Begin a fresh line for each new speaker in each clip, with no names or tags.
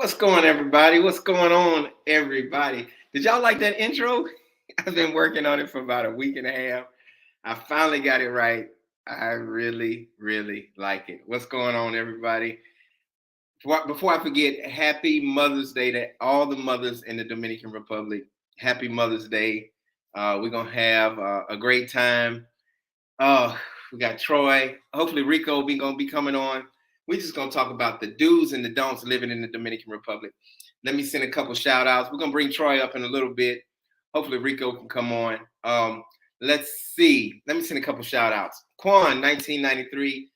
What's going on, everybody? What's going on, everybody? Did y'all like that intro? I've been working on it for about a week and a half. I finally got it right. I really, really like it. What's going on, everybody? Before I forget, happy Mother's Day to all the mothers in the Dominican Republic. Happy Mother's Day. We're going to have a great time. We got Troy. Hopefully Rico going to be coming on. We're just going to talk about the do's and the don'ts living in the Dominican Republic. Let me send a couple shout outs. We're going to bring Troy up in a little bit. Hopefully Rico can come on. Let's see. Let me send a couple shout outs. Quan, 1993.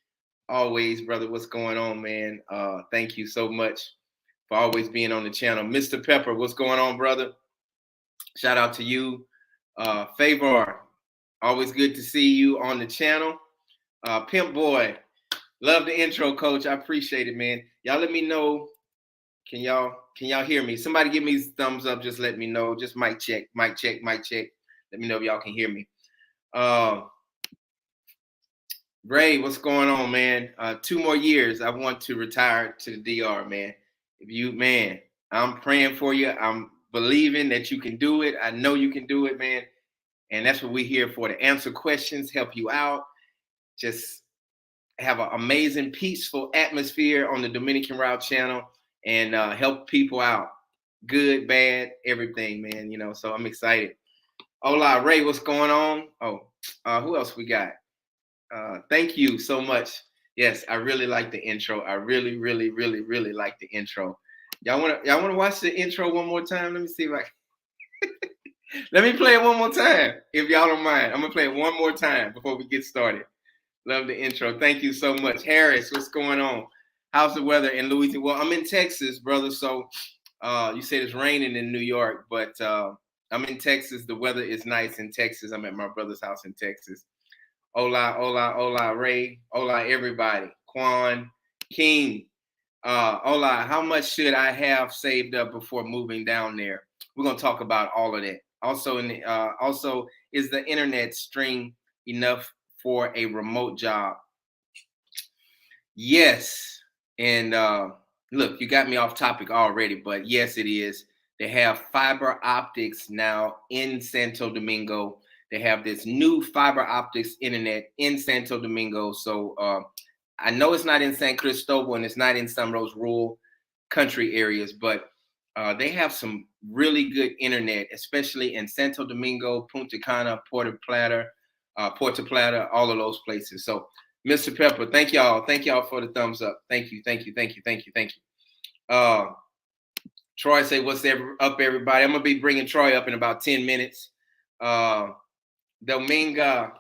Always, brother. What's going on, man? Thank you so much for always being on the channel. Mr. Pepper, what's going on, brother? Shout out to you. Favor, always good to see you on the channel. Pimp Boy, love the intro, coach. I appreciate it, man. Y'all let me know. Can y'all hear me? Somebody give me thumbs up. Just let me know. Just mic check. Let me know if y'all can hear me. Ray, what's going on, man? 2 more years. I want to retire to the DR, man. I'm praying for you. I'm believing that you can do it. I know you can do it, man. And that's what we're here for, to answer questions, help you out. Just have an amazing, peaceful atmosphere on the Dominican Route channel and help people out. Good, bad, everything, man. So I'm excited. Hola, Ray, what's going on? Who else we got? Thank you so much. Yes, I really like the intro. I really, really, really, really like the intro. Y'all wanna watch the intro one more time? Let me see if I can. Let me play it one more time, if y'all don't mind. I'm gonna play it one more time before we get started. Love the intro. Thank you so much. Harris, what's going on? How's the weather in Louisiana? Well, I'm in Texas, brother. So you said it's raining in New York, but I'm in Texas. The weather is nice in Texas. I'm at my brother's house in Texas. Hola, Ray. Hola, everybody. Quan, King. Hola, how much should I have saved up before moving down there? We're going to talk about all of that. Also, is the internet stream enough for a remote job? Yes. And look, you got me off topic already, but yes, it is. They have fiber optics now in Santo Domingo. They have this new fiber optics internet in Santo Domingo. So I know it's not in San Cristobal and it's not in some of those rural country areas, but they have some really good internet, especially in Santo Domingo, Punta Cana, Puerto Plata, all of those places. So, Mr. Pepper, thank y'all. Thank y'all for the thumbs up. Thank you. Troy say, what's up, everybody? I'm going to be bringing Troy up in about 10 minutes. Dominga,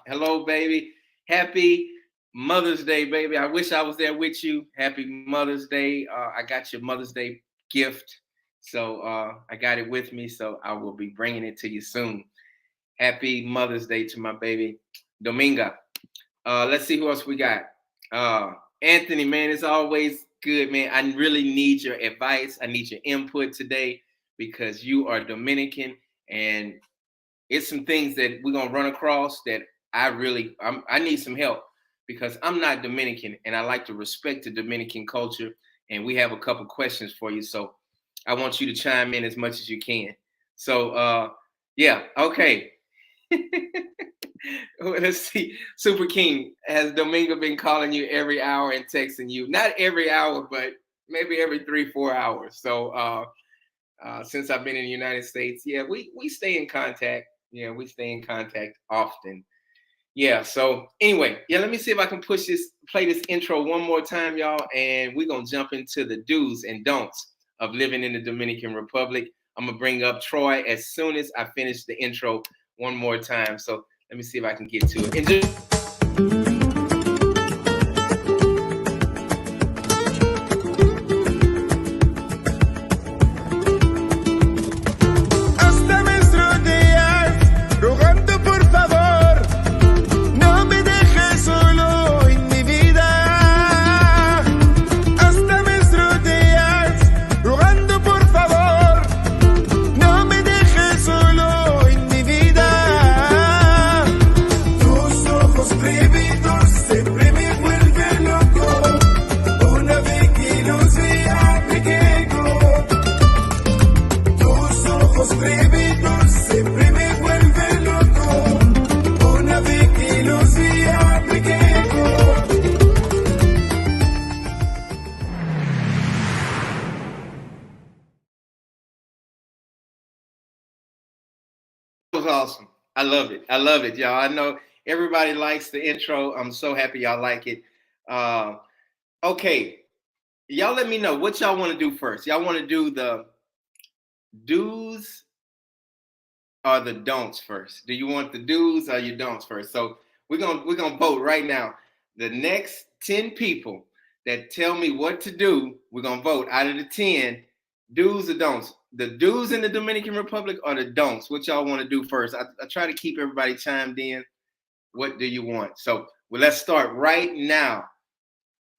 hello, baby. Happy Mother's Day, baby. I wish I was there with you. Happy Mother's Day. I got your Mother's Day gift. So I got it with me. So I will be bringing it to you soon. Happy Mother's Day to my baby, Dominga. Let's see who else we got. Anthony, man, it's always good, man. I really need your advice. I need your input today because you are Dominican, and it's some things that we're going to run across that I need some help because I'm not Dominican, and I like to respect the Dominican culture, and we have a couple questions for you. So I want you to chime in as much as you can. So, yeah, okay. Let's see. Super King, has Domingo been calling you every hour and texting you? Not every hour, but maybe every 3-4 hours. So since I've been in the United States, yeah, we stay in contact. Yeah, we stay in contact often. Yeah, so anyway, yeah, let me see if I can play this intro one more time, y'all, and we're going to jump into the do's and don'ts of living in the Dominican Republic. I'm going to bring up Troy as soon as I finish the intro one more time. So let me see if I can get to it. was awesome. I love it. I love it, y'all. I know everybody likes the intro. I'm so happy y'all like it. Uh, okay, y'all let me know what y'all want to do first. Y'all want to do the do's or the don'ts first? Do you want the do's or your don'ts first? So we're gonna vote right now. The next 10 people that tell me what to do, we're gonna vote out of the 10 do's or don'ts. The do's in the Dominican Republic or the don'ts? What y'all want to do first? I try to keep everybody chimed in. What do you want? So well, let's start right now.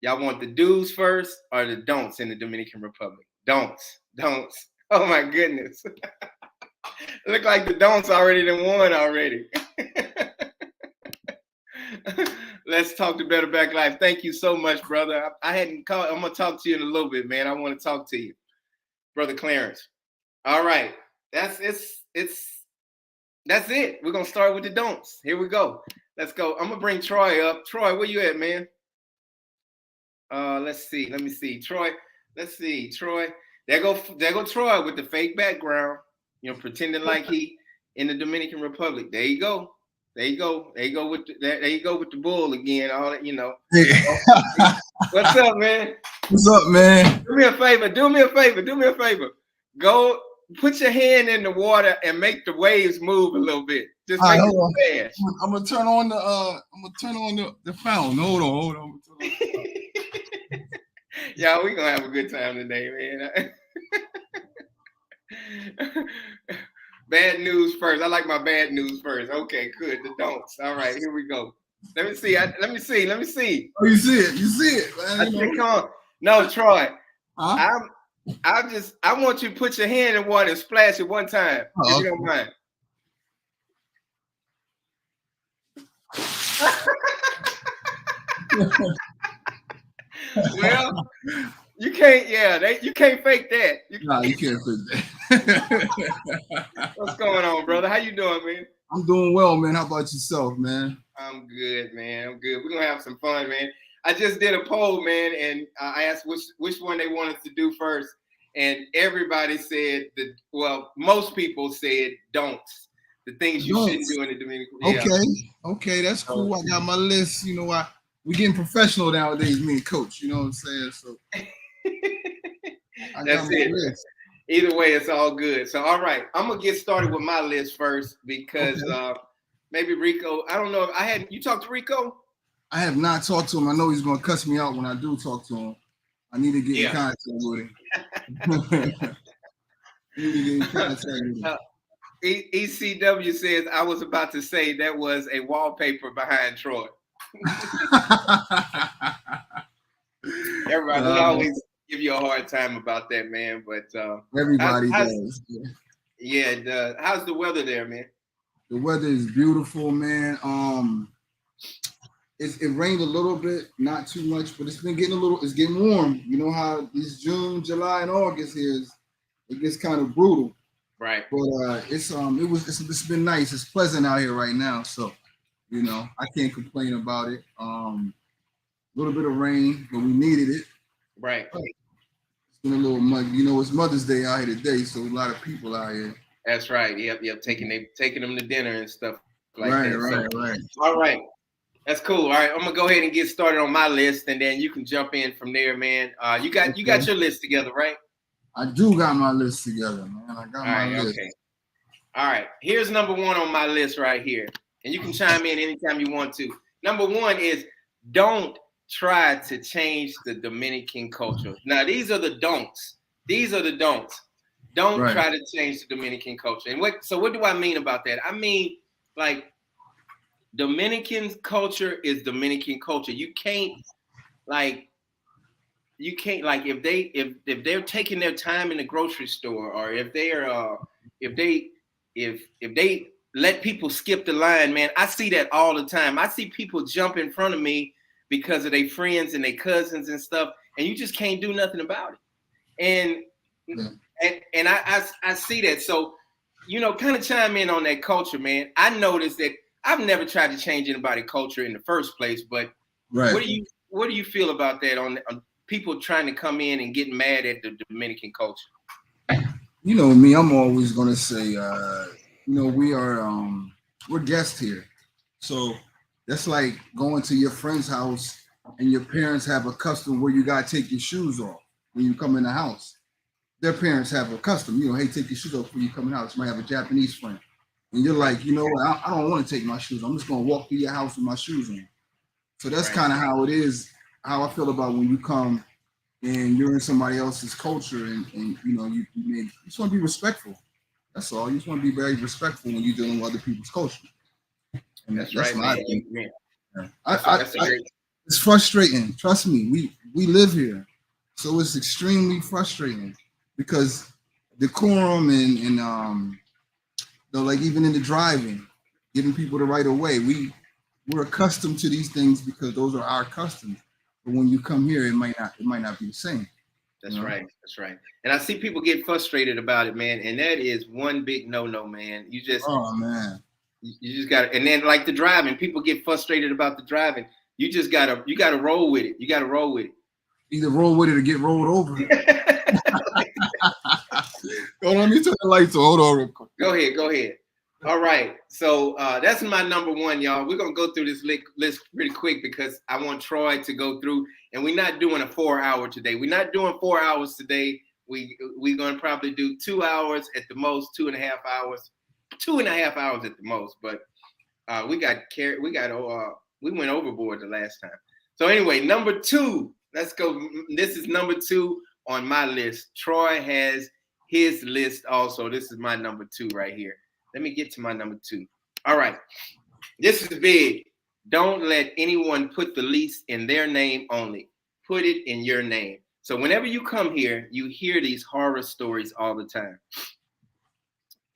Y'all want the do's first or the don'ts in the Dominican Republic? Don'ts, don'ts. Oh my goodness. Look like the don'ts already done won already. Let's talk to Better Back Life. Thank you so much, brother. I hadn't called. I'm gonna talk to you in a little bit, man. I want to talk to you, brother Clarence. All right, that's that's it. We're gonna start with the don'ts. Here we go. Let's go. I'm gonna bring Troy up. Troy, where you at, man? Let's see. Let me see. Troy. Let's see. Troy. There go Troy with the fake background. You know, pretending like he in the Dominican Republic. There you go. There you go. There you go with there you go with the bull again. All that, you know. Hey. What's up, man?
What's up, man?
Do me a favor. Do me a favor. Do me a favor. Go put your hand in the water and make the waves move a little bit. Just make it fast.
I'm gonna turn on the fountain. Hold on.
Y'all, we gonna have a good time today, man. Bad news first. I like my bad news first. Okay, good. The don'ts. All right, here we go. Let me see. Let me see.
Oh, you see it, man.
Come on. No, Troy. Huh? I want you to put your hand in water and splash it one time, if you don't mind. Well, you can't. Yeah, you can't fake that.
You can't fake that.
What's going on, brother? How you doing, man?
I'm doing well, man. How about yourself, man?
I'm good, man. I'm good. We're gonna have some fun, man. I just did a poll, man, and I asked which one they wanted to do first, and everybody said that. Well, most people said don'ts. The things you shouldn't do in the Dominican.
Okay, that's cool. I got my list. You know, we getting professional nowadays, me and Coach. You know what I'm saying? So
that's it. List. Either way, it's all good. So, all right, I'm gonna get started with my list first because maybe Rico. I don't know if you talked to Rico.
I have not talked to him. I know he's gonna cuss me out when I do talk to him. I need to get in contact with him.
ECW says I was about to say that was a wallpaper behind Troy. Everybody always give you a hard time about that, man. But
everybody does.
Yeah, it does. How's the weather there, man?
The weather is beautiful, man. It rained a little bit, not too much, but it's getting warm. You know how this June, July, and August it gets kind of brutal.
Right.
But it's been nice. It's pleasant out here right now. So, you know, I can't complain about it. A little bit of rain, but we needed it.
Right.
It's been a little muggy. You know, it's Mother's Day out here today, so a lot of people out here.
That's right. Yep. Taking them to dinner and stuff like that.
Right.
All right. That's cool. All right, I'm gonna go ahead and get started on my list, and then you can jump in from there, man. You got your list together, right?
I do got my list together, man. I got my list.
Okay. All right. Here's number one on my list right here, and you can chime in anytime you want to. Number one is don't try to change the Dominican culture. Now, these are the don'ts. Don't try to change the Dominican culture. And what do I mean about that? I mean, like, Dominican culture is Dominican culture. You can't if they're taking their time in the grocery store, or if they let people skip the line, man. I see that all the time. I see people jump in front of me because of their friends and their cousins and stuff, and you just can't do nothing about it. And I see that. So, you know, kind of chime in on that culture, man. I noticed that I've never tried to change anybody's culture in the first place, but what do you feel about that on people trying to come in and getting mad at the Dominican culture?
You know me, I'm always gonna say we're guests here. So that's like going to your friend's house and your parents have a custom where you gotta take your shoes off when you come in the house. Their parents have a custom, hey, take your shoes off before you come in the house. You might have a Japanese friend. And you're like, you know what, I don't want to take my shoes. I'm just gonna walk through your house with my shoes on. So that's kind of how it is, how I feel about when you come and you're in somebody else's culture and you just want to be respectful. That's all. You just want to be very respectful when you're dealing with other people's culture. And
that's right,
my
man.
Yeah. It's frustrating. Trust me, we live here. So it's extremely frustrating because decorum and like even in the driving, giving people the right of way. We're accustomed to these things because those are our customs. But when you come here, it might not be the same.
That's right. That's right. And I see people get frustrated about it, man. And that is one big no, man. You just you just got to, and then like the driving, people get frustrated about the driving. You just gotta roll with it. You gotta roll with it.
Either roll with it or get rolled over. Hold on, let me turn the lights on. Hold on real quick.
Go ahead. All right. So that's my number one, y'all. We're going to go through this list pretty quick because I want Troy to go through. And we're not doing a 4-hour today. We're not doing 4 hours today. We're going to probably do 2 hours at the most, 2.5 hours, 2.5 hours at the most. But we went overboard the last time. So anyway, number 2. Let's go. This is number 2 on my list. Troy has his list also. This is my number 2 right here. Let me get to my number 2. All right. This is big. Don't let anyone put the lease in their name only. Put it in your name. So whenever you come here, you hear these horror stories all the time.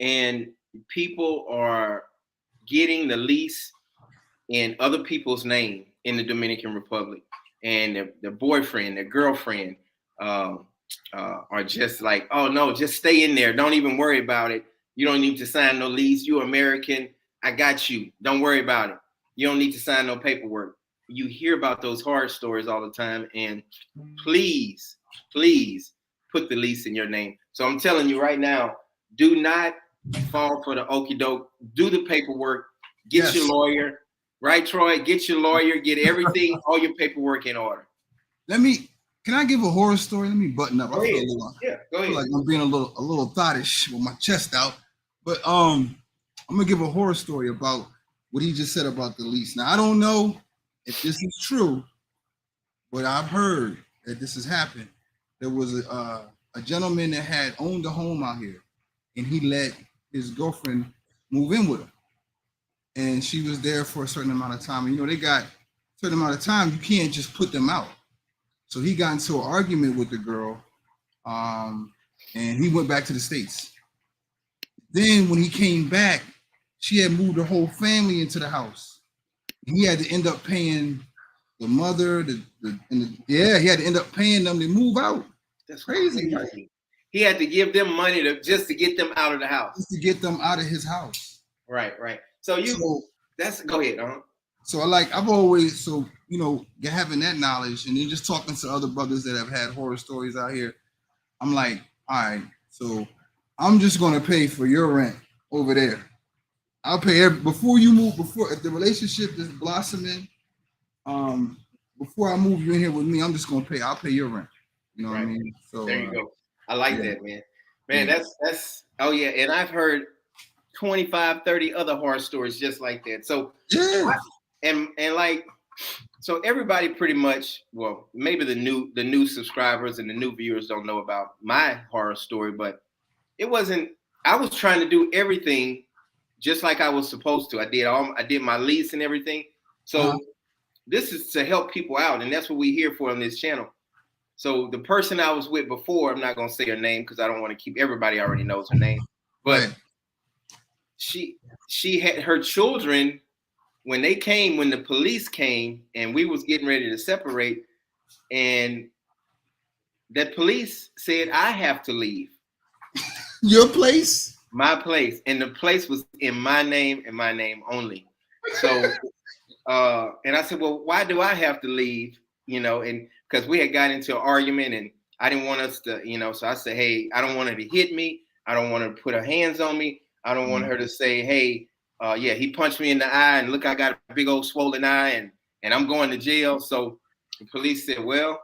And people are getting the lease in other people's name in the Dominican Republic. And their boyfriend, their girlfriend are just like, oh, no, just stay in there. Don't even worry about it. You don't need to sign no lease. You're American. I got you. Don't worry about it. You don't need to sign no paperwork. You hear about those horror stories all the time. And please put the lease in your name. So I'm telling you right now, do not fall for the okie doke. Do the paperwork. Get your lawyer. Right, Troy? Get your lawyer. Get everything, all your paperwork in order.
Can I give a horror story? Let me button up.
Go ahead.
Go ahead. Like I'm being a little thottish with my chest out. But I'm gonna give a horror story about what he just said about the lease. Now I don't know if this is true, but I've heard that this has happened. There was a gentleman that had owned a home out here, and he let his girlfriend move in with him. And she was there for a certain amount of time. And they got a certain amount of time, you can't just put them out. So he got into an argument with the girl, and he went back to the States. Then when he came back, she had moved her whole family into the house. And he had to end up paying the mother, he had to end up paying them to move out.
That's crazy. Right? He had to give them money just to get them out of the house.
Just to get them out of his house.
Right. So go ahead.
So I've always, having that knowledge and then just talking to other brothers that have had horror stories out here, I'm like, all right, so I'm just going to pay for your rent over there. I'll pay before you move, if the relationship is blossoming, before I move you in here with me, I'm just going to pay. I'll pay your rent. You know what I mean? So
there you go. I like that, man. Man, that's and I've heard 25, 30 other horror stories just like that. So and like, so everybody pretty much, well, maybe the new subscribers and the new viewers don't know about my horror story, but I was trying to do everything just like I was supposed to. I did my lease and everything. So this is to help people out, and that's what we're here for on this channel. So the person I was with before, I'm not gonna say her name because I don't want to keep, everybody already knows her name, but she had her children when the police came and we was getting ready to separate, and that police said I have to leave.
Your place?
My place. And the place was in my name and my name only. So and I said, well, why do I have to leave? And because we had got into an argument and I didn't want us to, so I said, hey, I don't want her to hit me. I don't want her to put her hands on me. I don't want her to say, hey, yeah, he punched me in the eye, and look, I got a big old swollen eye, and I'm going to jail. So the police said, well,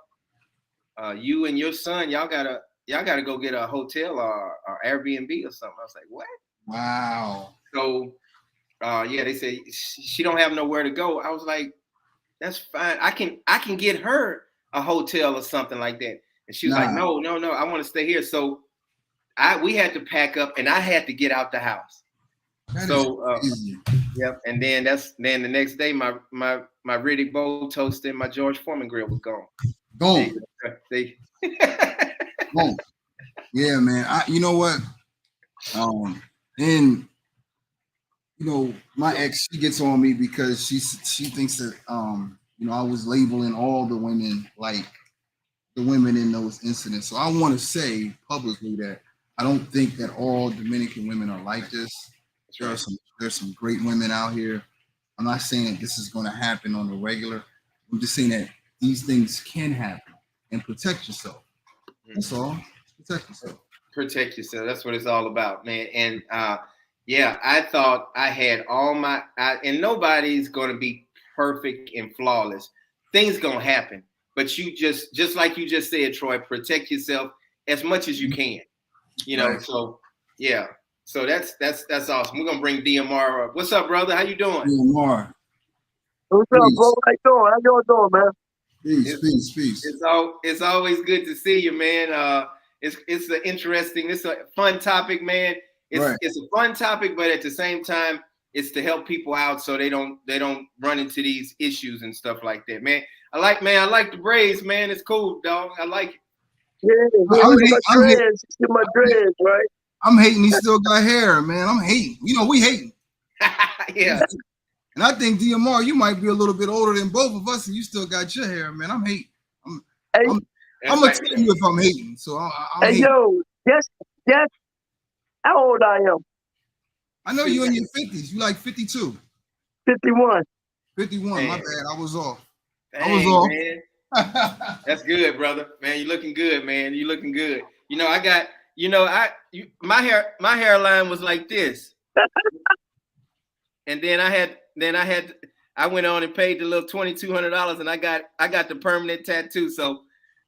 you and your son, y'all gotta go get a hotel or Airbnb or something. I was like, what?
Wow.
So yeah, they said she don't have nowhere to go. I was like, that's fine. I can get her a hotel or something like that. And she was like, no, I want to stay here. So we had to pack up, and I had to get out the house. So yep. And then the next day my Riddick bowl toast and my George Foreman grill was gone.
Boom. Boom. Yeah, man. You know what? And you know, my ex, she gets on me because she thinks that you know, I was labeling all the women like the women in those incidents. So I want to say publicly that I don't think that all Dominican women are like this. There's some great women out here. I'm not saying that this is going to happen on the regular. I'm just saying that these things can happen, and protect yourself. That's all. Protect yourself.
Protect yourself. That's what it's all about, man. And yeah, I thought I had all my, and nobody's going to be perfect and flawless. Things going to happen, but you just like you just said, Troy, protect yourself as much as you can. You know, right. So yeah. So that's awesome. We're gonna bring DMR up. What's up, brother? How you doing?
DMR.
What's up, bro? How you doing? How y'all doing, man?
Peace.
It's always good to see you, man. It's an interesting, it's a fun topic, man. It's a fun topic, but at the same time, it's to help people out so they don't run into these issues and stuff like that, man. I like the braids, man. It's cool, dog. I like it.
Yeah, my dreads, right?
I'm hating he still got hair, man. I'm hating. You know, we hating.
Yeah.
And I think DMR, you might be a little bit older than both of us, and you still got your hair, man. I'm hating. I'm gonna tell you if I'm hating. So I'm hating.
Yo, guess how old I am.
I know you in your 50s. You like 52.
51.
51. Man. My bad. I was off.
Man. That's good, brother. Man, you're looking good, man. You're looking good. You know, my hairline was like this. And then I went on and paid the little $2,200, and I got the permanent tattoo. So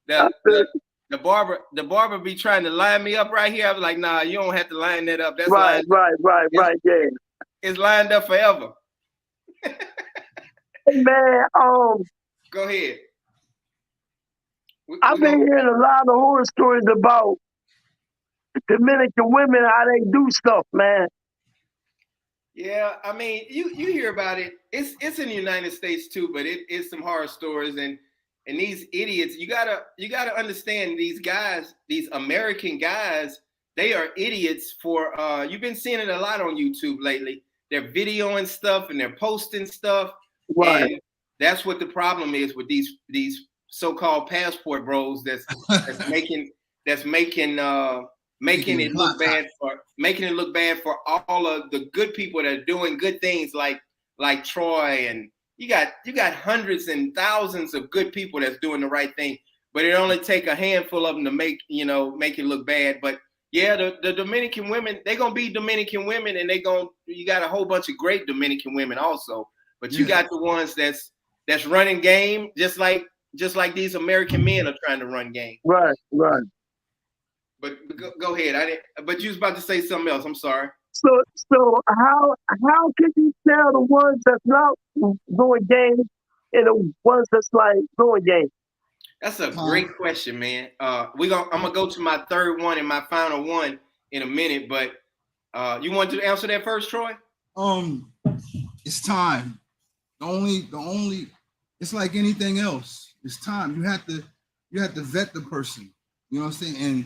the barber be trying to line me up right here. I was like, nah, you don't have to line that up. That's
right, yeah.
It's lined up forever.
Hey, man,
go ahead.
I've been hearing a lot of horror stories about Dominican women, how they do stuff, man.
Yeah, I mean, you hear about it. It's in the United States too, but it's some horror stories, and these idiots. You gotta understand these guys, these American guys. They are idiots for. You've been seeing it a lot on YouTube lately. They're videoing stuff and they're posting stuff.
Right.
And that's what the problem is with these so-called passport bros. That's making it look bad for all of the good people that are doing good things like Troy, and you got hundreds and thousands of good people that's doing the right thing, but it only take a handful of them to make it look bad. But yeah, the Dominican women, they're gonna be Dominican women, and you got a whole bunch of great Dominican women also, but you got the ones that's running game just like these American men are trying to run game.
Right.
But go ahead. But you was about to say something else. I'm sorry.
So how can you tell the ones that's not doing games and the ones that's like doing games?
That's a great question, man. I'm gonna go to my third one and my final one in a minute. But you want to answer that first, Troy?
It's time. The only it's like anything else. It's time. You have to vet the person. You know what I'm saying? And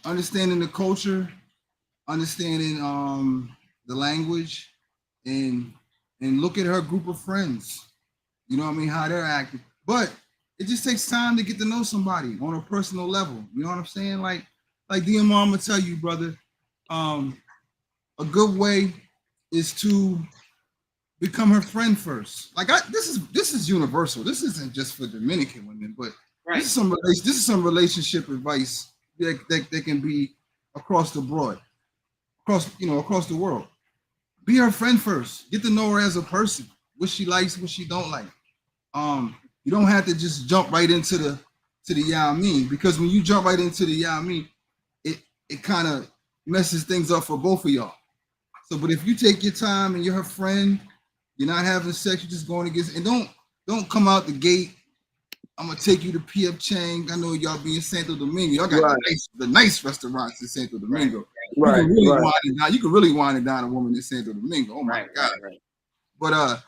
understanding the culture, understanding the language, and look at her group of friends. You know what I mean? How they're acting. But it just takes time to get to know somebody on a personal level. You know what I'm saying? Like DMR, I'm gonna tell you, brother. A good way is to become her friend first. Like this is universal. This isn't just for Dominican women, but this is some relationship advice that can be across the board. across the world. Be her friend first. Get to know her as a person. What she likes, what she don't like. You don't have to just jump right into the yeah I mean, because when you jump right into the yeah I mean, it kind of messes things up for both of y'all. So, but if you take your time and you're her friend, you're not having sex, you're just going to get, and don't come out the gate. I'm gonna take you to P.F. Chang. I know y'all be in Santo Domingo. Y'all got the nice restaurants in Santo Domingo.
Right.
You can really wine and dine a woman in Santo Domingo. Oh my God.
Right.
But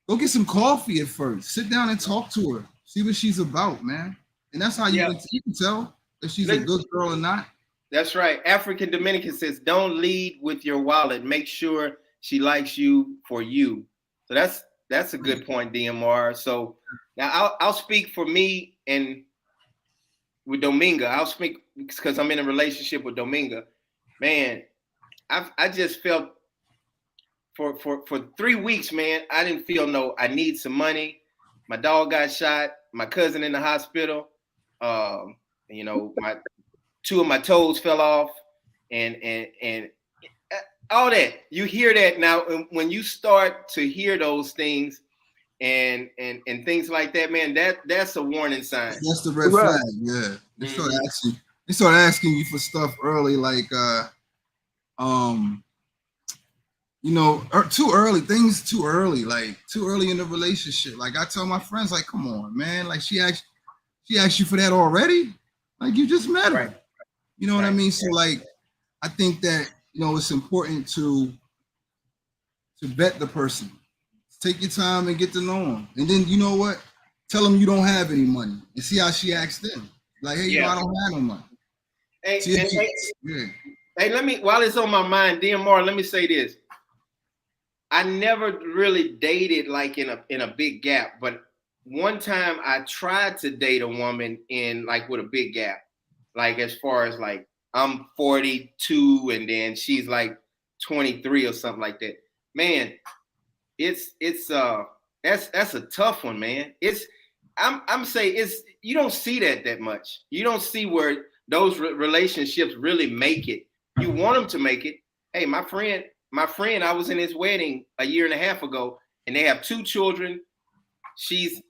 go get some coffee at first. Sit down and talk to her. See what she's about, man. And that's how you can tell if she's a good girl or not.
That's right. African Dominican says, don't lead with your wallet. Make sure she likes you for you. So that's a good point, DMR. So now I'll speak for me and with Dominga. I'll speak because I'm in a relationship with Dominga. Man, I just felt for 3 weeks, man, I didn't feel I need some money. My dog got shot. My cousin in the hospital. My 2 of my toes fell off, and all that. You hear that now. When you start to hear those things and things like that, man, that's a warning sign.
That's the red flag. Yeah, they start asking you for stuff early, like too early, things too early, like too early in the relationship. Like I tell my friends, like, come on, man, like she asked you for that already, like you just met her.
Right.
You know what I mean? So like, I think that it's important to vet the person. Take your time and get to know them, and then you know what? Tell them you don't have any money, and see how she acts then. Like, hey, I don't have no money.
Hey, let me, while it's on my mind, DMR, let me say this. I never really dated like in a big gap, but one time I tried to date a woman in like with a big gap, like as far as like I'm 42 and then she's like 23 or something like that. Man, that's a tough one, man. I'm saying you don't see that much. You don't see where those relationships really make it. You want them to make it. Hey, my friend, I was in his wedding a year and a half ago, and they have 2 children. She's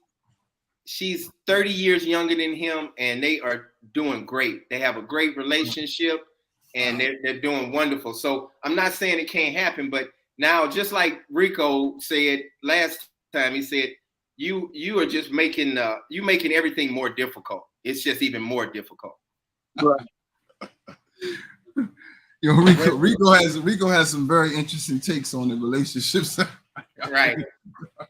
30 years younger than him, and they are doing great. They have a great relationship, and they're doing wonderful. So I'm not saying it can't happen, but now, just like Rico said last time, he said, you are just making everything more difficult. It's just even more difficult.
Right.
Rico has some very interesting takes on the relationships.
Right.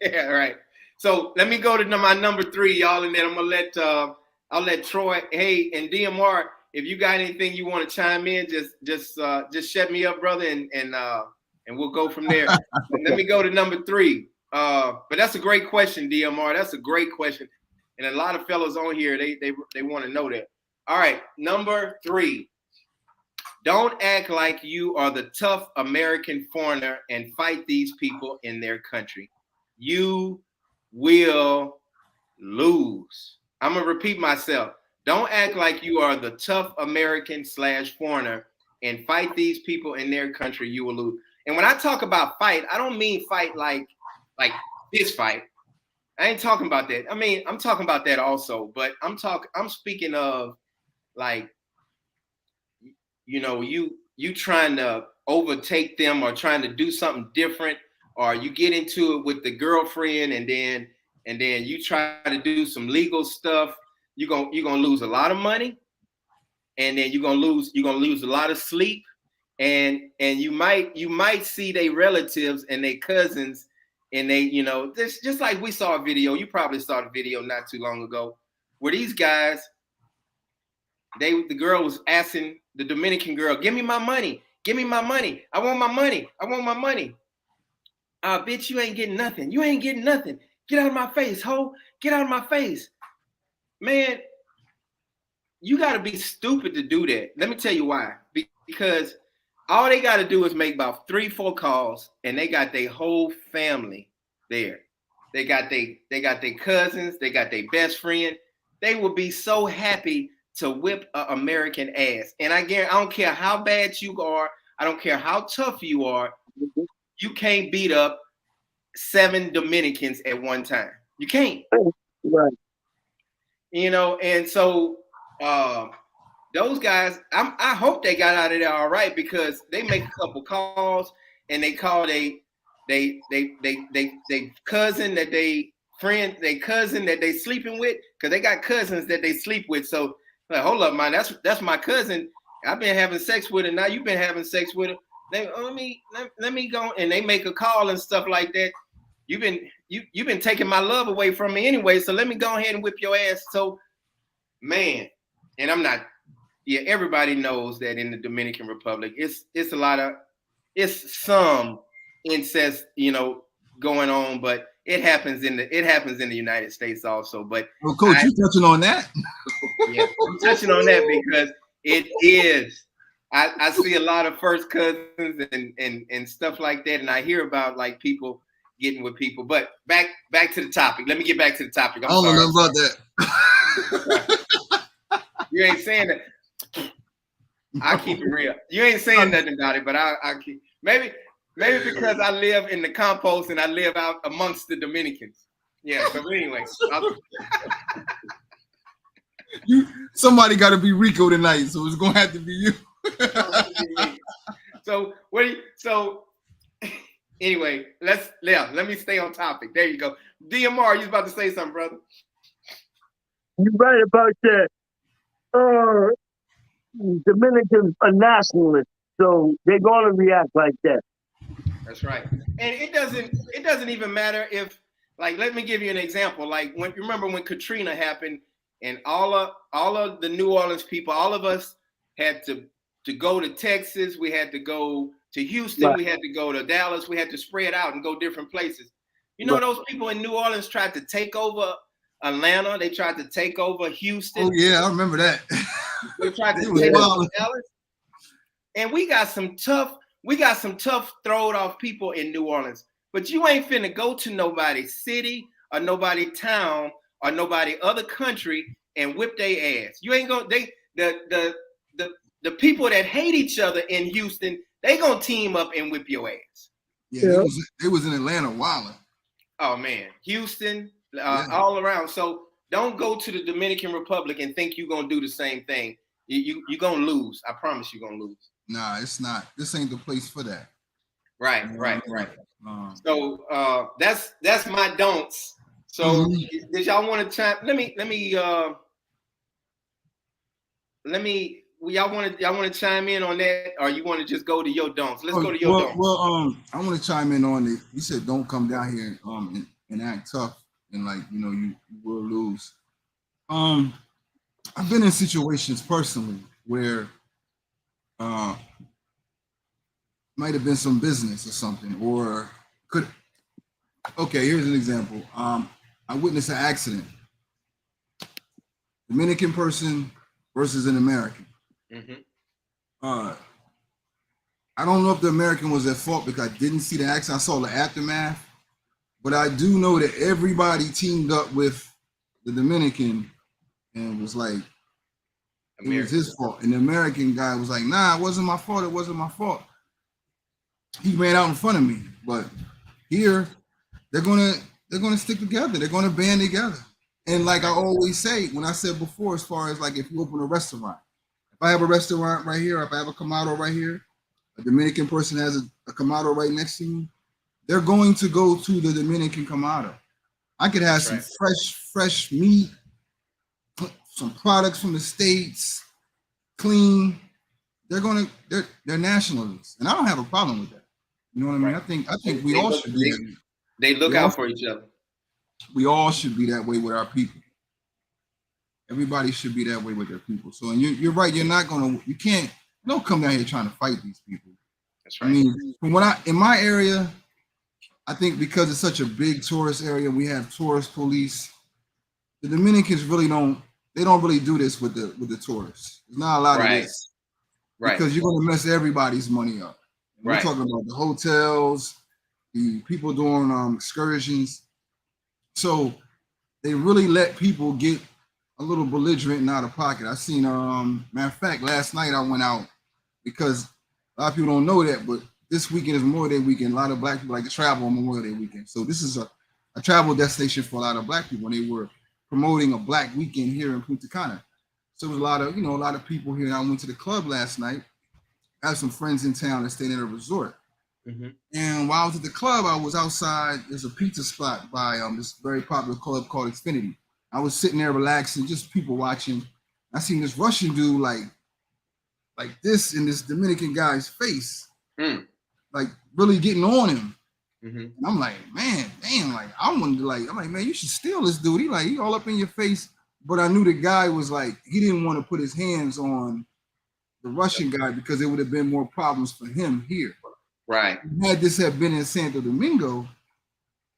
Yeah, right. So let me go to my number 3, y'all, and then I'm gonna I'll let Troy. Hey, and DMR, if you got anything you want to chime in, just shut me up, brother, and we'll go from there. Let me go to number 3. But that's a great question, DMR. That's a great question, and a lot of fellows on here they want to know that. All right, number 3. Don't act like you are the tough American foreigner and fight these people in their country. You will lose. I'm going to repeat myself. Don't act like you are the tough American / foreigner and fight these people in their country. You will lose. And when I talk about fight, I don't mean fight like this fight. I ain't talking about that. I mean, I'm talking about that also, but I'm speaking of like, you trying to overtake them or trying to do something different, or you get into it with the girlfriend and then you try to do some legal stuff. You're gonna lose a lot of money, and then you're gonna lose a lot of sleep, and you might see their relatives and their cousins, and they just like we saw a video. You probably saw the video not too long ago where these guys, the girl was asking the Dominican girl, give me my money. Give me my money. I want my money. I want my money. Bitch, you ain't getting nothing. You ain't getting nothing. Get out of my face, ho. Get out of my face. Man, you got to be stupid to do that. Let me tell you why. Because all they got to do is make about 3-4 calls, and they got their whole family there. They got their cousins. They got their best friend. They will be so happy to whip an American ass. And I don't care how bad you are. I don't care how tough you are, you can't beat up 7 Dominicans at one time. You can't.
Right.
You know, and so those guys, I hope they got out of there all right, because they make a couple calls and they call they cousin that they cousin that they sleeping with, because they got cousins that they sleep with. So like, hold up, man, that's my cousin. I've been having sex with her. Now you've been having sex with her. Let me go, and they make a call and stuff like that. You've been taking my love away from me anyway, so let me go ahead and whip your ass. So, man, and I'm not. Yeah, everybody knows that in the Dominican Republic, it's some incest, going on, but it happens in the United States also. But
well, Coach, you touching on that?
Yeah, I'm touching on that because it is. I see a lot of first cousins and stuff like that, and I hear about like people getting with people. But back to the topic. Let me get back to the topic.
I don't know nothing about that.
You ain't saying that. I keep it real. You ain't saying nothing about it, but I keep maybe because I live in the compost and I live out amongst the Dominicans. Yeah. So anyway,
somebody got to be Rico tonight, so it's gonna have to be you.
So anyway, let me stay on topic. There you go. DMR, you was about to say something, brother.
You're right about that. Dominicans are nationalists, so they're gonna react like that.
That's right. And it doesn't even matter if, like, let me give you an example. Like, remember when Katrina happened and all of the New Orleans people, all of us had to go to Texas, we had to go to Houston, right. We had to go to Dallas, we had to spread out and go different places. You know, right. Those people in New Orleans tried to take over Atlanta, they tried to take over Houston.
Oh yeah, I remember that.
They tried to take over Dallas. And we got some tough throwed off people in New Orleans. But you ain't finna go to nobody's city or nobody town or nobody other country and whip their ass. You ain't gonna the people that hate each other in Houston, they gonna team up and whip your ass.
Yeah, it was in Atlanta wilding.
Oh man, Houston, all around. So don't go to the Dominican Republic and think you're gonna do the same thing. You're gonna lose. I promise you're gonna lose.
Nah, it's not. This ain't the place for that.
Right. So that's my don'ts. So did y'all want to chime? Y'all want to chime in on that, or you want to just go to your don'ts? Let's go to your don'ts.
Well, I want to chime in on it. You said don't come down here and act tough and like you will lose. I've been in situations personally where might have been some business or something, or here's an example. I witnessed an accident. Dominican person versus an American. I don't know if the American was at fault because I didn't see the accident. I saw the aftermath, but I do know that everybody teamed up with the Dominican and was like, it was his fault. And the American guy was like, nah, it wasn't my fault. It wasn't my fault. He ran out in front of me. But here, they're gonna stick together. They're gonna band together. And like I always say, when I said before, as far as like if you open a restaurant, if I have a restaurant right here, if I have a Kamado right here, a Dominican person has a Kamado right next to me, they're going to go to the Dominican Kamado. I could have some fresh meat, some products from the States, clean. They're nationalists, and I don't have a problem with that. You know what I mean? I think we all should be that way.
They look out for each other.
We all should be that way with our people. Everybody should be that way with their people. So, and you're right. You don't come down here trying to fight these people.
That's right.
I mean, in my area, I think because it's such a big tourist area, we have tourist police. The Dominicans really don't really do this with the tourists. There's not a lot of this. Right. Because you're going to mess everybody's money up. We're talking about the hotels, the people doing excursions. So they really let people get a little belligerent and out of pocket. I seen, matter of fact, last night I went out because A lot of people don't know that, but this weekend is Memorial Day weekend. A lot of black people like to travel on Memorial Day weekend. So this is a travel destination for a lot of black people. And they were promoting a black weekend here in Punta Cana. So there was a lot of people here. And I went to the club last night. I have some friends in town that stayed in a resort. Mm-hmm. And while I was at the club, I was outside. There's a pizza spot by this very popular club called Xfinity. I was sitting there relaxing, just people watching. I seen this Russian dude like this in this Dominican guy's face, like really getting on him. Mm-hmm. And I'm like, man, damn, like I wanted to I'm like, man, you should steal this dude. He all up in your face. But I knew the guy was like, he didn't want to put his hands on the Russian guy because it would have been more problems for him here.
Right.
Had this have been in Santo Domingo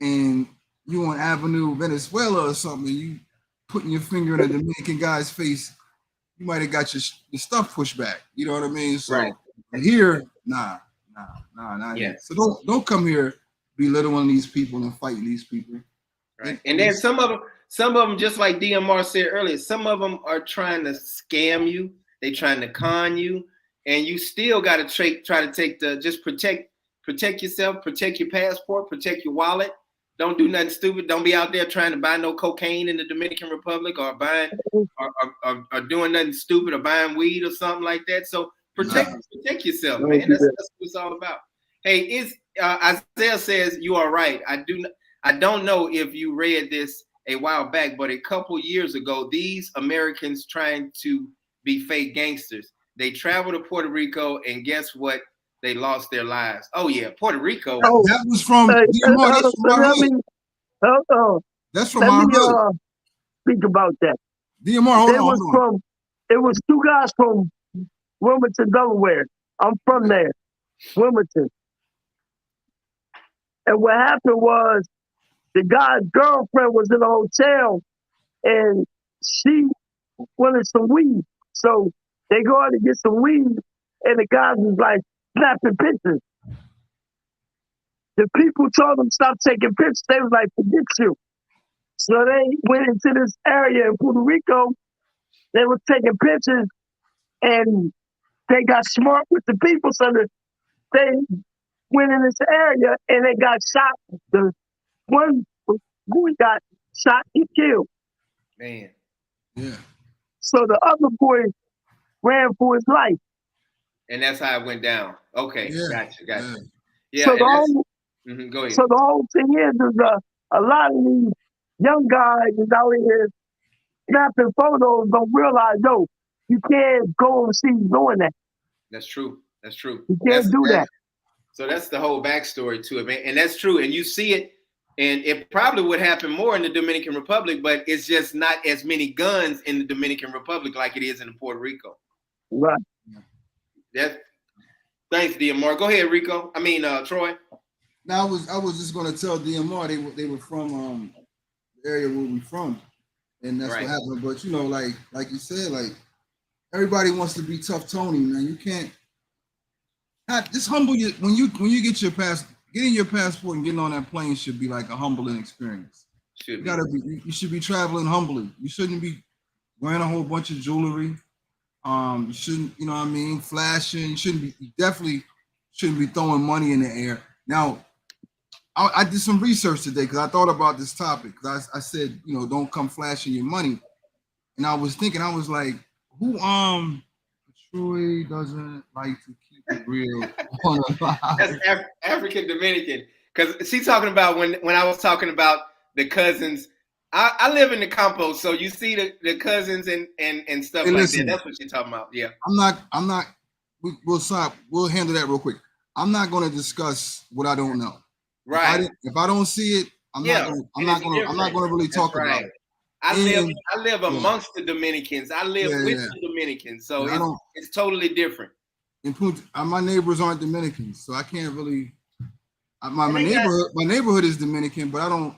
and you on Avenue Venezuela or something, and you putting your finger in a Dominican guy's face, you might have got your stuff pushed back. You know what I mean? So right. Here, nah. Yeah. So don't come here belittling these people and fighting these people.
Right. And then some of them, just like DMR said earlier, some of them are trying to scam you. They trying to con you, and you still got to try to take just protect yourself, protect your passport, protect your wallet. Don't do nothing stupid. Don't be out there trying to buy no cocaine in the Dominican Republic or buying or doing nothing stupid or buying weed or something like that. So protect yourself, man. That's what it's all about. Hey, Isaiah says you are right. I don't know if you read this a while back, but a couple years ago, these Americans trying to be fake gangsters, they traveled to Puerto Rico, and guess what? They lost their lives. Oh yeah, Puerto Rico.
Oh, that was from That's from our hood.
Speak about that.
DMR, hold on.
It was two guys from Wilmington, Delaware. I'm from there, Wilmington. And what happened was the guy's girlfriend was in a hotel, and she wanted some weed. So they go out to get some weed, and the guy was like snapping pictures. The people told them stop taking pictures. They was like, forget you. So they went into this area in Puerto Rico. They were taking pictures, and they got smart with the people. So they went in this area, and they got shot. The one boy got shot and killed.
Man.
Yeah.
So the other boy ran for his life.
And that's how it went down. Okay,
yeah.
Gotcha. Yeah.
So
go ahead.
So the whole thing is a lot of these young guys is out here snapping photos, don't realize, you can't go overseas doing that.
That's true.
You can't do that.
So that's the whole backstory to it, man. And that's true. And you see it, and it probably would happen more in the Dominican Republic, but it's just not as many guns in the Dominican Republic like it is in Puerto Rico.
Right.
Thanks, DMR. Go ahead, Rico. Troy.
Now I was just gonna tell DMR they were from the area where we're from, and that's right. What happened. But like you said, like everybody wants to be tough Tony, man. You can't just humble you when you get getting your passport and getting on that plane should be like a humbling experience. You should be traveling humbly. You shouldn't be wearing a whole bunch of jewelry. You shouldn't, flashing. You definitely shouldn't be throwing money in the air. Now, I did some research today because I thought about this topic. Because I said, don't come flashing your money. And I was thinking, I was like, who Troy doesn't like to keep it real on a
That's African Dominican. Because she's talking about when I was talking about the cousins. I live in the Campo, so you see the cousins and stuff like that. That's what she's talking about. Yeah.
I'm not. We'll stop. We'll handle that real quick. I'm not going to discuss what I don't know.
Right.
If I don't see it, I'm not going to really talk about it.
I live amongst the Dominicans. I live with the Dominicans, so it's totally different.
My neighbors aren't Dominicans, so I can't really. My neighborhood is Dominican, but I'm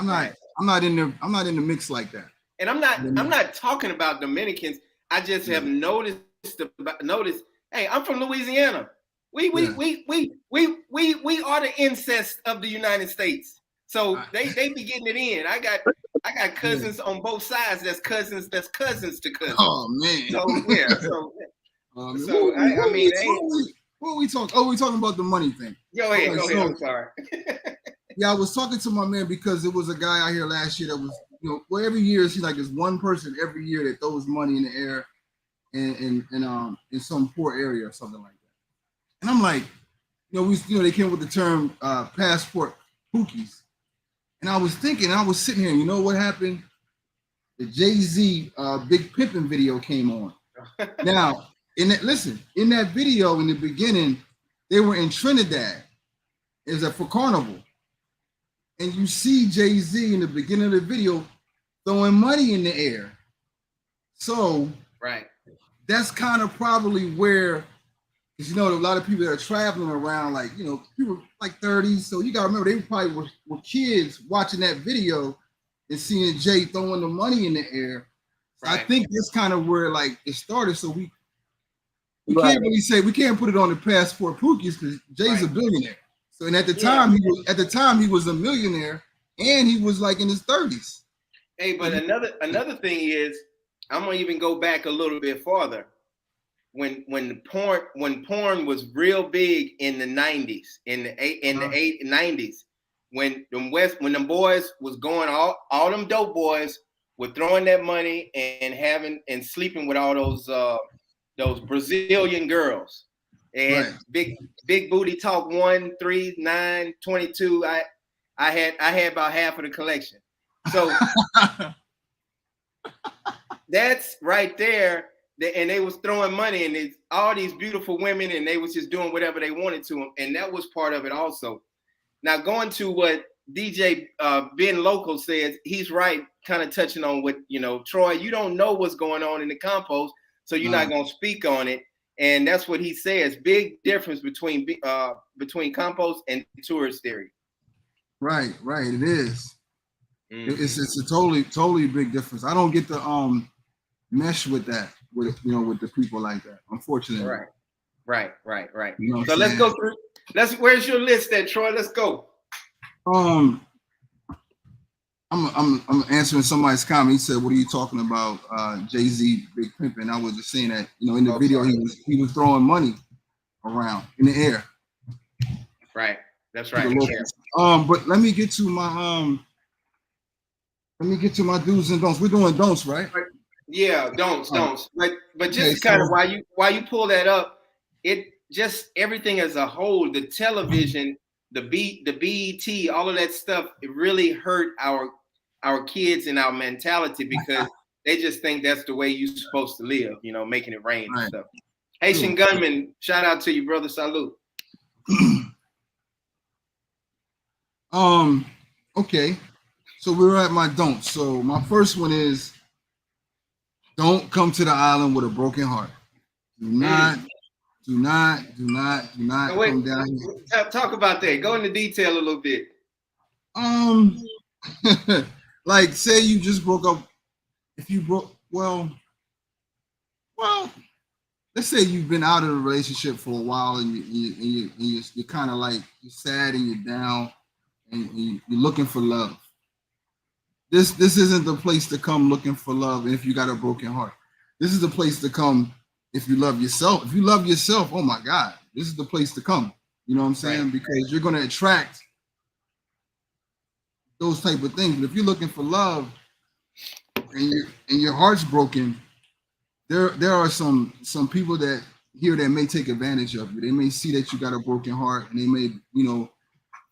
not in the mix like that.
And I'm not talking about Dominicans. I just have noticed. Hey, I'm from Louisiana. We are the incest of the United States. So they be getting it in. I got cousins on both sides. That's cousins to cousins.
Oh man.
So yeah. So
What are we talking? Oh, we talking about the money thing.
Go ahead.
Okay,
I'm sorry.
Yeah, I was talking to my man because it was a guy out here last year that was, well, every year it seems like there's one person every year that throws money in the air in some poor area or something like that. And I'm like, they came with the term passport pookies. And I was thinking, I was sitting here, you know what happened? The Jay-Z Big Pimpin' video came on. Now, in that video in the beginning, they were in Trinidad. It was for Carnival. And you see Jay-Z in the beginning of the video throwing money in the air. So
right,
that's kind of probably where, because a lot of people that are traveling around, like, people like 30s. So you gotta remember, they probably were kids watching that video and seeing Jay throwing the money in the air. Right. I think that's kind of where like it started. So we can't really say, we can't put it on the passport pookies because Jay's a billionaire. So, and at the time he was a millionaire and he was like in his 30s.
Hey, but another thing is, I'm gonna even go back a little bit farther. When porn was real big in the 90s, in the 90s, when them boys was going, all them dope boys were throwing that money and having and sleeping with all those Brazilian girls. And big booty talk 1, 3, 9, 22. I had about half of the collection. So that's right there. And they was throwing money, and all these beautiful women, and they was just doing whatever they wanted to them, and that was part of it also. Now going to what DJ Ben Local says, he's right, kind of touching on what Troy. You don't know what's going on in the compost, so you're not gonna speak on it, and that's what he says. Big difference between compost and tourist theory. Right,
it is. Mm-hmm. It's a totally big difference. I don't get to mesh with that. With the people like that, unfortunately.
Right. So let's go through. Where's your list at, Troy? Let's go.
I'm answering somebody's comment. He said, "What are you talking about, Jay-Z Big Pimpin'?" I was just saying that in the video he was throwing money around in the air.
Right. That's right.
But let me get to my do's and don'ts. We're doing don'ts, right?
Yeah, don'ts. But just kind of why you pull that up, it just everything as a whole, the television, the BET, all of that stuff, it really hurt our kids and our mentality because they just think that's the way you're supposed to live, making it rain and stuff. Haitian Gunman, shout out to you, brother. Salute.
Okay. So we're at my don'ts. So my first one is, don't come to the island with a broken heart. Do not come down here.
Talk about that. Go into detail a little bit.
Like say you just broke up. If you well, let's say you've been out of a relationship for a while and you're kind of like you're sad and you're down and you're looking for love. This isn't the place to come looking for love if you got a broken heart. This is the place to come if you love yourself. If you love yourself, oh my God, this is the place to come. You know what I'm saying? Right. Because you're going to attract those type of things. But if you're looking for love and your heart's broken, there are some people that may take advantage of you. They may see that you got a broken heart and they may,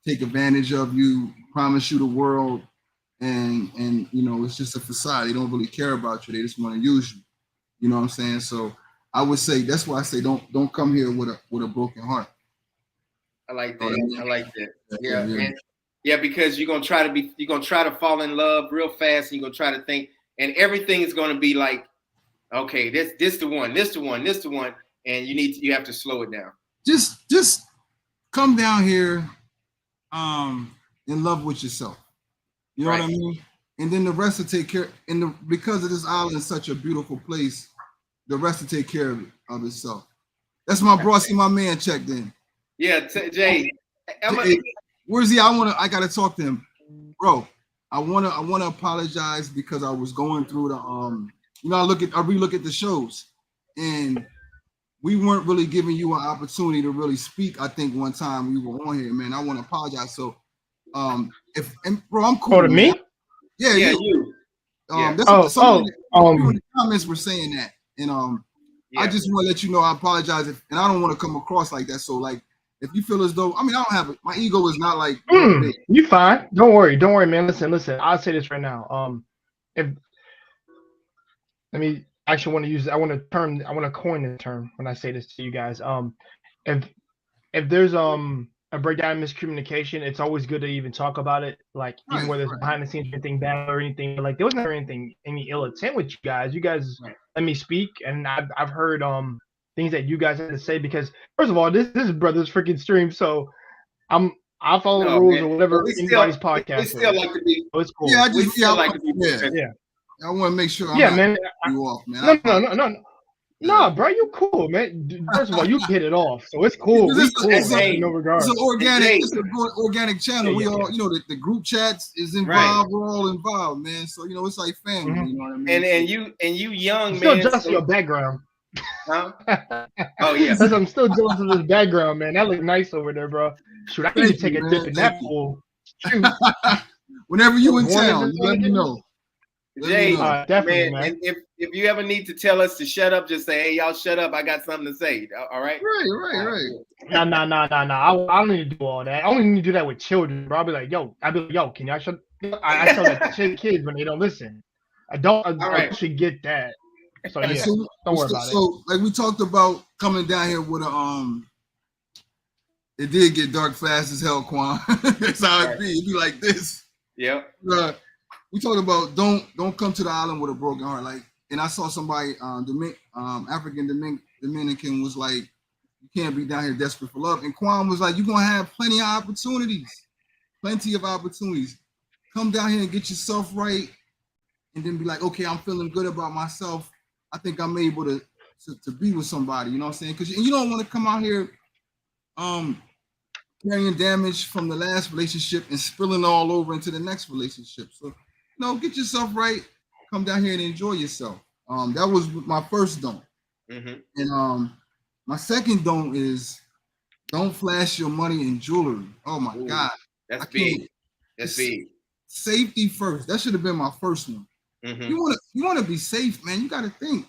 take advantage of you, promise you the world. And it's just a facade. They don't really care about you. They just want to use you. You know what I'm saying? So I would say that's why I say don't come here with a broken heart.
I like that. I like that. Yeah. Because you're gonna try to fall in love real fast, and you're gonna try to think, and everything is gonna be like, okay, this the one, and you have to slow it down.
Just come down here, in love with yourself. You know what I mean? And then the rest will take care. Because of this island is such a beautiful place, the rest will take care of itself. That's my bro. See my man checked in.
Yeah, Jay.
Where's he? I gotta talk to him, bro. I wanna apologize because I was going through the I relook at the shows, and we weren't really giving you an opportunity to really speak. I think one time we were on here, man. I want to apologize. So, bro, I'm cool.
Oh, to
man.
me?
Yeah,
you. Yeah.
That's what some of people in
um,
the comments were saying that, and I
Yeah.
just want to let you know I apologize, and I don't want to come across like that. So, like, if you feel as though, I mean, I don't have it. My ego is not like big.
you fine. Don't worry, man. Listen. I'll say this right now. If let me actually want to use, I want to coin the term when I say this to you guys. If there's a breakdown in miscommunication, it's always good to even talk about it. Like even whether it's behind the scenes or anything bad or anything. Like there was never any ill intent with you guys. You guys let me speak, and I've heard things that you guys had to say because first of all, this is brother's freaking stream, so I follow the rules or whatever anybody's podcast.
We still like to be.
So it's cool.
Yeah,
We still like to be.
Yeah.
I want to make sure I'm not
man.
you off, man.
No, bro, you cool, man. First of all, you hit it off, so it's cool.
It's
no regard.
It's an organic channel. We all, the group chats is involved. We're all involved, man. So it's like family. You know what I mean?
And you young
still
man.
Just your background.
Huh? Oh yeah.
I'm still jealous of this background, man. That look nice over there, bro. Shoot, I need to take a dip in that pool. Shoot.
Whenever you in town, let me know.
Jay,
definitely, man.
And if you ever need to tell us to shut up, just say, "Hey, y'all, shut up! I got something to say." All right?
Right.
Nah. I don't need to do all that. I only need to do that with children, bro. I'll be like, yo, can y'all shut? I tell that to kids when they don't listen. I should get that. So yeah, don't worry about it.
So like we talked about coming down here with a it did get dark fast as hell, Quan. That's how it be. It be like this.
Yeah.
We talked about don't come to the island with a broken heart. Like, and I saw somebody, African Dominican was like, you can't be down here desperate for love. And Quan was like, you're gonna have plenty of opportunities. Come down here and get yourself right, and then be like, okay, I'm feeling good about myself. I think I'm able to be with somebody. You know what I'm saying? Because you don't want to come out here, carrying damage from the last relationship and spilling all over into the next relationship. So, get yourself right. Come down here and enjoy yourself. That was my first don't.
Mm-hmm.
And my second don't is don't flash your money in jewelry. Oh my God.
That's big. That's big.
Safety first. That should have been my first one.
Mm-hmm.
You want to be safe, man. You got to think.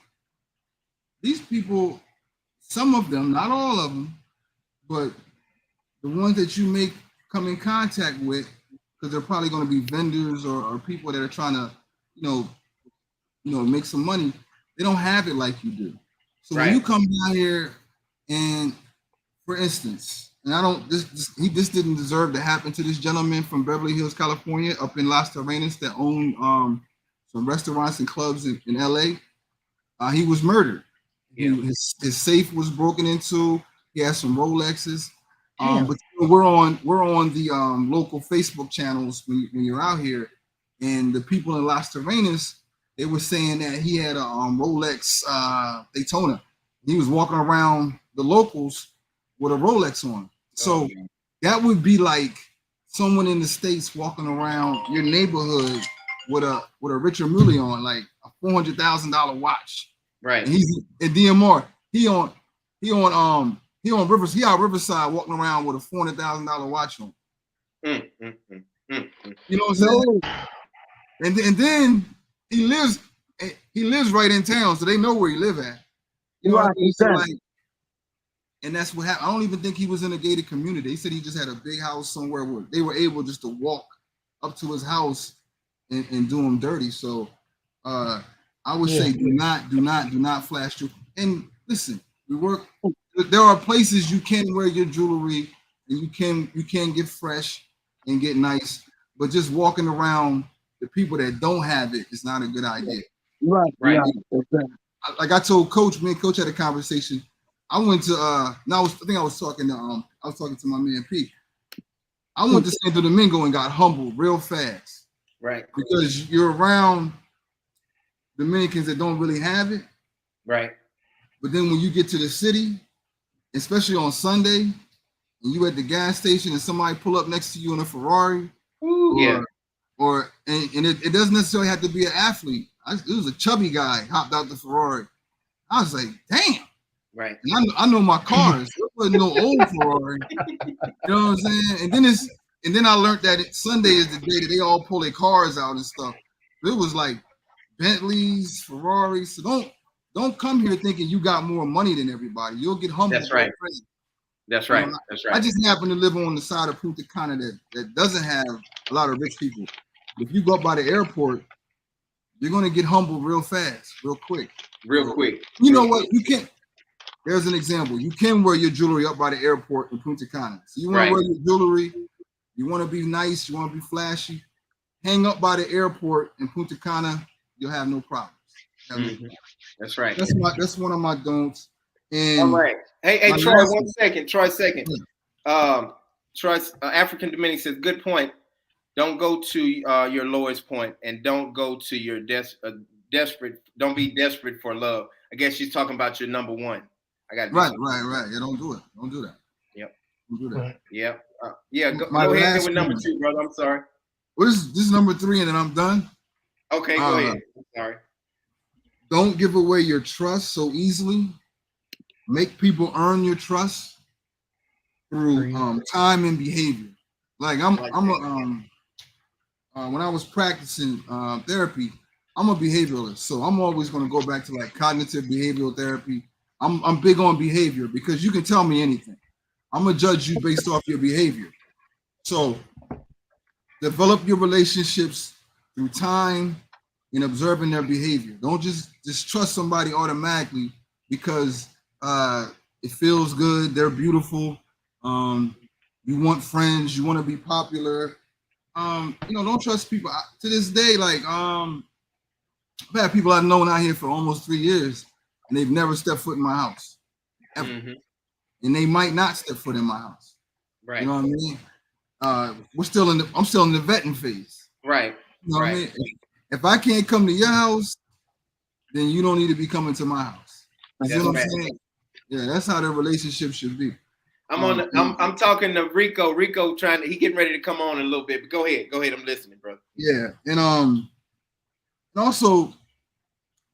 These people, some of them, not all of them, but the ones that you come in contact with, because they're probably going to be vendors or people that are trying to, make some money. They don't have it like you do. So when you come down here, and for instance, and this didn't deserve to happen to this gentleman from Beverly Hills, California, up in Las Terrenas that owned some restaurants and clubs in LA. He was murdered.
Yeah.
His safe was broken into. He had some Rolexes. But we're on the local Facebook channels when you're out here, and the people in Las Terrenas, they were saying that he had a Rolex Daytona. He was walking around the locals with a Rolex on. So that would be like someone in the States walking around your neighborhood with a Richard Mille on, like a $400,000 watch.
Right.
And he's at DMR. He on Rivers. He out Riverside walking around with a $400,000 watch on. You know what I'm saying? And then he lives right in town, so they know where he live at. You know what I mean? So like, and that's what happened. I don't even think he was in a gated community. They said he just had a big house somewhere where they were able just to walk up to his house and do him dirty. So I would say do not flash your. And listen, we work. There are places you can wear your jewelry and you can get fresh and get nice, but just walking around the people that don't have it is not a good idea.
Right.
Like I told Coach, me and Coach had a conversation. I went to I was talking to my man P. I went to Santo Domingo and got humbled real fast.
Right.
Because you're around Dominicans that don't really have it.
Right.
But then when you get to the city, especially on Sunday, and you at the gas station and somebody pull up next to you in a Ferrari, and it doesn't necessarily have to be an athlete. It was a chubby guy hopped out the Ferrari. I was like, damn,
Right.
And I know my cars. It wasn't no old Ferrari. You know what I'm saying? And then I learned that Sunday is the day that they all pull their cars out and stuff. It was like Bentleys, Ferraris. So don't come here thinking you got more money than everybody. You'll get humbled.
That's right. That's right. That's right.
I just happen to live on the side of Punta Cana that doesn't have a lot of rich people. If you go up by the airport, you're gonna get humbled real fast, real quick. You know what? You can't. There's an example. You can wear your jewelry up by the airport in Punta Cana. So you want to wear your jewelry. You want to be nice. You want to be flashy. Hang up by the airport in Punta Cana. You'll have no problems.
That's right.
That's one of my don'ts. And
all right. Hey, Troy, 1 second. Troy, Troy's African Dominican says, good point. Don't go to your lowest point, and don't go to your desperate. Don't be desperate for love. I guess she's talking about your number one. I got
right. Yeah, don't do it. Don't do that.
Yep.
Don't do that.
Yep. Go ahead with number two, brother. I'm sorry.
Well, this is number three, and then I'm done.
Okay, go ahead. I'm sorry.
Don't give away your trust so easily. Make people earn your trust through time and behavior. Like when I was practicing therapy, I'm a behavioralist, so I'm always going to go back to like cognitive behavioral therapy. I'm big on behavior because you can tell me anything. I'm gonna judge you based off your behavior. So develop your relationships through time and observing their behavior. Don't just trust somebody automatically because it feels good, they're beautiful. You want friends, you want to be popular. Don't trust people. To this day, like I've had people I've known out here for almost 3 years, and they've never stepped foot in my house, ever. And they might not step foot in my house.
Right.
You know what I mean? I'm still in the vetting phase.
Right.
You know what I mean? If I can't come to your house, then you don't need to be coming to my house. You know what I'm saying? Yeah, that's how the relationship should be.
I'm talking to Rico. Rico he getting ready to come on in a little bit. But go ahead. I'm listening, brother.
Yeah, and also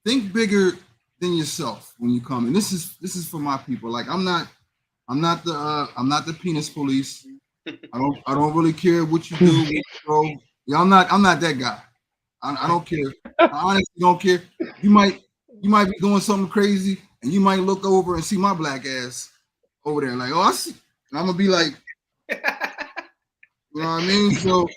think bigger than yourself when you come. And this is for my people. Like I'm not the penis police. I don't really care what you do, bro. Yeah, I'm not that guy. I don't care. I honestly don't care. You might be doing something crazy, and you might look over and see my black ass over there, like, oh, I see. And I'm gonna be like, you know what I mean? So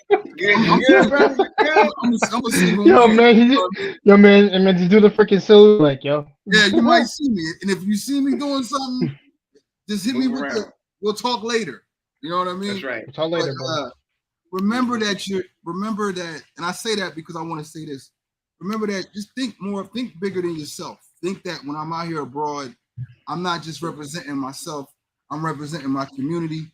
I'm a single
man. And man, just do the freaking salute, like, yo.
Yeah, you might see me, and if you see me doing something, just hit me with we'll talk later. You know what I mean?
That's right.
We'll talk later, bro.
Remember that, and I say that because I want to say this. Remember that, just think bigger than yourself. Think that when I'm out here abroad, I'm not just representing myself, I'm representing my community,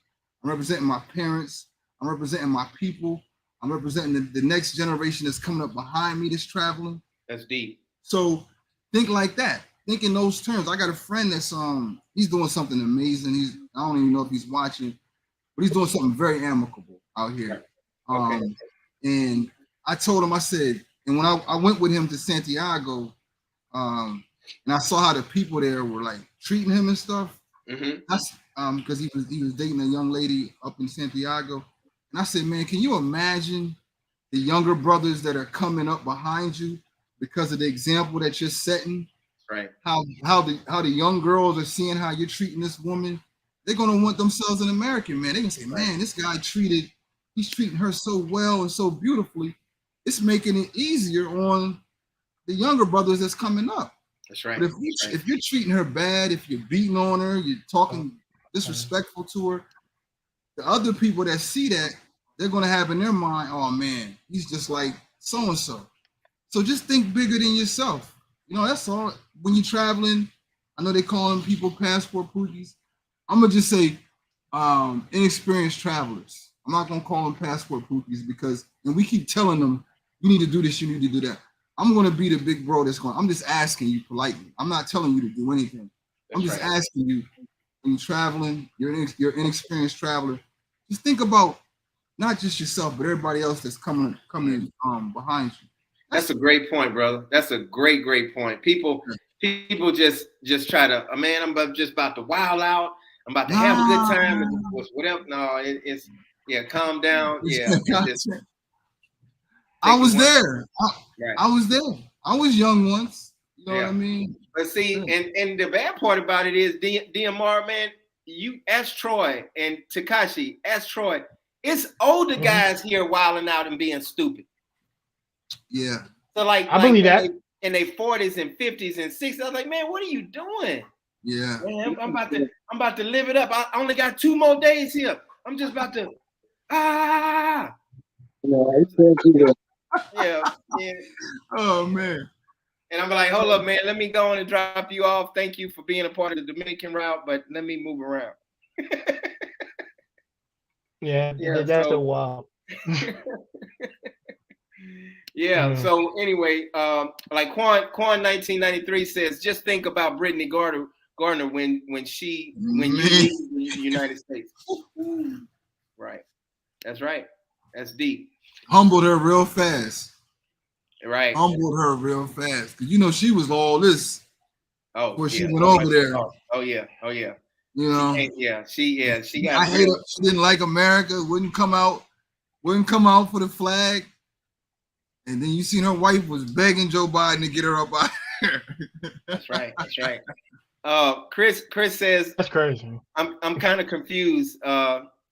I'm representing my parents, I'm representing my people, I'm representing the next generation that's coming up behind me that's traveling.
That's deep.
So think like that. Think in those terms. I got a friend that's he's doing something amazing. I don't even know if he's watching, but he's doing something very amicable out here. And I told him, I said, and when I went with him to Santiago, and I saw how the people there were like treating him and stuff. That's because he was dating a young lady up in Santiago. And I said, man, can you imagine the younger brothers that are coming up behind you because of the example that you're setting?
Right.
How the young girls are seeing how you're treating this woman. They're gonna want themselves an American, man. They're gonna say, man, this guy he's treating her so well and so beautifully. It's making it easier on the younger brothers that's coming up.
That's right.
But if you're treating her bad, if you're beating on her, you're talking disrespectful to her, the other people that see that, they're gonna have in their mind, oh man, he's just like so-and-so. So just think bigger than yourself. You know, that's all. When you're traveling, I know they call them people passport pookies. I'm gonna just say inexperienced travelers. I'm not gonna call them passport pookies and we keep telling them, you need to do this, you need to do that. I'm gonna be the big bro I'm just asking you politely. I'm not telling you to do anything. I'm just asking you, when you're traveling, you're an inexperienced traveler, just think about not just yourself, but everybody else that's coming behind you.
That's a great point, brother. That's a great point. People people just try to, man, just about to wild out. I'm about to have a good time and whatever. No, it's calm down. Yeah, it's just.
I was there.
Right.
I was there. I was young once. You know what I mean?
But see, and the bad part about it is DMR, man, you ask Troy and Tekashi, ask Troy. It's older guys here wilding out and being stupid.
Yeah.
So
I believe that.
In their 40s and 50s and 60s, I was like, man, what are you doing?
Yeah.
Man, I'm about to live it up. I only got 2 more days here. I'm just about to Yeah.
Oh man.
And I'm like, hold up, man. Let me go on and drop you off. Thank you for being a part of the Dominican route, but let me move around.
That's so wild.
So anyway, like Quan 1993 says, just think about Brittany Gardner when you leave the United States. Right. That's right. That's deep.
Humbled her real fast.
Right.
Humbled her real fast. Because you know she was all this.
Oh,
when she went over there.
Oh yeah.
You know.
She got.
I hate her. She didn't like America. Wouldn't come out for the flag. And then you seen her wife was begging Joe Biden to get her up out here.
That's right. Chris says
that's crazy.
I'm kind of confused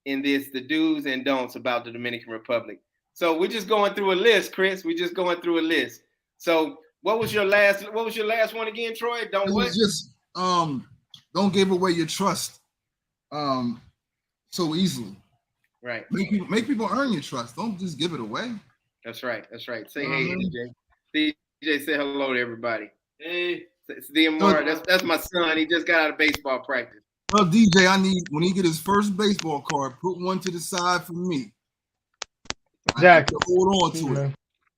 in this, the do's and don'ts about the Dominican Republic. So we're just going through a list, Chris. We're just going through a list. So what was your last one again, Troy?
Don't give away your trust so easily.
Right.
Make people earn your trust. Don't just give it away.
That's right. Say hey, DJ. DJ, say hello to everybody. Hey, it's DMR. That's my son. He just got out of baseball practice.
Well, DJ, I need, when he get his first baseball card, put one to the side for me.
Exactly.
Hold on to it.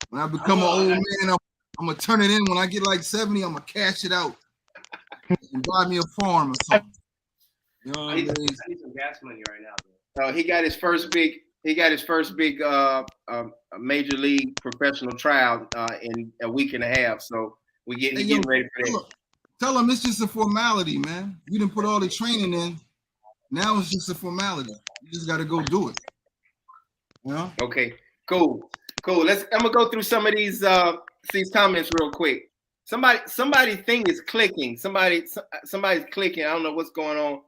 When I become an old man, I'm gonna turn it in. When I get like 70, I'm gonna cash it out and buy me a farm or something. You know what I mean?
I need some gas money right now.
So he got his first big major league professional tryout in a week and a half. So we're getting ready for that.
Tell him it's just a formality, man. You didn't put all the training in. Now it's just a formality. You just got to go do it. You know?
Okay, cool. I'm gonna go through some of these comments real quick. Somebody's thing is clicking. Somebody's clicking. I don't know what's going on.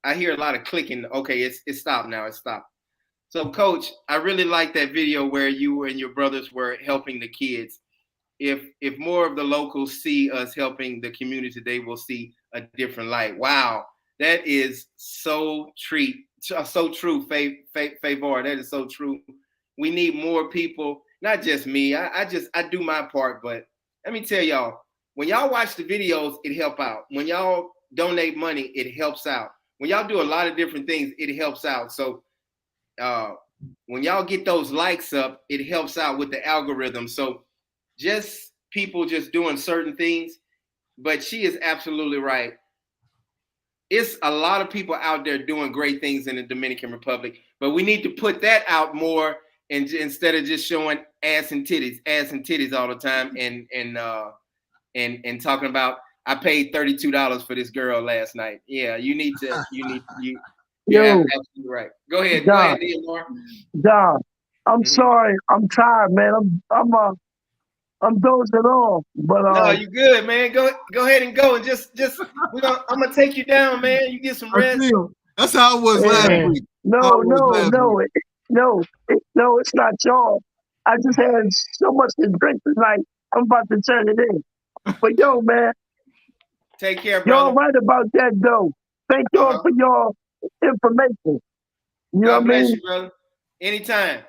I hear a lot of clicking. Okay, it's stopped now. It's stopped. So, Coach, I really like that video where you and your brothers were helping the kids. If more of the locals see us helping the community, they will see a different light. Wow, that is so true, Favor. That is so true. We need more people, not just me. I do my part, but let me tell y'all, when y'all watch the videos, it helps out. When y'all donate money, it helps out. When y'all do a lot of different things, it helps out. So when y'all get those likes up, it helps out with the algorithm. So just people just doing certain things, but she is absolutely right. It's a lot of people out there doing great things in the Dominican Republic, but we need to put that out more, and instead of just showing ass and titties all the time, and talking about I paid $32 for this girl last night. Yeah, you need to. Yeah, absolutely right. Go ahead, DMR.
Don, I'm sorry. I'm tired, man. I'm dozing off. But
no, you good, man. Go ahead and go, and just I'm gonna take you down, man. You get some rest.
That's how it was last week.
No, it's not y'all. I just had so much to drink tonight. I'm about to turn it in. But yo, man,
take care, brother.
Y'all right about that though. Thank y'all for your information. You know what I mean?
Bless you, brother. Anytime.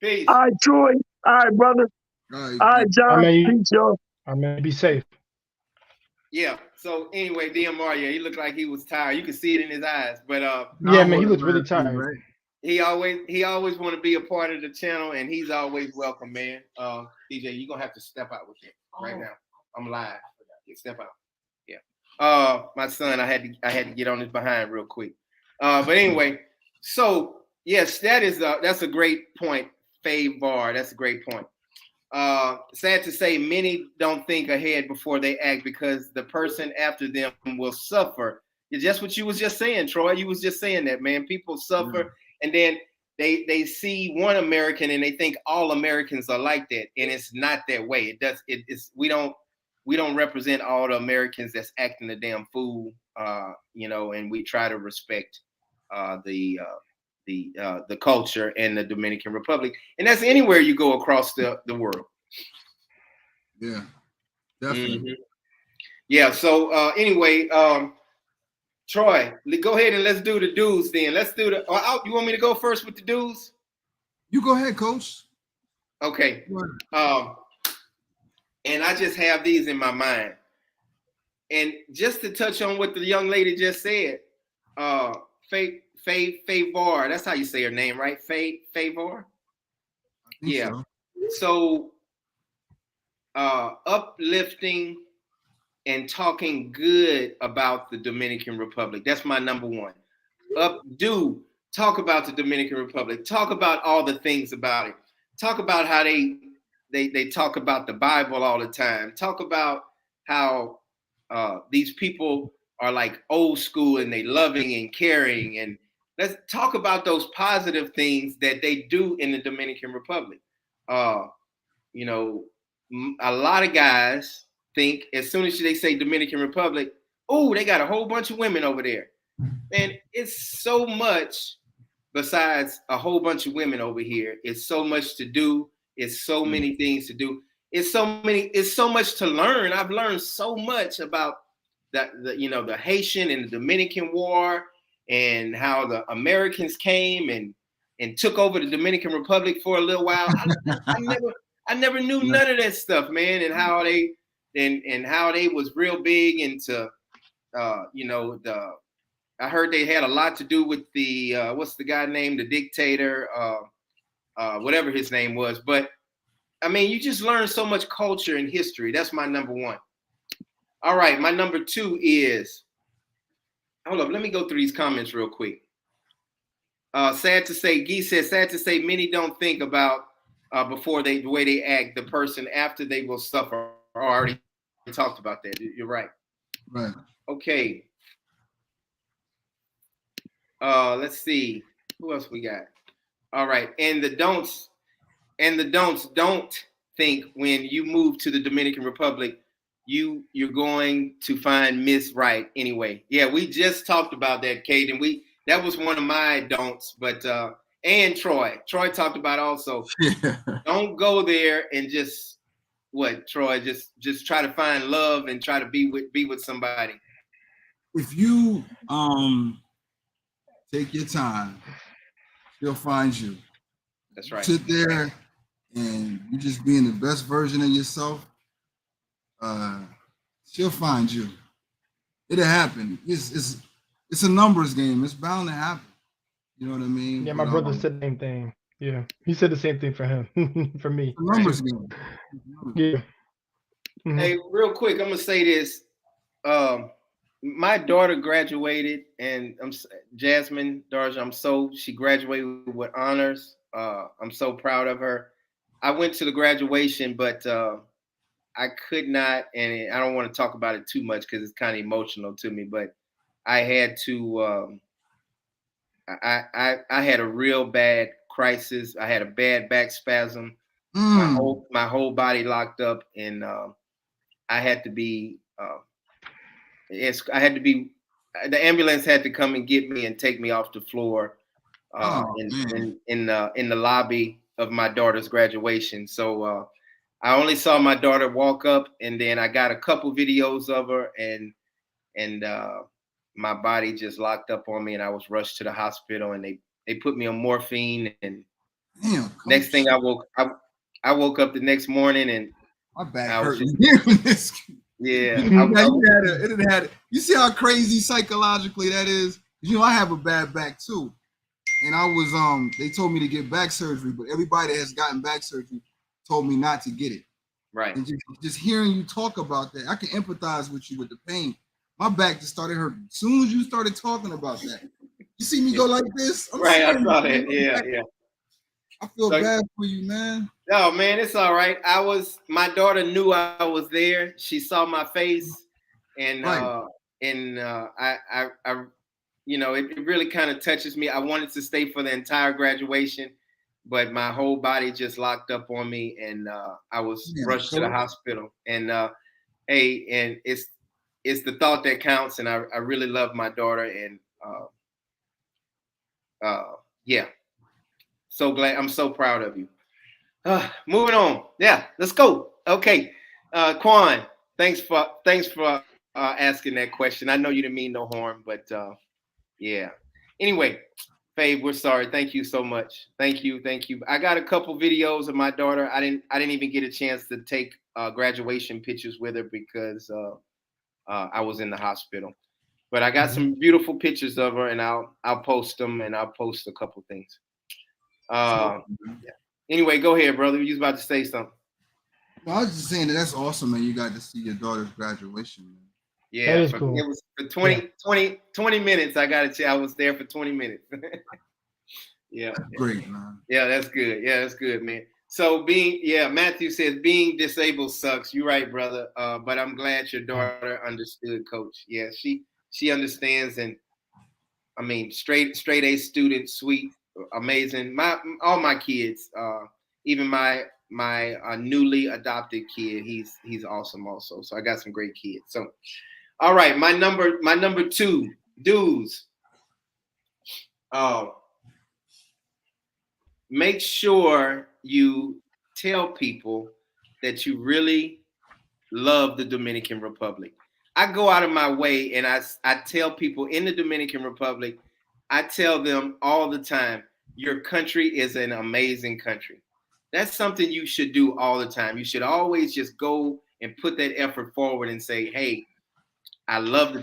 Peace.
All right, Troy. All right, brother. All right, John. Peace, y'all.
I may be safe.
Yeah. So anyway, DMR, he looked like he was tired. You could see it in his eyes. But
yeah, man, he looks really tired.
Right?
He always want to be a part of the channel, and he's always welcome, man. DJ, you're gonna have to step out with him right now. I'm live. Step out. Yeah. My son, I had to get on his behind real quick. But anyway, so yes, that's a great point, Favor. That's a great point. sad to say, many don't think ahead before they act because the person after them will suffer. It's just what you was just saying, Troy. You was just saying that, man. People suffer, and then they see one American and they think all Americans are like that, and it's not that way. It's we don't represent all the Americans that's acting a damn fool, and we try to respect the culture in the Dominican Republic, and that's anywhere you go across the world.
Yeah, definitely.
Mm-hmm. Yeah. So anyway, Troy, go ahead and let's do the dues. Then let's do the. You want me to go first with the dues?
You go ahead, Coach.
Okay. And I just have these in my mind, and just to touch on what the young lady just said, Favor, that's how you say her name, right? Favor. Yeah. So uplifting and talking good about the Dominican Republic. That's my number one. Talk about the Dominican Republic. Talk about all the things about it. Talk about how they talk about the Bible all the time. Talk about how these people are like old school and they loving and caring. And let's talk about those positive things that they do in the Dominican Republic. A lot of guys think as soon as they say Dominican Republic, oh, they got a whole bunch of women over there. And it's so much besides a whole bunch of women over here. It's so much to do. It's so many things to do. It's so much to learn. I've learned so much about the Haitian and the Dominican War and how the Americans came and took over the Dominican Republic for a little while. I never knew none of that stuff, man, and how they was real big into I heard they had a lot to do with the what's the guy named, the dictator, whatever his name was. But I mean, you just learn so much culture and history. That's my number one. All right, my number two is, hold up, let me go through these comments real quick. Sad to say, Guy says, sad to say, many don't think about before the way they act, the person after they will suffer. I already talked about that. You're right.
Right.
Okay. Let's see. Who else we got? All right. And the don'ts don't think when you move to the Dominican Republic, you're going to find Miss Right anyway. Yeah, we just talked about that, Kate, and that was one of my don'ts, but and Troy talked about also. Yeah. Don't go there and just Troy, just try to find love and try to be with somebody.
If you take your time, she'll find you.
That's right.
Sit there and you just being the best version of yourself. She'll find you. It'll happen. It's a numbers game. It's bound to happen. You know what I mean?
Yeah, my brother said the same thing. Yeah, he said the same thing for him, for me.
It's a numbers game.
Yeah. Mm-hmm.
Hey, real quick, I'm gonna say this. My daughter graduated, and Jasmine Darja. She graduated with honors. I'm so proud of her. I went to the graduation, but I could not, and I don't want to talk about it too much because it's kind of emotional to me. But I had to. I had a real bad crisis. I had a bad back spasm. My whole body locked up, and I had to be. The ambulance had to come and get me and take me off the floor in the lobby of my daughter's graduation. So I only saw my daughter walk up, and then I got a couple videos of her, and my body just locked up on me, and I was rushed to the hospital, and they put me on morphine. And next thing I woke up the next morning, and
my back hurt.
Yeah,
you see how crazy psychologically that is? I have a bad back too, and I was they told me to get back surgery, but everybody that has gotten back surgery told me not to get it.
Right.
And just hearing you talk about that, I can empathize with you with the pain. My back just started hurting as soon as you started talking about that. You see me go like this?
I saw that. Yeah.
I feel
So,
bad for you, man.
no, man, it's all right. My daughter knew I was there. She saw my face, and
Right.
I it really kind of touches me. I wanted to stay for the entire graduation, but my whole body just locked up on me, and I was rushed to the hospital. And hey, and it's the thought that counts, and I really love my daughter, and yeah, so glad. I'm so proud of you. Moving on. Yeah, let's go. Okay, Quan, thanks for asking that question. I know you didn't mean no harm, but yeah. Anyway, Fabe, we're sorry. Thank you so much. Thank you. I got a couple videos of my daughter. I didn't even get a chance to take graduation pictures with her because I was in the hospital. But I got some beautiful pictures of her, and I'll post them, and I'll post a couple things. Yeah. Anyway, go ahead, brother. You was about to say something.
Well, I was just saying that's awesome, man. You got to see your daughter's graduation, man.
Yeah,
that is cool.
It was for 20 minutes. I was there for 20 minutes. Yeah.
Great, man.
Yeah, that's good. Yeah, that's good, man. So Matthew says being disabled sucks. You're right, brother. But I'm glad your daughter understood, Coach. Yeah, she understands, and I mean, straight A student, sweet, amazing. All my kids, even my newly adopted kid, he's awesome also. So I got some great kids. So, all right, my number 2 dudes. Make sure you tell people that you really love the Dominican Republic. I go out of my way and I tell people in the Dominican Republic, I tell them all the time, your country is an amazing country. That's something you should do all the time. You should always just go and put that effort forward and say, hey, I love the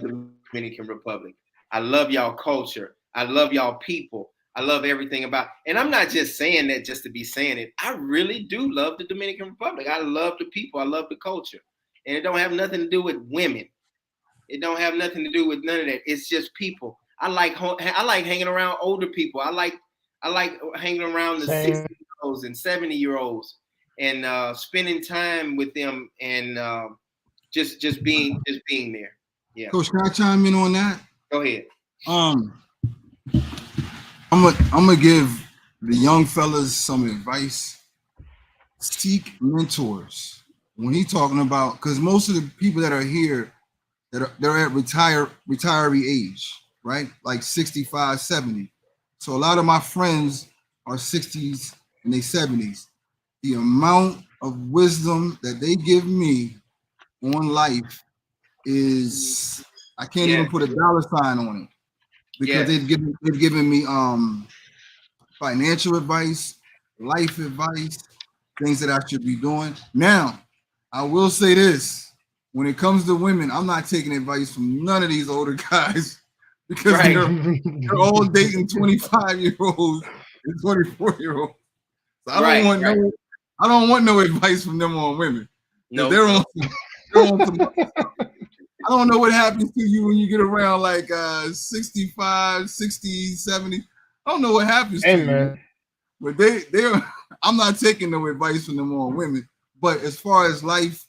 Dominican Republic. I love y'all culture. I love y'all people. I love everything about, and I'm not just saying that just to be saying it. I really do love the Dominican Republic. I love the people. I love the culture. And it don't have nothing to do with women. It don't have nothing to do with none of that. It's just people. I like hanging around older people. I like hanging around the 60-year-olds and 70-year-olds and spending time with them and just being there. Yeah.
Coach, can I chime in on that?
Go ahead.
I'm gonna give the young fellas some advice. Seek mentors. When he talking about, because most of the people that are here they're at retiree age, right? Like 65, 70. So a lot of my friends are 60s and they 70s. The amount of wisdom that they give me on life is, I can't even put a dollar sign on it, because they've given me financial advice, life advice, things that I should be doing. Now, I will say this. When it comes to women, I'm not taking advice from none of these older guys, because they're all dating 25-year-olds and 24-year-olds. So I don't want no advice from them on women. No, they're on I don't know what happens to you when you get around like 65, 60, 70. I don't know what happens to you. But they're I'm not taking no advice from them on women. But as far as life,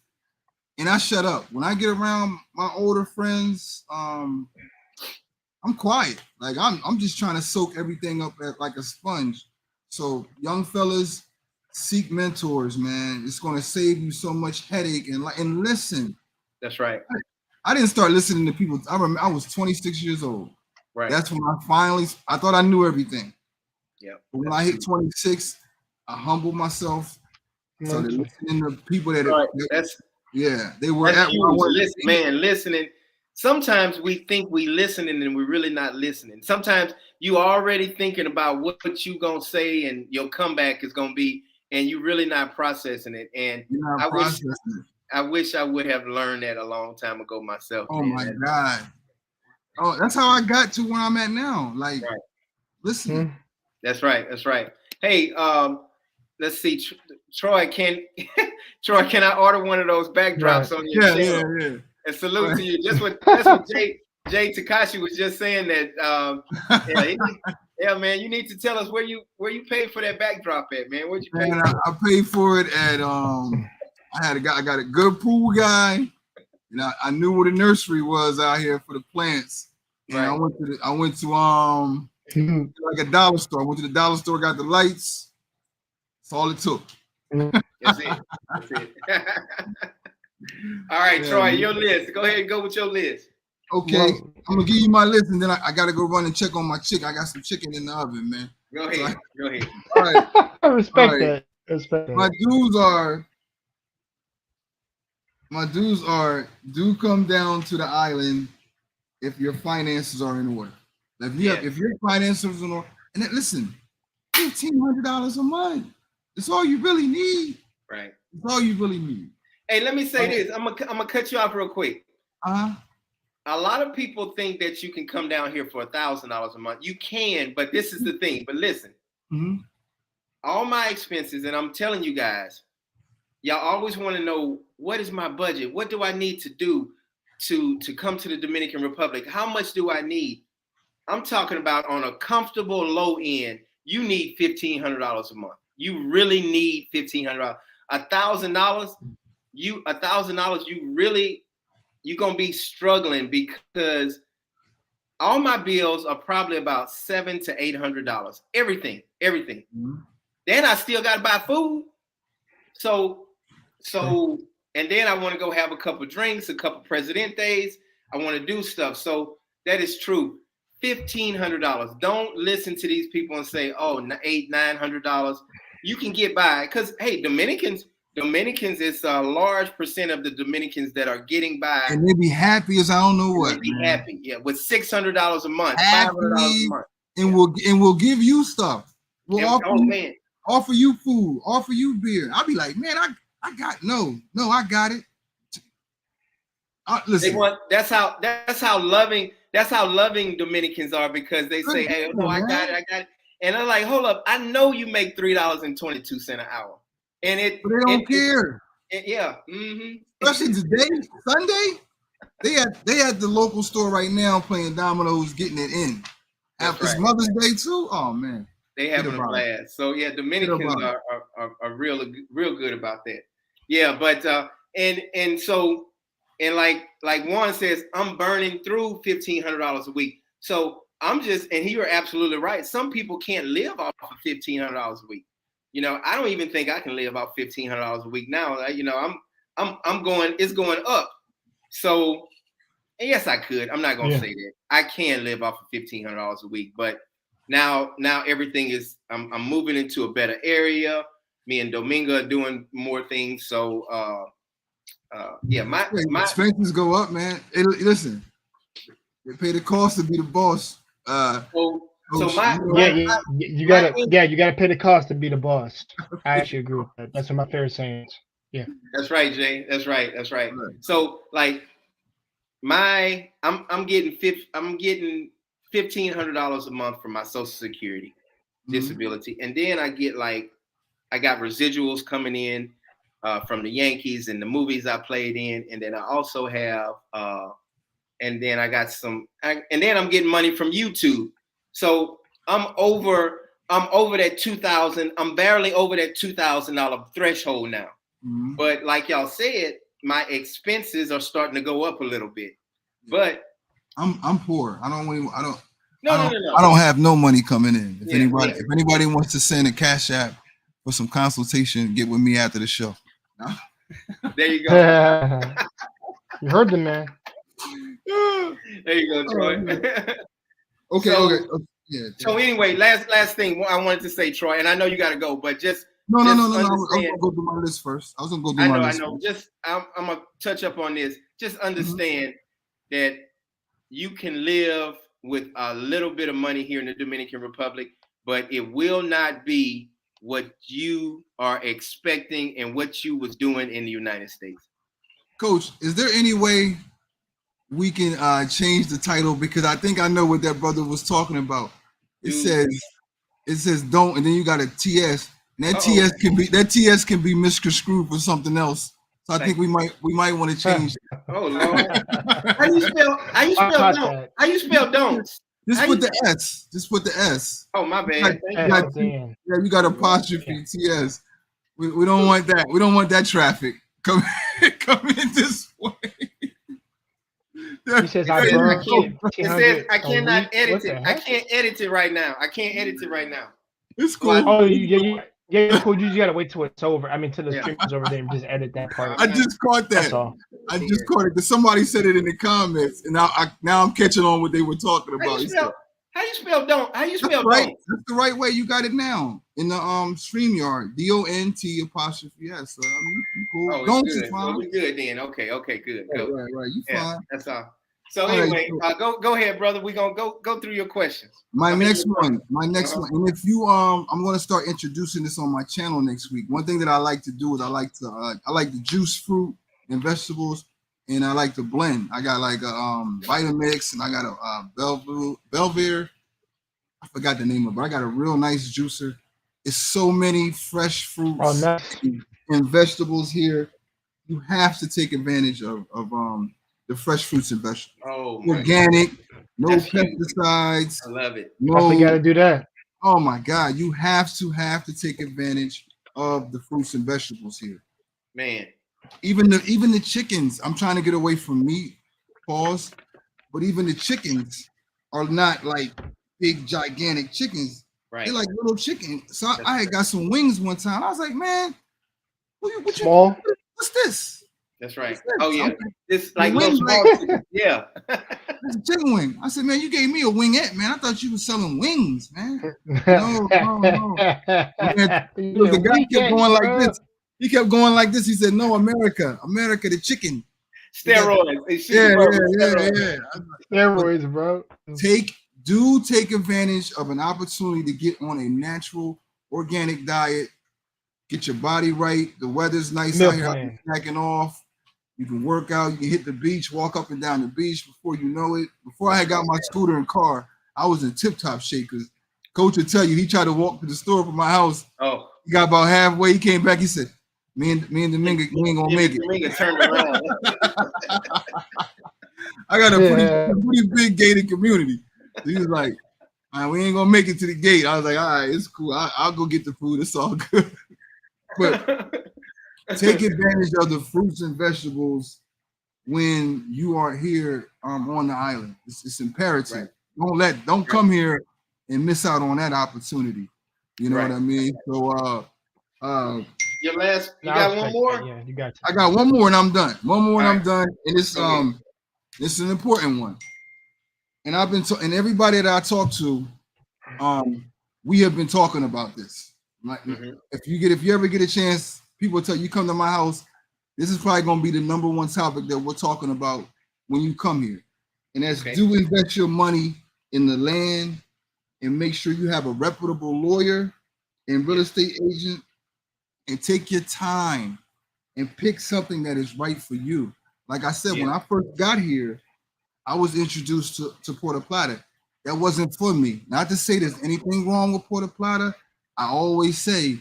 and I shut up. When I get around my older friends, I'm quiet. Like I'm just trying to soak everything up like a sponge. So young fellas, seek mentors, man. It's gonna save you so much headache and listen.
That's right.
I didn't start listening to people. I remember I was 26 years old. Right. That's when I thought I knew everything. Yeah. But when I hit 26, I humbled myself. So listening to people that they were at
listening. Sometimes we think we listening and we're really not listening. Sometimes you already thinking about what you gonna say and your comeback is gonna be, and you really not processing it. And I wish I would have learned that a long time ago myself.
Oh my God. Oh, that's how I got to where I'm at now. Like, listen.
That's right. Hey, let's see. Troy, can I order one of those backdrops on your channel? Yeah. And salute to you. That's what Jay Takashi was just saying that. Yeah, man, you need to tell us where you paid for that backdrop at, man. Where'd you pay?
Man, I paid for it at I got a good pool guy, and I knew where the nursery was out here for the plants. And
Right.
I went to like a dollar store. I went to the dollar store, got the lights. That's all it took.
That's it. That's it. All right, Troy, your list. Go ahead and go with your list.
Okay, well, I'm gonna give you my list, and then I gotta go run and check on my chicken. I got some chicken in the oven, man.
Go ahead. Go ahead.
All right.
I respect that. Respect that.
My dues are do come down to the island if your finances are in order. If your finances are in order, and then, listen, $1,500 a month. That's all you really need.
Right.
That's all you really need.
Hey, let me say this. I'm gonna cut you off real quick. A lot of people think that you can come down here for $1,000 a month. You can, but this is the thing. But listen, all my expenses, and I'm telling you guys, y'all always want to know, what is my budget? What do I need to do to come to the Dominican Republic? How much do I need? I'm talking about on a comfortable low end, you need $1,500 a month. You really need $1,500. $1,000, you're gonna be struggling, because all my bills are probably about $700 to $800. Everything. Then I still gotta buy food. So, and then I want to go have a couple drinks, a couple Presidentes. I want to do stuff. So that is true. $1,500. Don't listen to these people and say, oh, $800, $900. You can get by, because hey, Dominicans is a large percent of the Dominicans that are getting by,
and they be happy as I don't know what.
They be happy, yeah, with $600 a month, $500 a month,
and we'll give you stuff. We'll offer you food, offer you beer. I'll be like, man, I got I got it. Listen, that's how loving Dominicans are, because they say, hey, no, I got it. And I'm like, hold up, I know you make $3.22 an hour. And they don't care. Especially today, Sunday. They at the local store right now playing dominoes, getting it in. It's Mother's Day too. Oh man,
they having a blast. So yeah, Dominicans are real good about that. Yeah, but and like Juan says, I'm burning through $1,500 a week. So and you're absolutely right. Some people can't live off of $1,500 a week. You know, I don't even think I can live off $1,500 a week now. You know, it's going up. So, and yes, I could. I'm not gonna say that I can live off of $1,500 a week, but now everything is. I'm moving into a better area. Me and Domingo are doing more things. So, my expenses go up, man. Listen, they pay the cost to be the boss.
You gotta pay the cost to be the boss. I actually agree with that. That's one of my favorite sayings. Yeah,
that's right, Jay. That's right. So like, I'm getting $1,500 a month for my Social Security disability, and then I got residuals coming in from the Yankees and the movies I played in, and then I also have and then I got and then I'm getting money from YouTube. So I'm over that $2,000. I'm barely over that $2,000 threshold now. But like y'all said, my expenses are starting to go up a little bit. But I'm poor. I don't have no money coming in. If anybody wants to send a Cash App for some consultation, get with me after the show. There you go.
You heard the man.
There you go, Troy. Okay. Yeah. So anyway, last thing I wanted to say, Troy, and I know you got to go, but just no. I was gonna go through my list first. I know. Just I'm gonna touch up on this. Just understand that you can live with a little bit of money here in the Dominican Republic, but it will not be what you are expecting and what you was doing in the United States.
Coach, is there any way we can change the title, because I think I know what that brother was talking about. It says don't, and then you got a TS. And that TS can be misconstrued for something else. So I think we might want to change.
Oh Lord. How you spell don't? How you spell don'ts?
Just put the S. Just put the S.
Oh, my bad.
You got apostrophe TS. We don't want that. We don't want that traffic coming this way.
He says
I cannot edit it. I can't edit it right now.
It's cool.
Oh, yeah, cool. You just gotta wait till it's over. I mean, till the stream is over there and just edit that part.
I just caught that.
That's all.
I just caught it because somebody said it in the comments, and now I'm catching on what they were talking about.
How you spell don't? How you spell
right?
don't?
That's the right way. You got it now in the StreamYard. DONT''S. So I mean, you cool.
Oh,
don't
good. Well, we good then. Okay, good.
Right. You fine.
That's all. So anyway, go ahead, brother. We're gonna go through your questions.
My next one. And if you I'm gonna start introducing this on my channel next week. One thing that I like to do is I like to juice fruit and vegetables, and I like to blend. I got like a Vitamix, and I got a Belvedere. I forgot the name of it, but I got a real nice juicer. It's so many fresh fruits and vegetables here. You have to take advantage of the fresh fruits and vegetables.
Oh,
organic, no pesticides.
I love it.
No,
you gotta do that.
Oh my God, you have to take advantage of the fruits and vegetables here.
Man.
Even the chickens. I'm trying to get away from meat, pause. But even the chickens are not like big gigantic chickens.
Right.
They're like little chickens. So I had got some wings one time. I was like, man, what's this?
That's right. Oh yeah, it's like little small chicken. Yeah.
It's a chicken wing. I said, man, you gave me a wingette, man. I thought you were selling wings, man. No. Man, the guy kept going like this. He kept going like this. He said, no, America, the chicken.
Steroids.
Yeah.
Steroids, bro.
Take advantage of an opportunity to get on a natural, organic diet. Get your body right. The weather's nice out here. I'm backing off. You can work out. You can hit the beach, walk up and down the beach before you know it. Before I had got my scooter and car, I was in tip-top shape because Coach would tell you he tried to walk to the store from my house.
Oh.
He got about halfway. He came back. He said, me and Dominga, we ain't gonna make it.
Dominga turned around.
I got a pretty big gated community. So he was like, all right, we ain't gonna make it to the gate. I was like, all right, it's cool. I'll go get the food. It's all good. But take advantage of the fruits and vegetables when you are here on the island. It's imperative. Right. Don't come here and miss out on that opportunity. You know what I mean? So
your last, you got one more?
Yeah, you got.
I got one more and I'm done. I'm done. And it's it's an important one. And I've been and everybody that I talk to, we have been talking about this. Like, if you ever get a chance, people tell you come to my house, this is probably gonna be the number one topic that we're talking about when you come here. And that's do invest your money in the land and make sure you have a reputable lawyer and real estate agent, and take your time and pick something that is right for you. Like I said, when I first got here, I was introduced to Puerto Plata. That wasn't for me. Not to say there's anything wrong with Puerto Plata. I always say,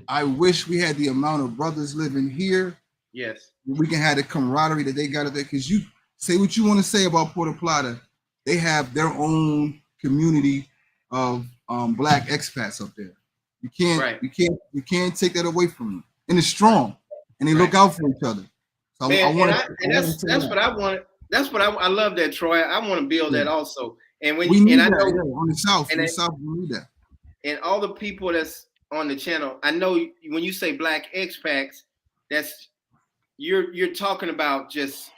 I wish we had the amount of brothers living here.
Yes.
We can have the camaraderie that they got up there. Because you say what you want to say about Puerto Plata, they have their own community of black expats up there. You can't take that away from them. And it's strong. And they look out for each other. So
that's what I want. That's what I love that, Troy. I want to build that also. And when
I know on the south, we need that.
And all the people that's on the channel, I know when you say black expats, that's you're talking about just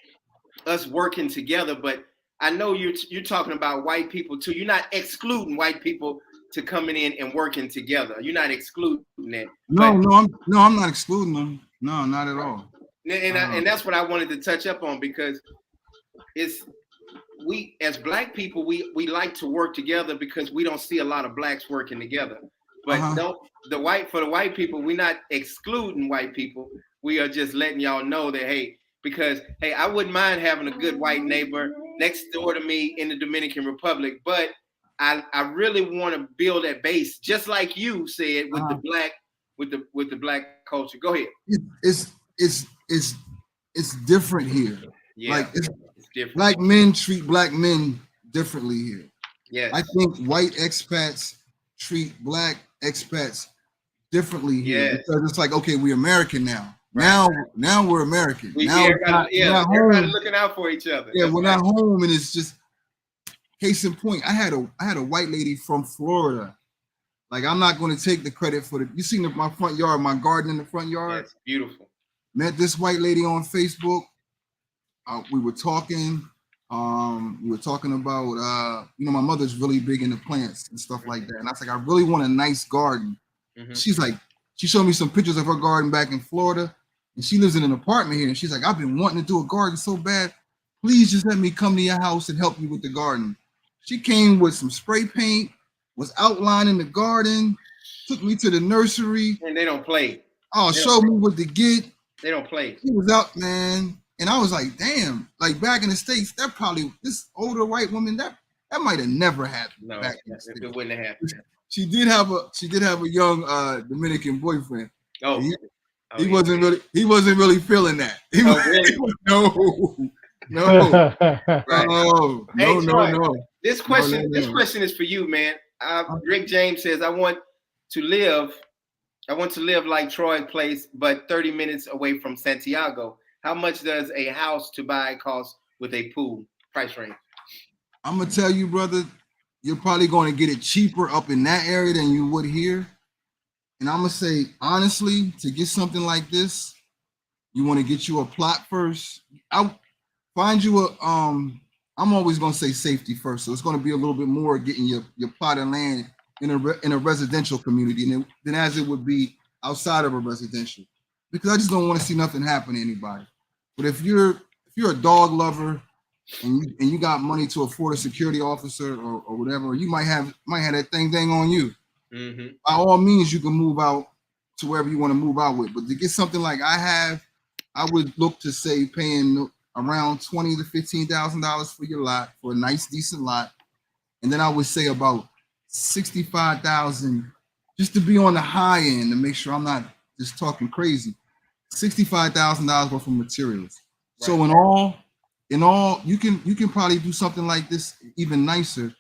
us working together, but I know you're talking about white people too. You're not excluding white people to coming in and working together. You're not excluding that.
No, I'm not excluding them. No, not at all.
And that's what I wanted to touch up on, because we as black people, we like to work together because we don't see a lot of blacks working together. But for the white people, we're not excluding white people. We are just letting y'all know that because I wouldn't mind having a good white neighbor next door to me in the Dominican Republic, but I really want to build that base, just like you said with the black culture. Go ahead.
it's different here.
Yeah,
Like it's
different.
black men treat black men differently here.
Yes.
I think white expats treat black expats differently here because it's like, okay, we're American now.
Right.
Now we're American.
Everybody looking out for each other.
Yeah, we're not home, and it's just case in point. I had a white lady from Florida. Like, I'm not going to take the credit for you seen my front yard, my garden in the front yard.
Yes, beautiful.
Met this white lady on Facebook. We were talking. We were talking about my mother's really big into plants and stuff like that. And I was like, I really want a nice garden. Mm-hmm. She's like, she showed me some pictures of her garden back in Florida, and she lives in an apartment here. And she's like, I've been wanting to do a garden so bad. Please just let me come to your house and help you with the garden. She came with some spray paint, was outlining the garden, took me to the nursery.
And they don't play.
Oh, showed me what to get.
They don't play.
He was out, man. And I was like, damn, like back in the States, that probably, this older white woman, that might have never happened.
No,
back in the States.
It wouldn't have happened.
She did have a young Dominican boyfriend.
Oh,
he wasn't really feeling that.
Really?
No.
Right.
No.
This question is for you, man. Rick James says, I want to live like Troy Place, but 30 minutes away from Santiago. How much does a house to buy cost with a pool? Price range.
I'm gonna tell you, brother, you're probably going to get it cheaper up in that area than you would here. And I'm gonna say, honestly, to get something like this, you want to get you a plot first. I'll find you a I'm always gonna say safety first, so it's gonna be a little bit more getting your plot of land in a residential community than as it would be outside of a residential, because I just don't want to see nothing happen to anybody. But if you're a dog lover and you got money to afford a security officer or whatever, or you might have that thing on you. Mm-hmm. By all means, you can move out to wherever you want to move out with. But to get something like I have, I would look to say paying around $20,000 to $15,000 for your lot, for a nice, decent lot. And then I would say about $65,000 just to be on the high end, to make sure I'm not just talking crazy. $65,000 worth of materials. Right. So in all, you can probably do something like this even nicer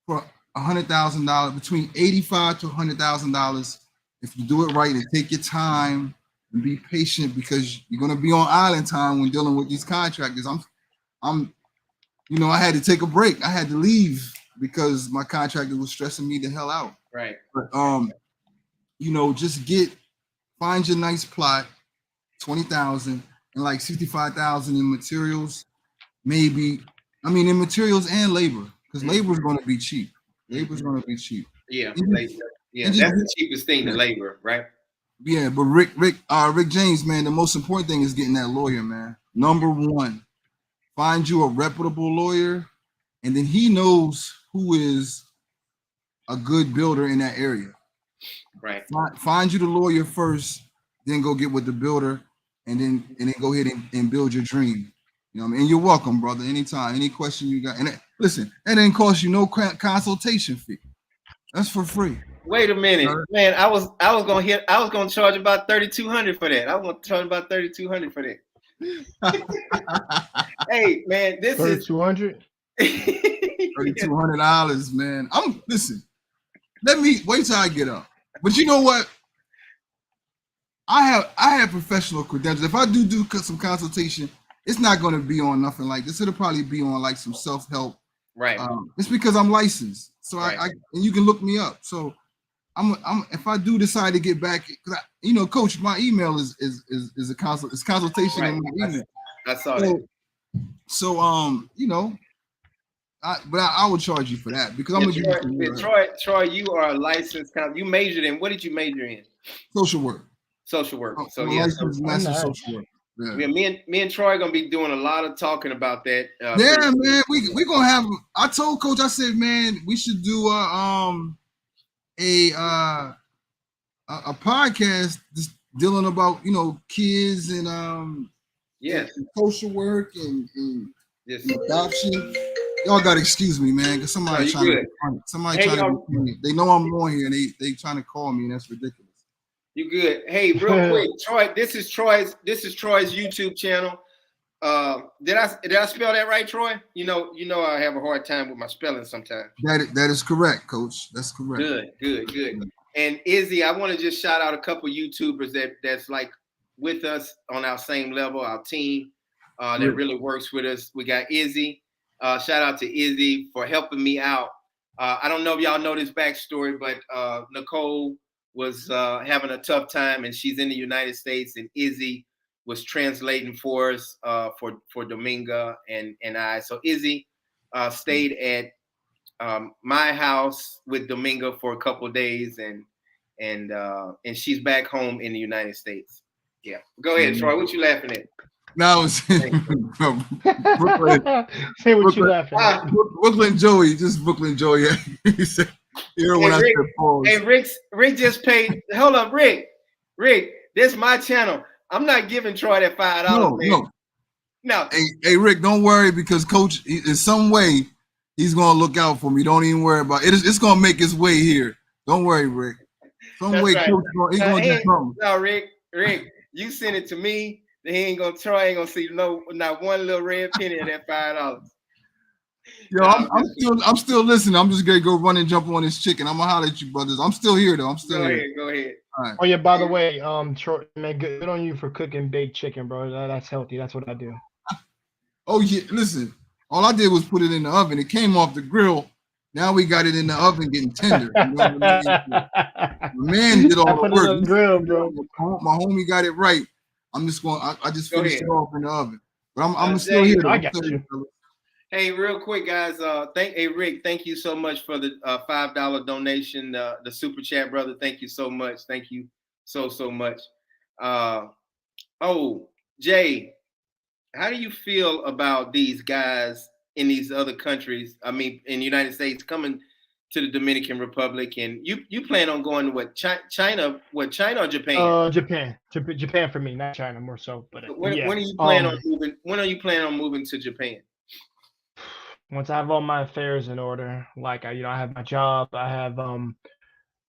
for $100,000, between $85,000 to $100,000 if you do it right and take your time and be patient, because you're gonna be on island time when dealing with these contractors. I had to take a break. I had to leave because my contractor was stressing me the hell out.
Right.
But just find your nice plot, 20,000 and like 65,000 in materials, maybe. I mean, in materials and labor, because labor is going to be cheap. Labor's going to be cheap.
Yeah, labor. Yeah, that's the cheapest thing, the labor, right?
Yeah, but Rick James, man, the most important thing is getting that lawyer, man. Number one, find you a reputable lawyer, and then he knows who is a good builder in that area.
Right.
Find you the lawyer first, then go get with the builder, and then go ahead and build your dream. You know what I mean? And you're welcome, brother. Anytime, any question you got. And listen, that didn't cost you no consultation fee. That's for free.
Wait a minute, man. I was gonna charge about $3,200 for that. I want to charge about $3,200 for that. Hey, man, this is
$3,200.
$3,200, man. Listen. Let me wait till I get up. But you know what? I have professional credentials. If I do some consultation, it's not going to be on nothing like this. It'll probably be on like some self-help.
Right.
It's because I'm licensed, so right. I and you can look me up. So I'm if I do decide to get back, because Coach, my email is a consultation
right.
in my email.
I saw that.
So I will charge you for that, because I'm
gonna Troy, you are a licensed you majored in, what did you major in?
Social work.
Social work.
So master social work. Yeah.
Me and Troy are gonna be doing a lot of talking about that.
Man, we gonna have. I told Coach, I said, man, we should do a podcast just dealing about kids and
yes,
and social work and
yes.
adoption. Y'all gotta excuse me, man, because somebody trying to be funny. Somebody trying to be funny. They know I'm on here and they trying to call me, and that's ridiculous.
You good? Hey, real quick, Troy. This is Troy's YouTube channel. Did I spell that right, Troy? You know I have a hard time with my spelling sometimes.
That is correct, Coach. That's correct.
Good. And Izzy, I want to just shout out a couple YouTubers that's like with us on our same level, our team that really works with us. We got Izzy. Shout out to Izzy for helping me out. I don't know if y'all know this backstory, but Nicole was having a tough time, and she's in the United States, and Izzy was translating for us for Dominga and I. So Izzy stayed at my house with Dominga for a couple of days, and she's back home in the United States. Yeah, go ahead, Troy. What you laughing at?
No, Brooklyn.
Say what you laughing at.
Brooklyn Joey, just Brooklyn Joey. He said,
hey, Rick just paid. Hold up, Rick, this is my channel. I'm not giving Troy that $5. No.
Hey, Rick, don't worry, because Coach, in some way, he's gonna look out for me. Don't even worry about it. It's gonna make its way here. Don't worry, Rick. Some way, right. Coach, he's gonna do something.
No, Rick, you send it to me. Troy ain't gonna see not one little red penny of that $5.
Yo, I'm still listening. I'm just gonna go run and jump on this chicken. I'm gonna holler at you, brothers. I'm still here though.
Go ahead.
All right.
Oh yeah, by the way, Troy, man, good on you for cooking baked chicken, bro. That's healthy. That's what I do.
Oh yeah, listen. All I did was put it in the oven. It came off the grill. Now we got it in the oven getting tender. You know what I mean? The man did all the work.
On the grill, bro.
My homie got it right. I'm just going. I just finished it off in the oven. But I'm still here.
I got you.
Hey, real quick, guys. Rick, thank you so much for the $5 donation, the super chat, brother. Thank you so much. Thank you so much. Jay, how do you feel about these guys in these other countries? I mean, in the United States, coming to the Dominican Republic, and you plan on going to what, China? What, China or Japan?
Japan for me, not China, more so. But
when are you planning on moving? When are you planning on moving to Japan?
Once I have all my affairs in order, like I have my job, I have all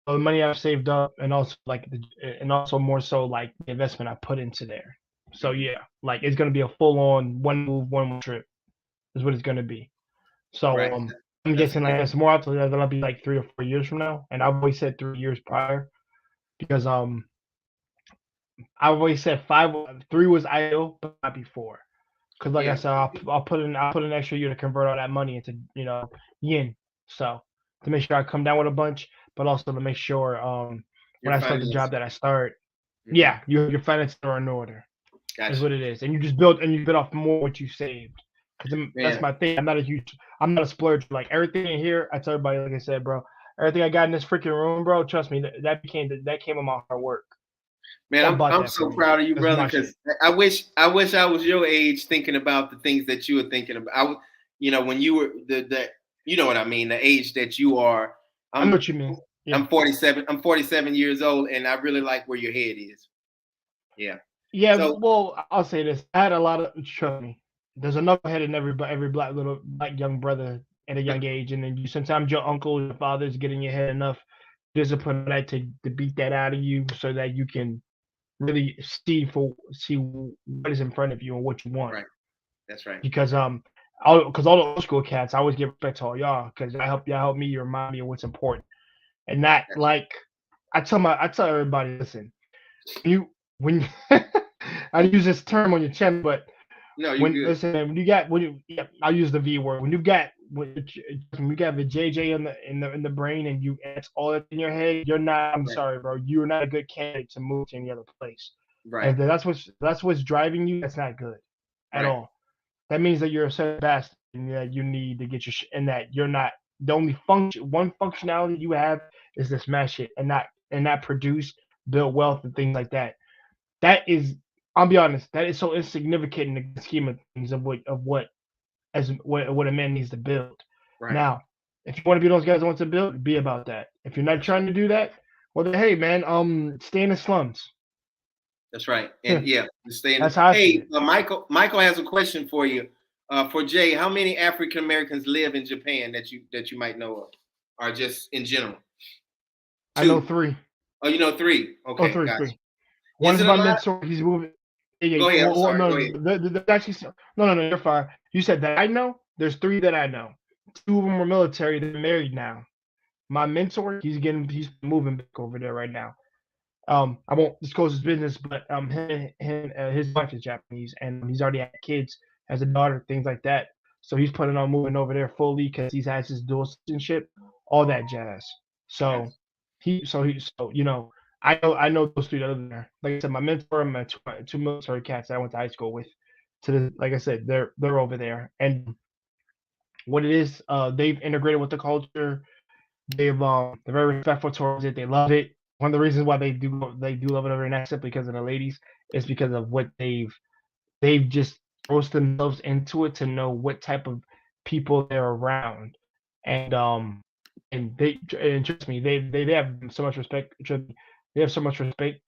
the money I've saved up, and also more so like the investment I put into there. So yeah, like it's gonna be a full on one move, one trip, is what it's gonna be. So
right.
I'm guessing like it's more out to that'll be like 3 or 4 years from now, and I've always said 3 years prior, because I've always said 3 was ideal, but not before. Because like I said, I'll put an extra year to convert all that money into yen. So to make sure I come down with a bunch, but also to make sure when I start the job that I start, your finances are in order. Gotcha. Is what it is, and you build off more what you saved. Because that's my thing. I'm not a splurge. Like everything in here, I tell everybody, like I said, bro, everything I got in this freaking room, bro. Trust me, that came of my hard work.
Man, I'm so proud of you, brother, because I wish I was your age thinking about the things that you were thinking about. When you were you know what I mean, the age that you are.
I know what you mean.
Yeah. I'm 47. I'm 47 years old, and I really like where your head is. Yeah.
Yeah. So, well, I'll say this. I had a lot of, trust me, there's a knucklehead in every black young brother at a young age, and then sometimes your uncle, your father's getting your head enough discipline that to beat that out of you, so that you can really see what is in front of you and what you want.
Right. That's right.
Because all the old school cats, I always give respect to all y'all, because y'all help me, you remind me of what's important. And that, like, I tell everybody, listen, when I use this term on your channel, but
no,
I'll use the V word. When you got the JJ in the brain, and it's all in your head, you're not. I'm sorry, bro. You're not a good candidate to move to any other place.
Right.
And that's what's driving you. That's not good at all. That means that you're a set bastard, and that you need to get your and that you're not the only one functionality you have is to smash shit and not produce, build wealth and things like that. That is, I'll be honest, that is so insignificant in the scheme of things of what a man needs to build. Right. Now, if you want to be those guys that want to build, be about that. If you're not trying to do that, well then, hey man, stay in the slums.
That's right. And stay in.
That's how. Hey,
Michael has a question for you. For Jay, how many African Americans live in Japan that you might know of, or just in general?
2. I know 3.
Oh, you know 3.
Oh,
Okay,
three,
gotcha.
three. One
Is
is
it a
my
lot?
mentor. He's moving. Yeah,
Go ahead. I'm sorry.
no,
Go ahead.
actually, no, you're fine. You said that I know. There's 3 that I know. 2 of them were military. They're married now. My mentor, he's moving back over there right now. I won't disclose his business, but his wife is Japanese, and he's already had kids, has a daughter, things like that. So he's planning on moving over there fully because he has his dual citizenship, all that jazz. So I know those 3 that live there. Like I said, my mentor and my 2 military cats that I went to high school with. Like I said, they're over there, and what it is, they've integrated with the culture. They're very respectful towards it. They love it. One of the reasons why they do love it over there, not simply because of the ladies, is because of what they've just forced themselves into it to know what type of people they're around, and trust me, they have so much respect. They have so much respect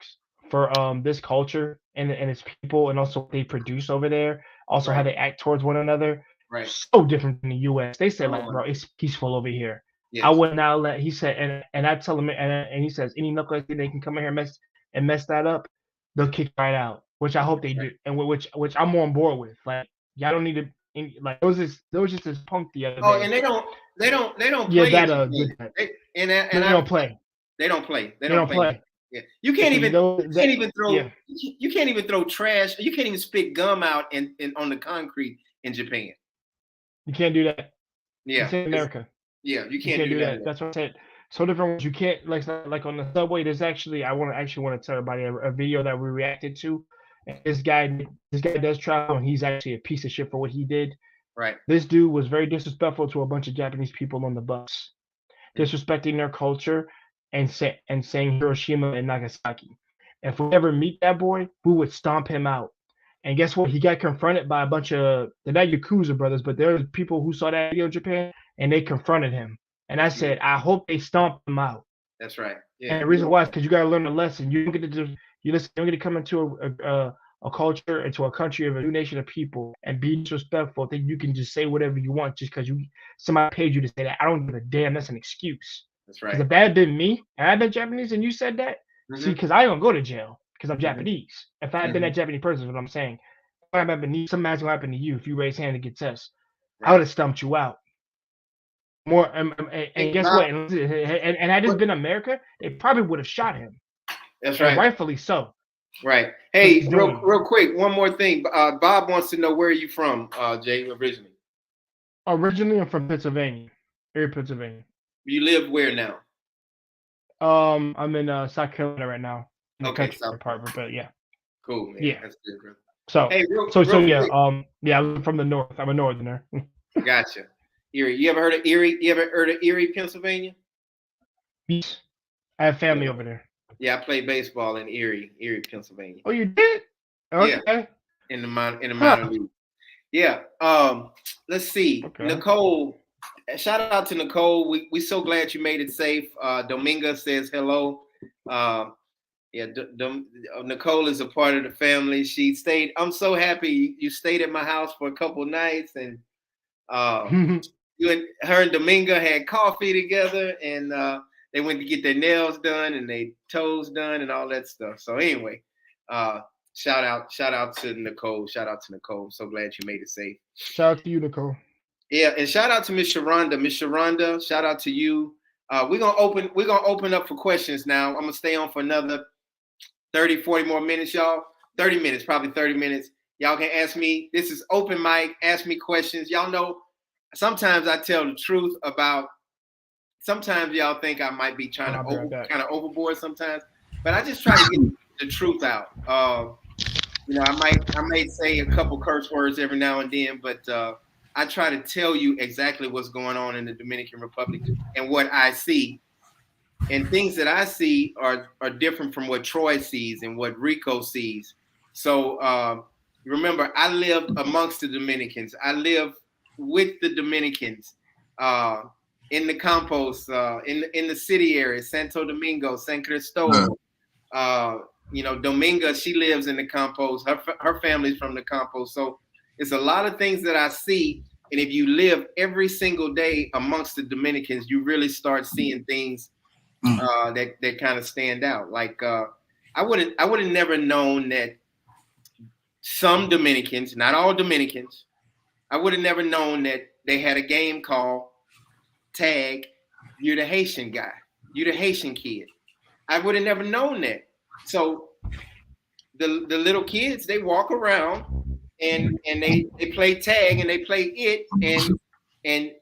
for this culture and its people, and also what they produce over there. Also, how
Right.
they act towards one another.
Right.
So different than the U.S. They say like,
Oh,
bro, it's peaceful over here. I
yes.
would not let. He said, and I tell him, and he says, any knucklehead they can come in here mess that up, they'll kick right out. Which I hope they do, and which I'm on board with. Like, y'all don't need to. Like, there was just this punk the other
Oh,
day.
and they don't
Yeah,
play in
that
Japan.
did that.
And
They
I
don't play.
They don't play. They
They
don't
don't
play. In Japan.
play.
Yeah. You can't even
Yeah.
throw trash. You can't even spit gum out in on the concrete in Japan.
You can't do that.
Yeah.
It's in America.
Yeah, you
You
can't
can't
do
do
that.
that. That's what I said. So different ones. You can't like on the subway. There's actually I want to tell everybody a video that we reacted to. And this guy does travel, and he's actually a piece of shit for what he did.
Right.
This dude was very disrespectful to a bunch of Japanese people on the bus, disrespecting their culture and saying Hiroshima and Nagasaki. If we ever meet that boy, we would stomp him out. And guess what? He got confronted by a bunch of they're not Yakuza brothers, but they're people who saw that video in Japan, and they confronted him. And I said, I hope they stomp him out.
That's right. Yeah.
And the reason why is because you got to learn a lesson. You don't get to just you listen. You don't get to come into a culture, into a country of a new nation of people, and be disrespectful. Think you can just say whatever you want just because somebody paid you to say that. I don't give a damn. That's an excuse.
That's right.
Because if that had been me and I'd been Japanese and you said that, see, because I don't go to jail because I'm Japanese. If I had been that Japanese person, is what I'm saying. If something's gonna happen to you if you raise hand against us. I would have stumped you out. More and guess what? And had this been America, they probably would have shot him.
That's
and
right.
rightfully so.
Right. Hey, real quick, one more thing. Bob wants to know where are you from, Jay, originally?
Originally, I'm from Pennsylvania, Erie, Pennsylvania.
You live where now?
I'm in South Carolina right now. In the country department, but yeah.
Cool, man.
Yeah.
That's good, bro.
So,
hey,
yeah, yeah, I'm from the north. I'm a northerner.
Gotcha. Erie. You ever heard of Erie? You ever heard of Erie, Pennsylvania?
Yes. I have family over there.
Yeah, I played baseball in Erie, Pennsylvania.
Oh, you did? Okay.
Yeah. In the minor league. Yeah. Let's see. Okay. Nicole. Shout out to Nicole. We so glad you made it safe. Dominga says hello. Yeah, Nicole is a part of the family. She stayed. I'm so happy you stayed at my house for a couple nights, and you and her and Dominga had coffee together, and they went to get their nails done and their toes done and all that stuff. So anyway, shout out to Nicole. Shout out to Nicole. I'm so glad you made it safe.
Shout out to you, Nicole.
Yeah, and shout out to Miss Sharonda. Miss Sharonda, shout out to you. We're gonna open up for questions now. I'm gonna stay on for another 30, 40 more minutes, y'all. 30 minutes, probably 30 minutes. Y'all can ask me. This is open mic. Ask me questions. Y'all know sometimes I tell the truth about. Sometimes y'all think I might be trying to kind of overboard sometimes, but I just try to get the truth out. I might say a couple curse words every now and then, but I try to tell you exactly what's going on in the Dominican Republic and what I see. And things that I see are different from what Troy sees and what Rico sees. So remember, I lived amongst the Dominicans. I lived with the Dominicans in the campos, in the city area, Santo Domingo, San Cristobal. Dominga, she lives in the campos. Her family's from the campos. So it's a lot of things that I see. And if you live every single day amongst the Dominicans, you really start seeing things that kind of stand out. Like I would have never known that some Dominicans, not all Dominicans, I would have never known that they had a game called Tag. You're the Haitian guy. You're the Haitian kid. I would have never known that. So the little kids, they walk around and they play tag and they play it and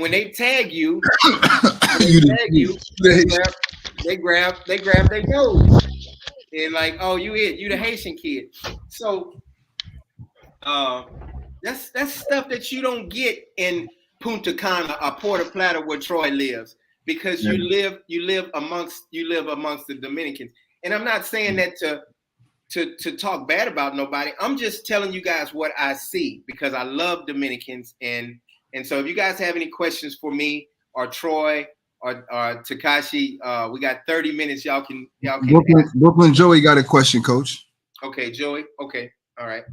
when they tag you, they grab their nose and like, oh, you the Haitian kid. So that's stuff that you don't get in Punta Cana or Puerto Plata where Troy lives, because you live amongst the Dominicans. And I'm not saying that to talk bad about nobody. I'm just telling you guys what I see, because I love Dominicans. And so if you guys have any questions for me or Troy or Takashi, we got 30 minutes. Y'all can
Brooklyn Joey got a question, Coach.
Okay, Joey. Okay. All right.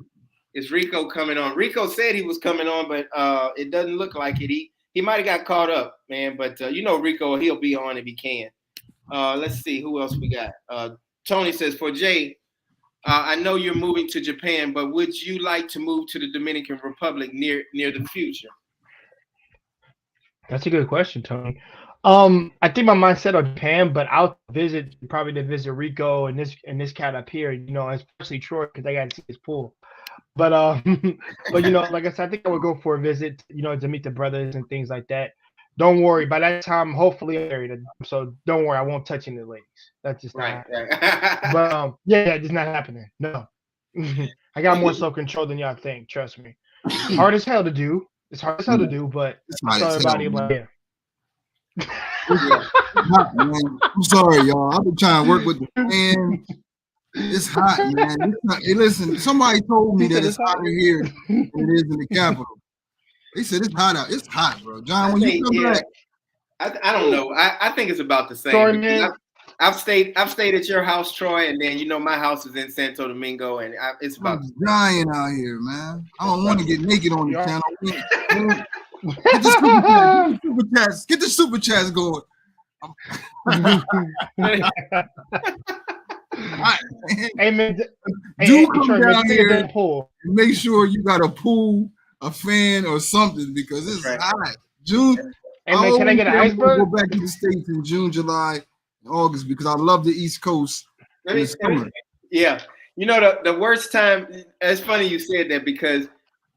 Is Rico coming on? Rico said he was coming on, but it doesn't look like it. He might have got caught up, man. But Rico, he'll be on if he can. Let's see who else we got. Tony says, for Jay, I know you're moving to Japan, but would you like to move to the Dominican Republic near the future?
That's a good question, Tony. I think my mindset on Japan, but I'll probably to visit Rico and this cat up here, especially Troy, because I got to see his pool. But like I said, I think I would go for a visit, to meet the brothers and things like that. Don't worry, by that time, hopefully I'm married. So don't worry, I won't touch any ladies. That's just not happening. But it's just not happening. No. I got more self-control than y'all think, trust me. Hard as hell to do. It's hard as hell to do, but everybody like,
I'm sorry, y'all. I've been trying to work with the fans. It's hot, man. Hey, listen, somebody told me that it's hotter here than it is in the capital. They said it's hot out. It's hot, bro. John, when you come back,
I don't know. I think it's about the same.
Sorry, man.
I've stayed at your house, Troy, and then my house is in Santo Domingo, and it's about
dying out here, man. I don't want to get naked on the channel. Get the super chats going.
Hey man,
come down here and make sure you got a pool, a fan, or something, because it's hot. June.
Hey man, can I get an iceberg?
Go back to the States in June, July, and August, because I love the East Coast.
Yeah, the worst time. It's funny you said that, because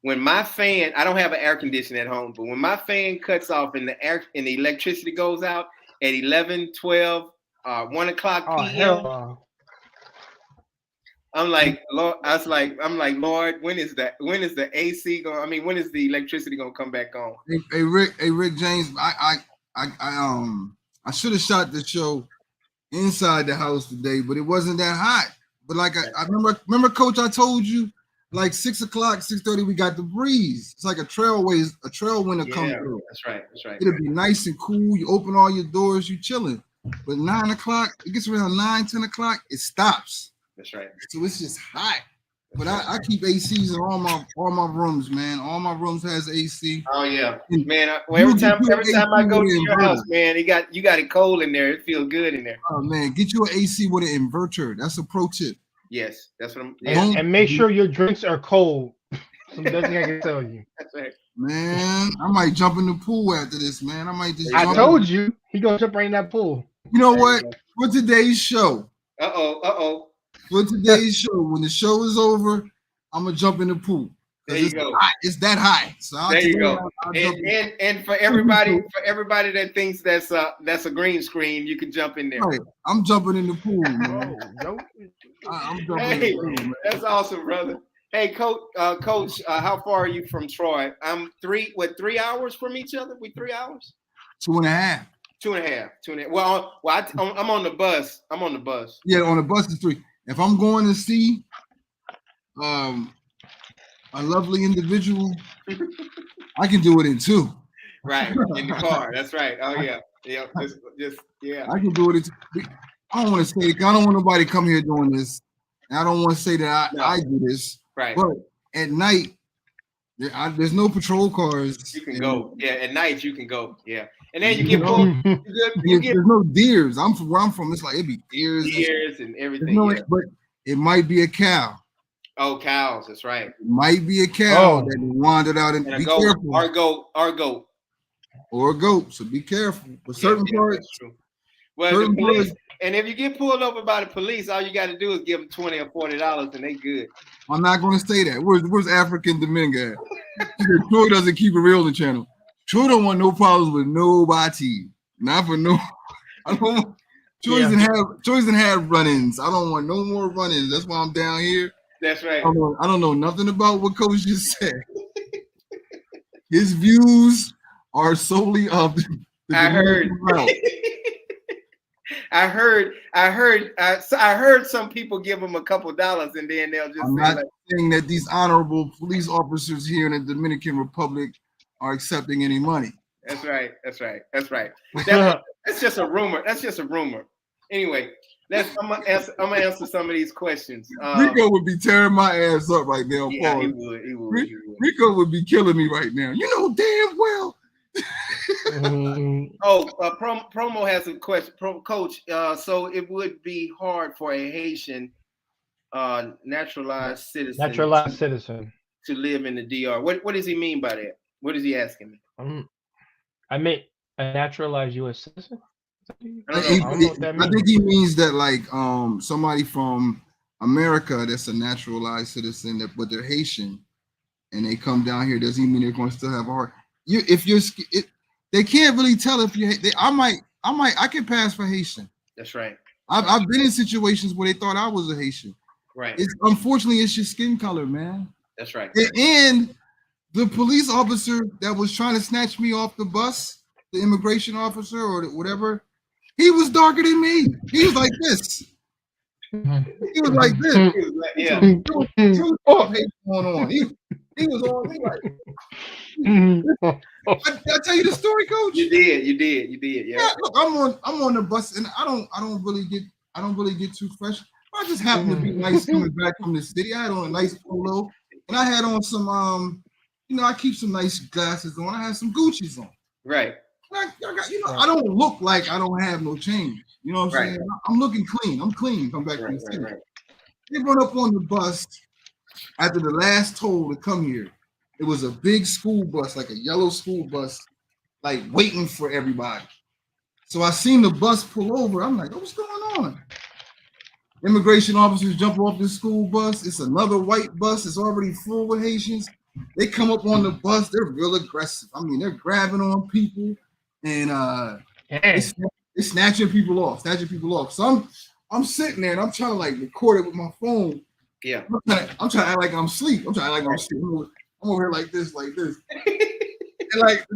when my fan, I don't have an air conditioner at home, but when my fan cuts off and the electricity goes out at 11, 12, 1 o'clock p.m. I'm like, Lord, Lord, when is the AC going? I mean, when is the electricity gonna come back on?
Hey Rick James, I should have shot the show inside the house today, but it wasn't that hot. But like I remember, Coach, I told you, like 6 o'clock, 6:30, we got the breeze. It's like a trail wind to come through.
That's right.
It'll be nice and cool. You open all your doors, you chilling. But 9 o'clock, it gets around 9, 10 o'clock, it stops.
That's right.
So it's just hot. But I keep ACs in all my rooms, man. All my rooms has AC.
Oh yeah, man. Every time I go to your house, man, you got it cold in there. It feels good in there.
Oh man, get you an AC with an inverter. That's a pro tip.
Yes, that's what I'm.
Yeah. And make sure your drinks are cold. That's what I can tell you.
That's right.
Man, I might jump in the pool after this, man.
I told you he gonna jump right in that pool.
You know what? For today's show. For today's show, when the show is over, I'm gonna jump in the pool.
There you go.
It's that high. So
there you go. And for everybody that thinks that's a green screen, you can jump in there.
Right. I'm jumping in the pool, man. I'm jumping in the pool, man.
That's awesome, brother. Hey, Coach, how far are you from Troy? I'm 3 hours from each other? We 3 hours?
2.5.
2.5. Well, I'm on the bus.
Yeah, on the bus is 3. If I'm going to see a lovely individual, I can do it in 2.
Right, in the car. That's right. Oh yeah. Yeah.
I can do it in 2. I don't want to say, I don't want nobody come here doing this. And I don't want to say that I do this.
Right.
But at night, there's no patrol cars.
You can go. Yeah, at night you can go. Yeah. And then you get pulled.
There's no deers. I'm from where I'm from. It's like it'd be deers
and everything.
But it might be a cow.
Oh, cows. That's right.
It might be a cow that wandered out and be careful.
Or goat.
Or a goat. So be careful. But certain parts.
Well, the police, and if you get pulled over by the police, all you got to do is give them $20 or $40, and they good.
I'm not going to say that. Where's African Dominican at? Troy doesn't keep it real on the channel. Troy don't want no problems with nobody. Not for no. I don't want. Troy doesn't have run-ins. I don't want no more run-ins. That's why I'm down here.
That's right.
I don't know nothing about what Coach just said. His views are solely of the
I heard some people give them a couple dollars and then they'll just.
I'm not saying that these honorable police officers here in the Dominican Republic are accepting any money.
That's right. That's just a rumor. Anyway, I'm gonna answer some of these questions.
Rico would be tearing my ass up right now.
Yeah, he would.
Rico would be killing me right now. You know damn well.
Promo has a question. Coach, so it would be hard for a Haitian naturalized citizen to live in the DR. What does he mean by that? What is he asking me?
I mean, a naturalized U.S. citizen?
I think he means that like somebody from America that's a naturalized citizen but they're Haitian and they come down here, does he mean they're going to still have a heart? They can't really tell if you. I can pass for Haitian.
That's right.
I've been in situations where they thought I was a Haitian.
Right.
Unfortunately, it's your skin color, man.
That's right.
And the police officer that was trying to snatch me off the bus, the immigration officer or whatever, he was darker than me. He was like this. He was like this.
Yeah.
Going on. He was on me like. Did I tell you the story, Coach?
You did. Yeah.
Look, I'm on the bus, and I don't really get too fresh. I just happen to be nice coming back from the city. I had on a nice polo, and I had on some I keep some nice glasses on. I had some Gucci's on.
Right.
I don't look like I don't have no change. You know what I'm saying? I'm looking clean. I'm clean. Come back from the city. Right. They run up on the bus after the last toll to come here. It was a big school bus, like a yellow school bus, like waiting for everybody. So I seen the bus pull over. I'm like, oh, what's going on? Immigration officers jump off the school bus. It's another white bus. It's already full with Haitians. They come up on the bus. They're real aggressive. I mean, they're grabbing on people and they're snatching people off. So I'm sitting there and I'm trying to like record it with my phone.
Yeah.
I'm trying to act like I'm asleep. I'm over here like this. And like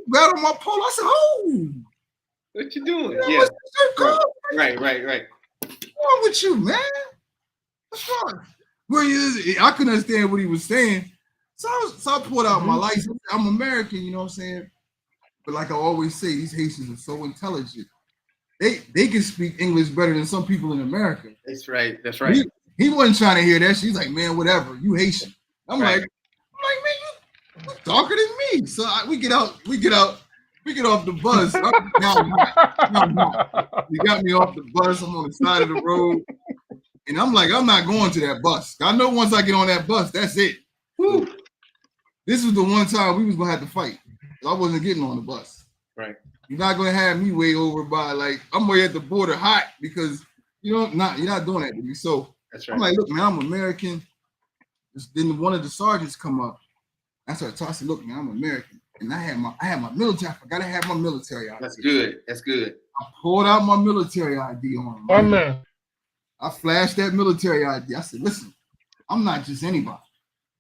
grabbed on my pole. I said, "Oh,
what you doing?"
Yeah.
Right.
What's wrong with you, man? What's wrong? I couldn't understand what he was saying. So I pulled out my license. I'm American, you know what I'm saying? But like I always say, these Haitians are so intelligent. They can speak English better than some people in America.
That's right.
He wasn't trying to hear that. She's like, man, whatever. You Haitian. I'm like, man, you darker than me. So we get off the bus. He got me off the bus. I'm on the side of the road. And I'm like, I'm not going to that bus. I know once I get on that bus, that's it. Woo. This was the one time we was going to have to fight. I wasn't getting on the bus.
Right. You're
not going to have me way over by, like, I'm way at the border hot because, you're not doing that to me. So
that's right.
I'm like, look, man, I'm American. Then one of the sergeants come up. I started talking, look, man, I'm American. And I had my military. I forgot I had my military ID.
That's good.
I pulled out my military ID on him.
Oh, man.
I flashed that military ID. I said, listen, I'm not just anybody.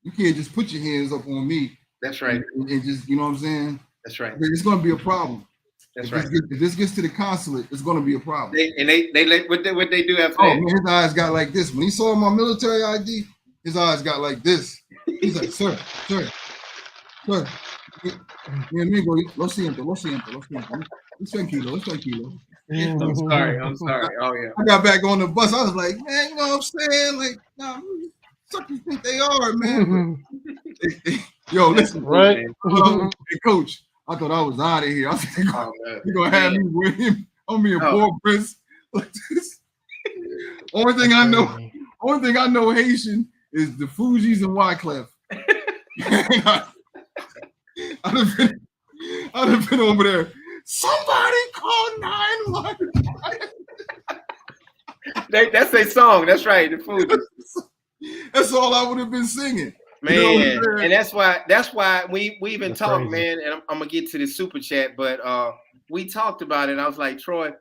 You can't just put your hands up on me.
That's right.
And just, you know what I'm saying?
That's right.
It's going to be a problem.
That's
right. If this gets to the consulate, it's going to be a problem.
They let what they do after that.
Man, his eyes got like this. When he saw my military ID, his eyes got like this. He's like, sir. Mi amigo, lo siento. It's tranquilo.
I'm sorry. Oh, yeah.
I got back on the bus. I was like, man, you know what I'm saying? Like, nah, who suckers think they are, man? Yo, listen.
Right.
Hey, Coach, I thought I was out of here. I was like,
Oh,
you're gonna have me with him on me a poor prince like this. Only thing I know Haitian is the Fugees and Wyclef. I'd have been over there. Somebody call 911.
That's a song. That's right. The Fugees.
That's all I would have been singing.
Man, you know, and that's why we even talked,
crazy.
man. And I'm gonna get to the super chat, but we talked about it. And I was like, Troy,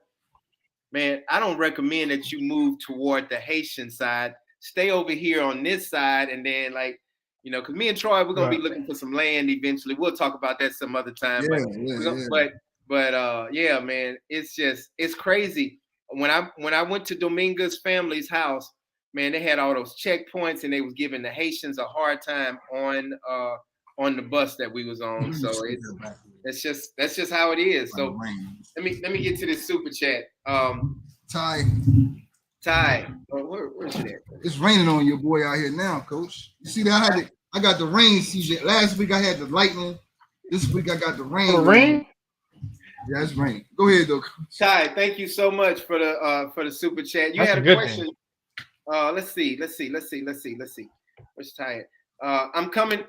man, I don't recommend that you move toward the Haitian side. Stay over here on this side, and then like, you know, because me and Troy, we're gonna be looking for some land eventually. We'll talk about that some other time. But yeah, man, it's crazy. When I went to Dominga's family's house, man, they had all those checkpoints, and they was giving the Haitians a hard time on the bus that we was on. So that's just how it is. So let me get to this super chat. Ty, where's it at?
It's raining on your boy out here now, Coach. You see that? I got the rain, CJ. Last week I had the lightning. This week I got the rain.
The rain?
Yeah, it's raining. Go ahead, though, Coach.
Ty, thank you so much for the super chat. You had a question. Let's see. Where's Ty? I'm coming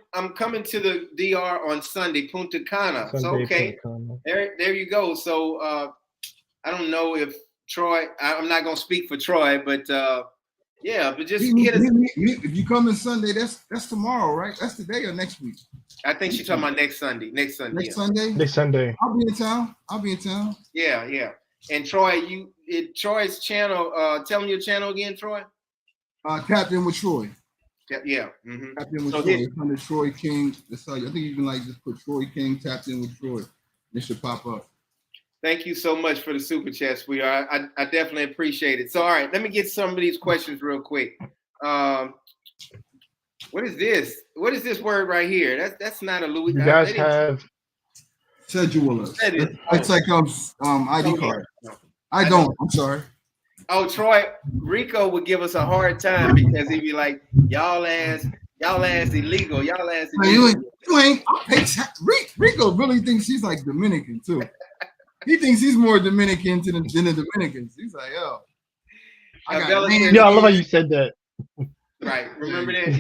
to the DR on Sunday, Punta Cana. So okay, there you go. So I don't know if Troy. I'm not gonna speak for Troy, but yeah, but just hit us.
If you come in Sunday, that's tomorrow, right? That's today or next week?
I think she's talking about next Sunday. Next Sunday.
I'll be in town.
Yeah. And Troy, Troy's channel. Tell me your channel again, Troy.
Tapped in with Troy.
Yeah. Mm-hmm.
Tapped in with Troy. It's under Troy King. That's how I think you can like just put Troy King tapped in with Troy. This should pop up.
Thank you so much for the super chat, sweetheart. I definitely appreciate it. So, all right, let me get some of these questions real quick. What is this? What is this word right here? That's not a Louis.
You guys have
cedula. It's like ID card. I don't. I'm sorry.
Oh, Troy, Rico would give us a hard time because he'd be like, y'all ass illegal. Y'all ass illegal.
You ain't. Rico really thinks he's like Dominican too. He thinks he's more Dominican than the Dominicans. He's like, yo.
I love how you said that.
Right. Remember that?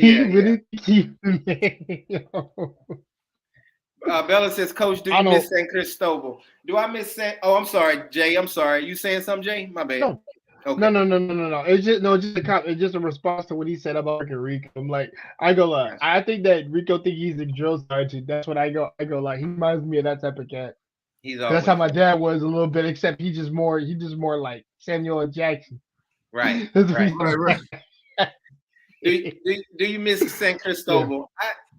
Yeah. Bella says, Coach, do you miss San Cristobal? Do I miss Oh, I'm sorry, Jay. I'm sorry. You saying something, Jay? My bad.
No. Okay. No. It's just a response to what he said about Rico. I'm like, I think that Rico think he's a drill sergeant. That's what I go like. He reminds me of that type of cat. That's how my dad was a little bit, except he just more like Samuel L. Jackson.
Right. Right. Do you miss San Cristobal?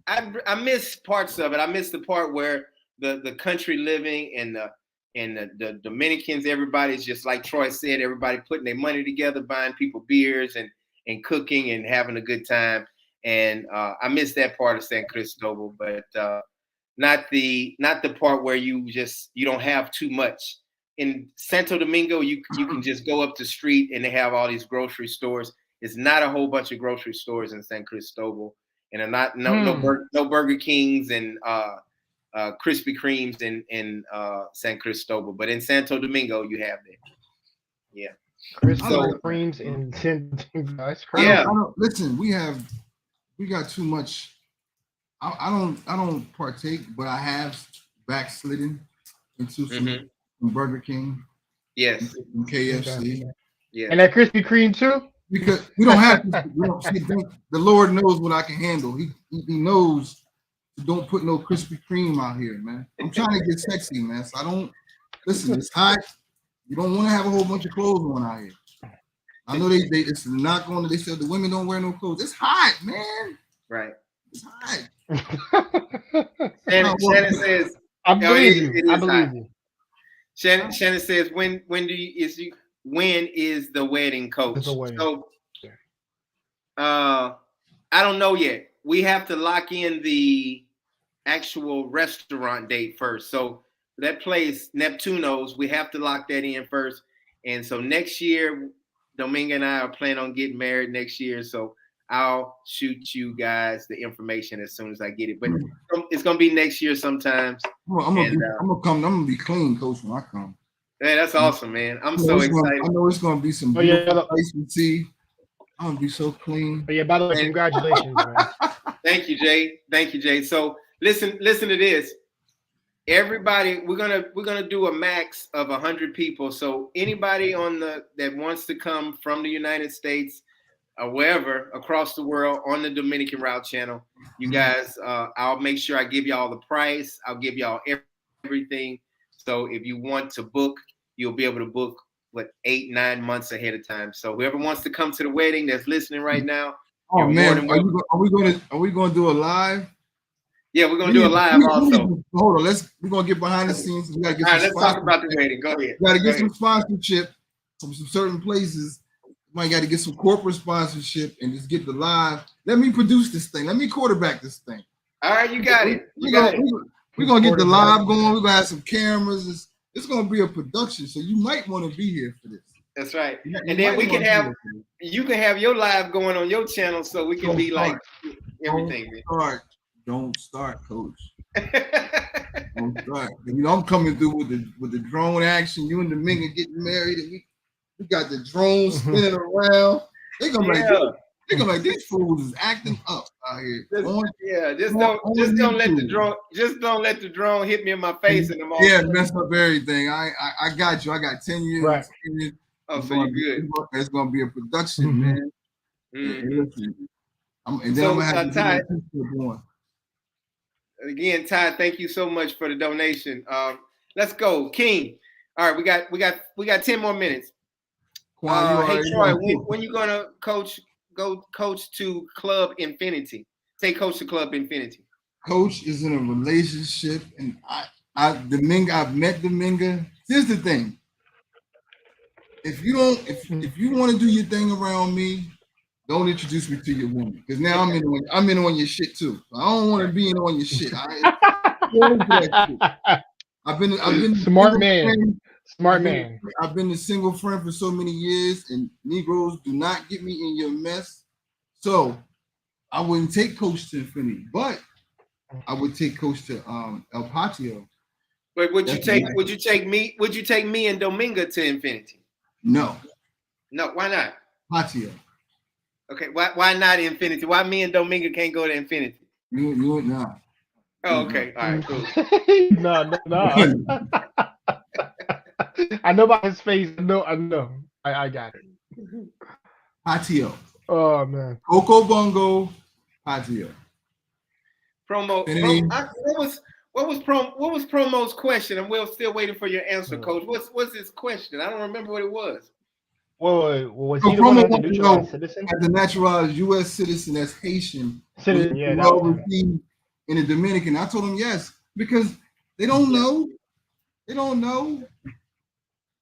Yeah. I miss parts of it. I miss the part where the country living and the Dominicans, everybody's just like Troy said, everybody putting their money together, buying people beers and cooking and having a good time. And I miss that part of San Cristobal, but not the part where you don't have too much. In Santo Domingo, you can just go up the street and they have all these grocery stores. It's not a whole bunch of grocery stores in San Cristobal, and no Burger Kings and Krispy Kremes in San Cristobal, but in Santo Domingo you have that. Yeah,
Krispy Kremes in Santo Domingo. That's crazy.
Yeah, listen, we got too much. I don't partake, but I have backslidden into some Burger King.
Yes.
And KFC.
Yeah.
And that Krispy Kreme too.
Because we don't have to. The Lord knows what I can handle. He knows. Don't put no Krispy Kreme out here, man. I'm trying to get sexy, man. So I don't listen. It's hot. You don't want to have a whole bunch of clothes on out here. I know it's not going to. They said the women don't wear no clothes. It's hot, man.
Right.
It's hot.
Shannon says,
"I believe you. I believe you."
Shannon says, "When is the wedding, Coach?" So, I don't know yet. We have to lock in the actual restaurant date first. So that place, Neptuno's, we have to lock that in first. And so next year, Dominga and I are planning on getting married next year. So I'll shoot you guys the information as soon as I get it. But it's gonna be next year sometimes.
I'm gonna be clean, coach, when I come.
Man, that's awesome, man. I'm so excited.
I know it's gonna be some beautiful ice and tea. I'm gonna be so clean.
But yeah, by the way, congratulations, man.
Thank you, Jay. Thank you, Jay. So listen to this. Everybody, we're gonna do a max of 100 people. So anybody that wants to come from the United States or wherever across the world on the Dominican Route channel, you guys, I'll make sure I give y'all the price. I'll give y'all everything. So if you want to book, you'll be able to book 8-9 months ahead of time. So whoever wants to come to the wedding that's listening right now.
Oh man, are we gonna do a live?
Yeah, we're gonna do a live also.
Hold on, we're gonna get behind the scenes. We gotta get
let's talk about the wedding. Go ahead.
We gotta get some sponsorship from some certain places. Might got to get some corporate sponsorship and just get the live. Let me produce this thing. Let me quarterback this thing.
All right, you got it.
We're gonna get the live going. We're gonna have some cameras. It's gonna be a production, so you might want to be here for this.
That's right. And then you can have your live going on your channel, so we can be like everything.
Don't start, coach. Don't start. I'm coming through with the drone action. You and Dominican getting married, and we got the drone spinning around. They're gonna be like, these fools is acting up out here.
Just don't let the drone hit me in my face in the morning.
Yeah, mess up everything. I got you. I got 10 years.
Right.
Oh, so you're good.
It's gonna be a production, man. And then I'm gonna have to
Ty,
going.
Again, Ty, thank you so much for the donation. Let's go, King. All right, we got 10 more minutes. Hey Troy, when you gonna go coach to Club Infinity? Take coach to Club Infinity.
Coach is in a relationship, and I've met Dominga. Here's the thing: if you want to do your thing around me, don't introduce me to your woman, because now I'm in on your shit too. I don't want to be in on your shit. I've been
smart man. Smart man.
I've been a single friend for so many years, and Negroes do not get me in your mess. So I wouldn't take Coach to Infinity, but I would take Coach to El Patio.
But would you take me and Dominga to Infinity?
No.
No, why not?
Patio.
Okay, why not Infinity? Why me and Dominga can't go to Infinity?
You would not.
Oh, okay. All right, cool.
No. I know about his face. I know. I got it.
Patio.
Oh man.
Coco Bongo. Patio.
What was Promo's question? And we're still waiting for your answer, Coach. What's his question? I don't remember what it was.
Well, was he the one as a naturalized citizen?
As a naturalized U.S. citizen that's Haitian.
Citizen, yeah.
Well received in the Dominican. I told him yes, because they don't know. They don't know.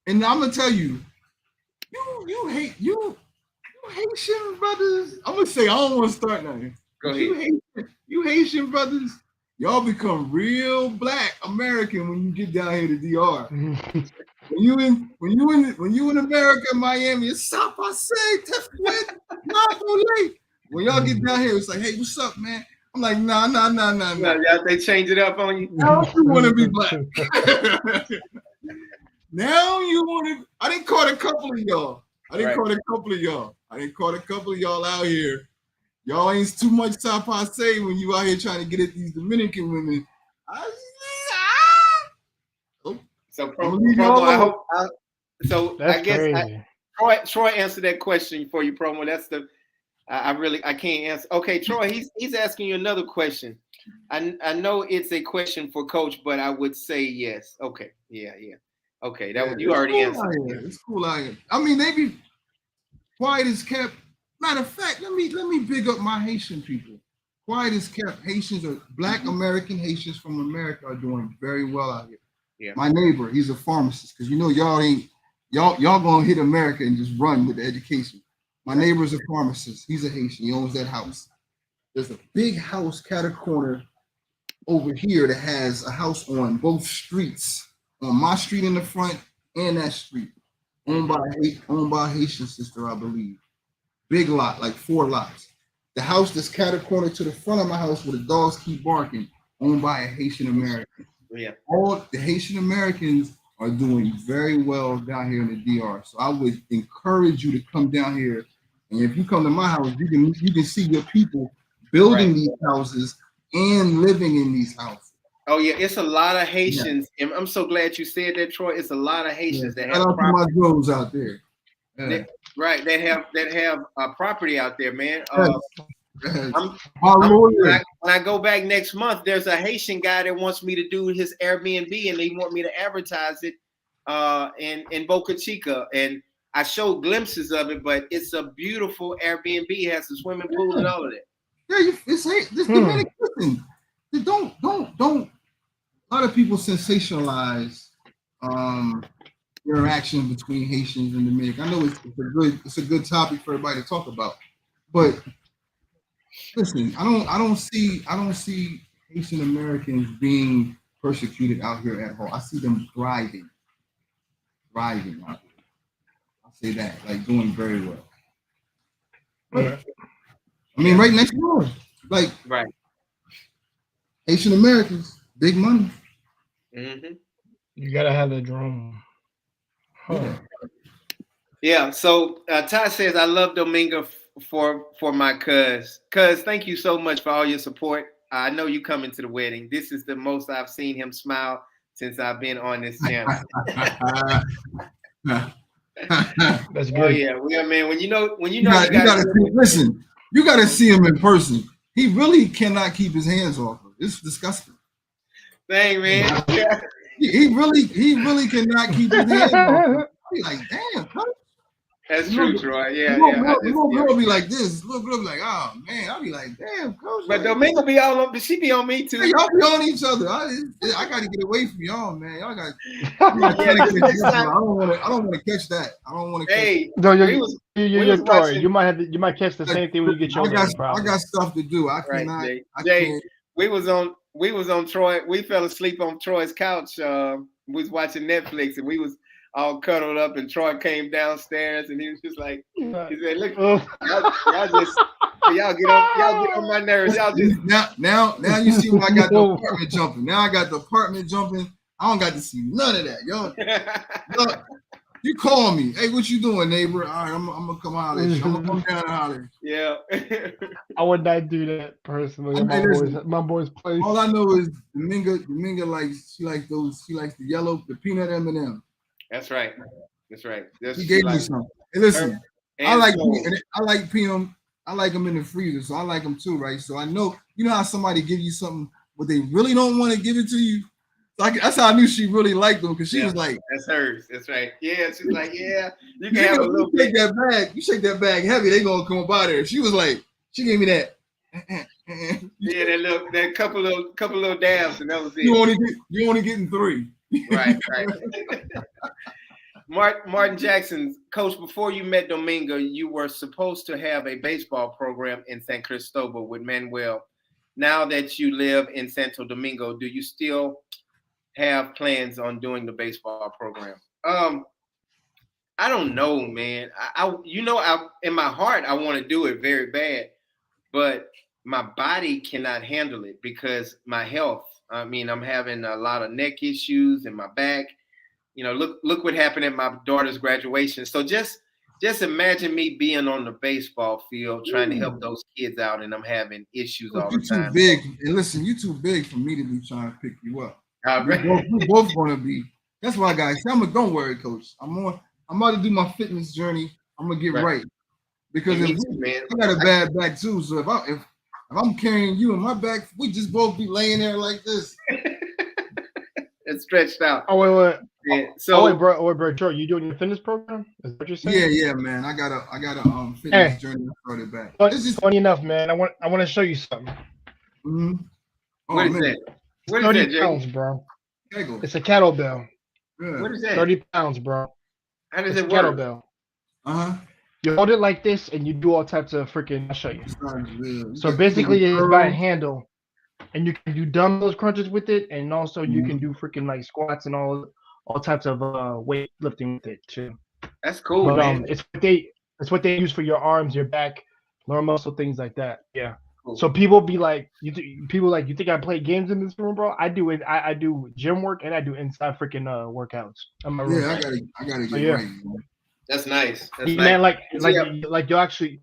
And I'm gonna tell you, you Haitian brothers. I'm gonna say I don't want to start now.
Go ahead.
You Haitian brothers, y'all become real Black American when you get down here to DR. When you in America, Miami, it's South Pasay, Tefwit, Napoli. When y'all get down here, it's like, hey, what's up, man? I'm like, nah.
Yeah, they change it up on you.
Now you want to be Black. Now you want to. I didn't caught a couple of y'all. I didn't caught a couple of y'all out here. Y'all ain't too much South Pasay when you out here trying to get at these Dominican women.
So, Promo, I hope.
That's crazy.
Troy answered that question for you, Promo. That's I can't answer. Okay, Troy, he's asking you another question. I know it's a question for Coach, but I would say yes. Okay, yeah. Okay, you already answered.
It's cool out here. I mean, they be quiet as kept. Matter of fact, let me big up my Haitian people. Quiet as kept. Haitians are Black American Haitians from America are doing very well out here.
Yeah.
My neighbor, he's a pharmacist, because y'all gonna hit America and just run with the education. My neighbor's a pharmacist. He's a Haitian. He owns that house. There's a big house cat corner over here that has a house on both streets, on my street in the front and that street, owned by a Haitian sister, I believe. Big lot, like 4 lots. The house that's catty-cornered to the front of my house where the dogs keep barking, owned by a Haitian American.
Yeah.
All the Haitian Americans are doing very well down here in the DR. So I would encourage you to come down here. And if you come to my house, you can see your people building these houses and living in these houses.
Oh yeah, it's a lot of Haitians, and I'm so glad you said that, Troy. It's a lot of Haitians that have
my drones out there.
That have property out there, man. When I go back next month, there's a Haitian guy that wants me to do his Airbnb, and they want me to advertise it in Boca Chica. And I showed glimpses of it, but it's a beautiful Airbnb. It has a swimming pool and all of that.
Yeah, this Dominican. Don't. A lot of people sensationalize interaction between Haitians and Dominican. I know it's a good topic for everybody to talk about, but listen, I don't see Haitian Americans being persecuted out here at home. I see them thriving out here. I'll say that, like doing very well. But, I mean, right next door, like Haitian Americans, big money.
Mm-hmm.
You gotta have the drone. Huh.
Yeah. So Todd says, I love Domingo for my cuz. Cuz, thank you so much for all your support. I know you coming to the wedding. This is the most I've seen him smile since I've been on this channel.
That's good.
Oh yeah, man. When you know, you
gotta listen. You gotta see him in person. He really cannot keep his hands off her. It's disgusting.
Dang, man.
He really cannot keep his hands off her. Be like, damn, coach.
That's true, Troy. Yeah,
Little girl be like this. Little girl be like, oh man. I'll be like, damn, coach.
But Domingo be all on. She be on me too.
Hey, y'all be on each other. I got to get away from y'all, man. Y'all got. I don't want to catch that. I don't want to.
Hey,
no, you're sorry. You might catch the same thing when you get your.
I got stuff to do. I cannot.
Jay, we was on Troy. We fell asleep on Troy's couch. We was watching Netflix, and we was all cuddled up, and Troy came downstairs, and he was just like, he said, "Look, y'all get on my nerves. Y'all just
now you see why I got the apartment jumping. Now I got the apartment jumping. I don't got to see none of that, yo. Look, you call me, hey, what you doing, neighbor? All right, I'm gonna come out. I'm gonna come down and holler.
Yeah.
I would not do that personally. My boy's place.
All I know is Dominga likes she likes the yellow, the peanut M&M.
That's right.
He gave me some. Hey, listen, I like peanut. I like them in the freezer, so I like them too, right? So I know, you know how somebody give you something, but they really don't want to give it to you. That's how I knew she really liked them, because she was like,
"That's hers." That's right. Yeah, she's like, "Yeah, you can have a little bit."
That bag, you shake that bag heavy, they gonna come by there. She was like, she gave me that.
Yeah, that couple little dabs, and that was it.
You only getting 3.
Right. Martin Jackson, coach, before you met Domingo, you were supposed to have a baseball program in San Cristobal with Manuel. Now that you live in Santo Domingo, do you still have plans on doing the baseball program? I don't know, man. I in my heart, I want to do it very bad, but my body cannot handle it because my health. I mean, I'm having a lot of neck issues in my back. You know, look what happened at my daughter's graduation. So just imagine me being on the baseball field trying to help those kids out, and I'm having issues all the time.
You're too big. And listen, you're too big for me to be trying to pick you up. We're both going to be. That's why, guys. Don't worry, coach. I'm about to do my fitness journey. I'm gonna get right. Because I got a bad back too. So if I'm carrying you in my back, we just both be laying there like this.
It's stretched out.
Oh wait.
Yeah. So
bro, Joe, you doing your fitness program? Is that what you're saying?
Yeah, man. I got a fitness journey I started back.
But this is funny enough, man. I want to show you something.
Mm-hmm.
What is that? What
30
is that,
pounds, bro.
Kegel.
It's a kettlebell.
Yeah.
What is that?
30 pounds, bro.
How does
it's
it work?
Kettlebell.
Uh-huh.
You hold it like this, and you do all types of freaking. I'll show you. So basically, it's by a handle, and you can do dumbbells crunches with it, and also you can do freaking like squats and all types of weightlifting with it too.
That's cool,
But
man.
it's what they use for your arms, your back, learn muscle, things like that. Yeah.
Cool.
So people be like, you think I play games in this room, bro? I do it. I do gym work and I do inside freaking workouts. In my room.
Yeah, I gotta get
yeah.
right. Man.
That's nice. That's
Man,
nice.
you'll actually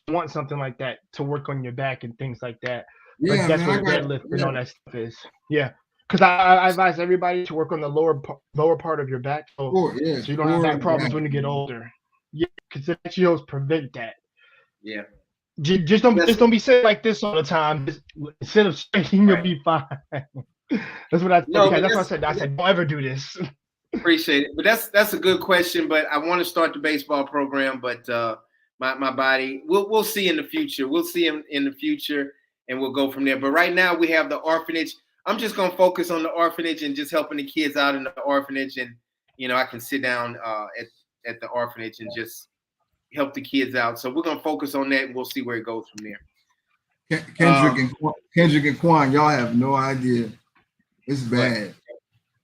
want something like that to work on your back and things like that.
Yeah,
like that's
man,
what deadlift and all that stuff is. Yeah. Because I advise everybody to work on the lower part of your back, so you don't have back problems when you get older. Yeah, because it actually helps prevent that.
Yeah.
Just don't be sitting like this all the time. Just, instead of straightening, you'll be fine. That's what I told you guys. That's what I said. I said, don't ever do this.
Appreciate it. But that's a good question. But I want to start the baseball program. But my body, we'll see in the future. We'll see in the future, and we'll go from there. But right now we have the orphanage. I'm just gonna focus on the orphanage and just helping the kids out in the orphanage, and I can sit down at the orphanage and just help the kids out. So we're gonna focus on that, and we'll see where it goes from there.
Kendrick and Quan, y'all have no idea. It's bad.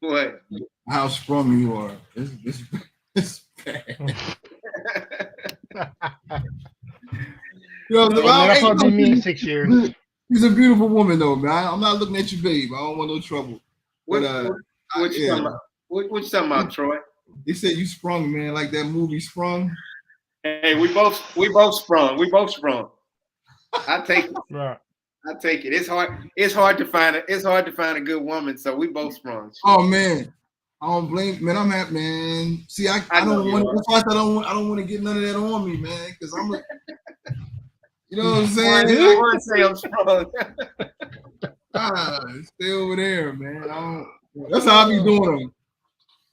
What?
How sprung you are. It's bad.
That's what be me in 6 years.
She's a beautiful woman, though, man. I'm not looking at you, babe. I don't want no trouble.
What you talking about? What you talking about, Troy?
They said you sprung, man, like that movie Sprung.
Hey, we both sprung. We both sprung. I take it.
Right.
I take it. It's hard to find a good woman, so we both sprung.
Oh man, I don't blame. Man, I'm happy, man. See, I don't want. That's why I don't want to get none of that on me, man, because I'm a. You know what I'm saying?
I want to say I'm sprung.
Stay over there, man. That's how I be doing them.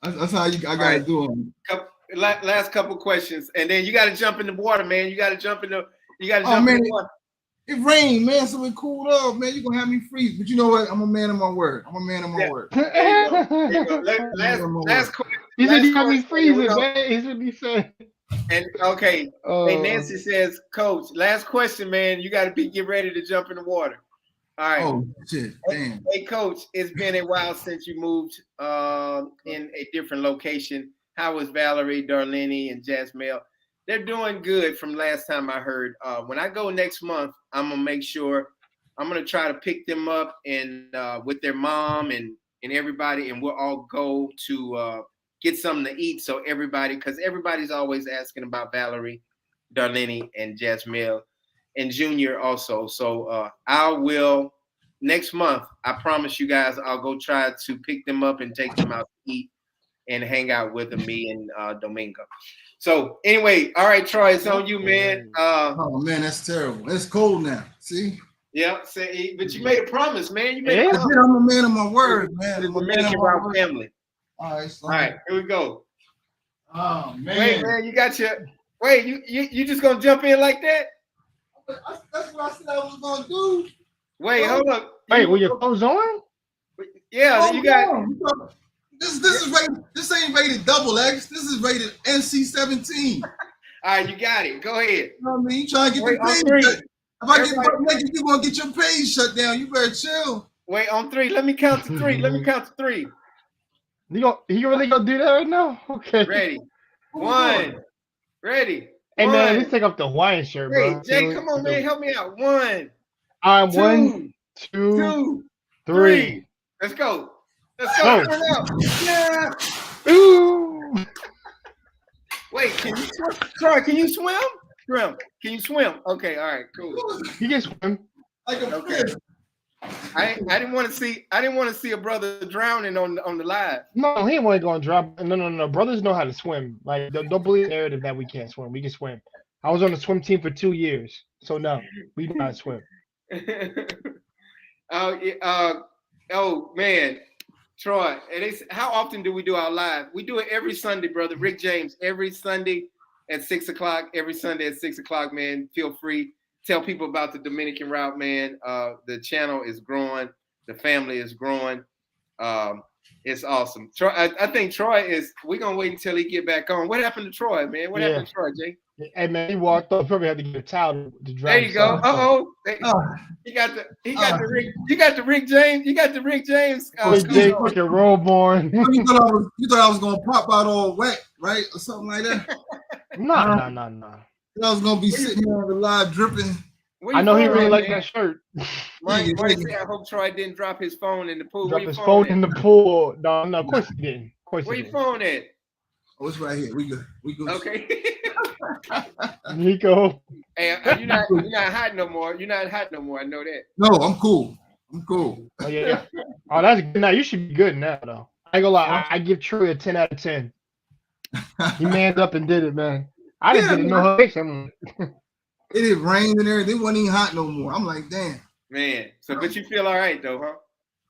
That's how I gotta do them.
Last couple questions, and then you got to jump in the water, man. You got to jump in the water.
It rained, man, so it cooled off, man. You're going to have me freeze. But you know what? I'm a man of my word. Word.
There you go. Last question.
He said you got me freezing, man. He's what he said.
And okay. Hey, Nancy says, Coach, last question, man. You got to get ready to jump in the water. All right.
Oh, shit. Damn.
Hey, Coach, it's been a while since you moved in a different location. How was Valerie, Darlene, and Jasmine? They're doing good from last time I heard. When I go next month, I'm going to make sure I'm going to try to pick them up and with their mom and everybody, and we'll all go to get something to eat. So everybody, because everybody's always asking about Valerie, Darlene, and Jasmine, and Junior also. So I will, next month, I promise you guys, I'll go try to pick them up and take them out to eat and hang out with them, me and Domingo. So anyway, all right, Troy, it's on you, man.
Oh man, that's terrible. It's cold now. See?
Yeah, but you made a promise, man. You made
a promise. I'm a man of my word, man.
The Dominican Route family.
All right, so
here we go.
Oh man.
Wait, man, you just gonna jump in like that?
That's what I said I was gonna do.
Wait, hold up.
Wait, were your clothes on?
Yeah, you got.
This is rated. This ain't rated XX. This is rated NC-17.
All right, you got it. Go ahead.
You know what I mean? You trying to get the page shut. If I get butt naked, you gonna get your page shut down. You better chill.
Wait, on three. Let me count to three.
You really gonna do that right now? Okay.
Ready. One. Ready.
Hey man, let's take off the Hawaiian shirt, bro.
Hey, Jay, come on, man, help me out. One.
One, two, three.
Let's go. Turn it up. Yeah.
Ooh.
Wait, can you swim? Sorry, can you swim? Can you swim? Okay, all right, cool.
You can swim.
Like a fish.
I didn't want to see a brother drowning on the live.
No, he ain't going to drop. No. Brothers know how to swim. Like, don't believe the narrative that we can't swim. We can swim. I was on the swim team for 2 years, so no, we do not swim.
Oh man, Troy. How often do we do our live? We do it every Sunday, brother. Rick James, every Sunday at 6 o'clock. Every Sunday at 6 o'clock, man. Feel free. Tell people about the Dominican Route, man. The channel is growing. The family is growing. It's awesome. Troy, I think Troy is. We're gonna wait until he get back on. What happened to Troy, man? What happened to Troy, Jay?
Hey man, he walked off. Probably had to get a towel to dry.
There you go. He got the Rick. You got the Rick James. You got the Rick James.
Jay fucking roll-born.
You thought I was gonna pop out all wet, right, or something like that?
No.
I was gonna be sitting here on the live dripping.
I know he really liked that shirt.
Marty said, I hope Troy didn't drop his phone in the pool.
Drop his phone in the pool. No, of course he didn't. Of course
Where
he
your
didn't.
phone at?
Oh, it's right here. We good.
Okay.
Nico.
Hey, you're not hot no more. You're not hot no more. I know that.
No, I'm cool.
Oh yeah. Oh, that's good. Now you should be good now, though. I ain't gonna lie. I give Troy a 10 out of 10. He manned up and did it, man. I just didn't know her.
It had rained in there. They wasn't even hot no more. I'm like, damn.
Man. So, but you feel all right though, huh?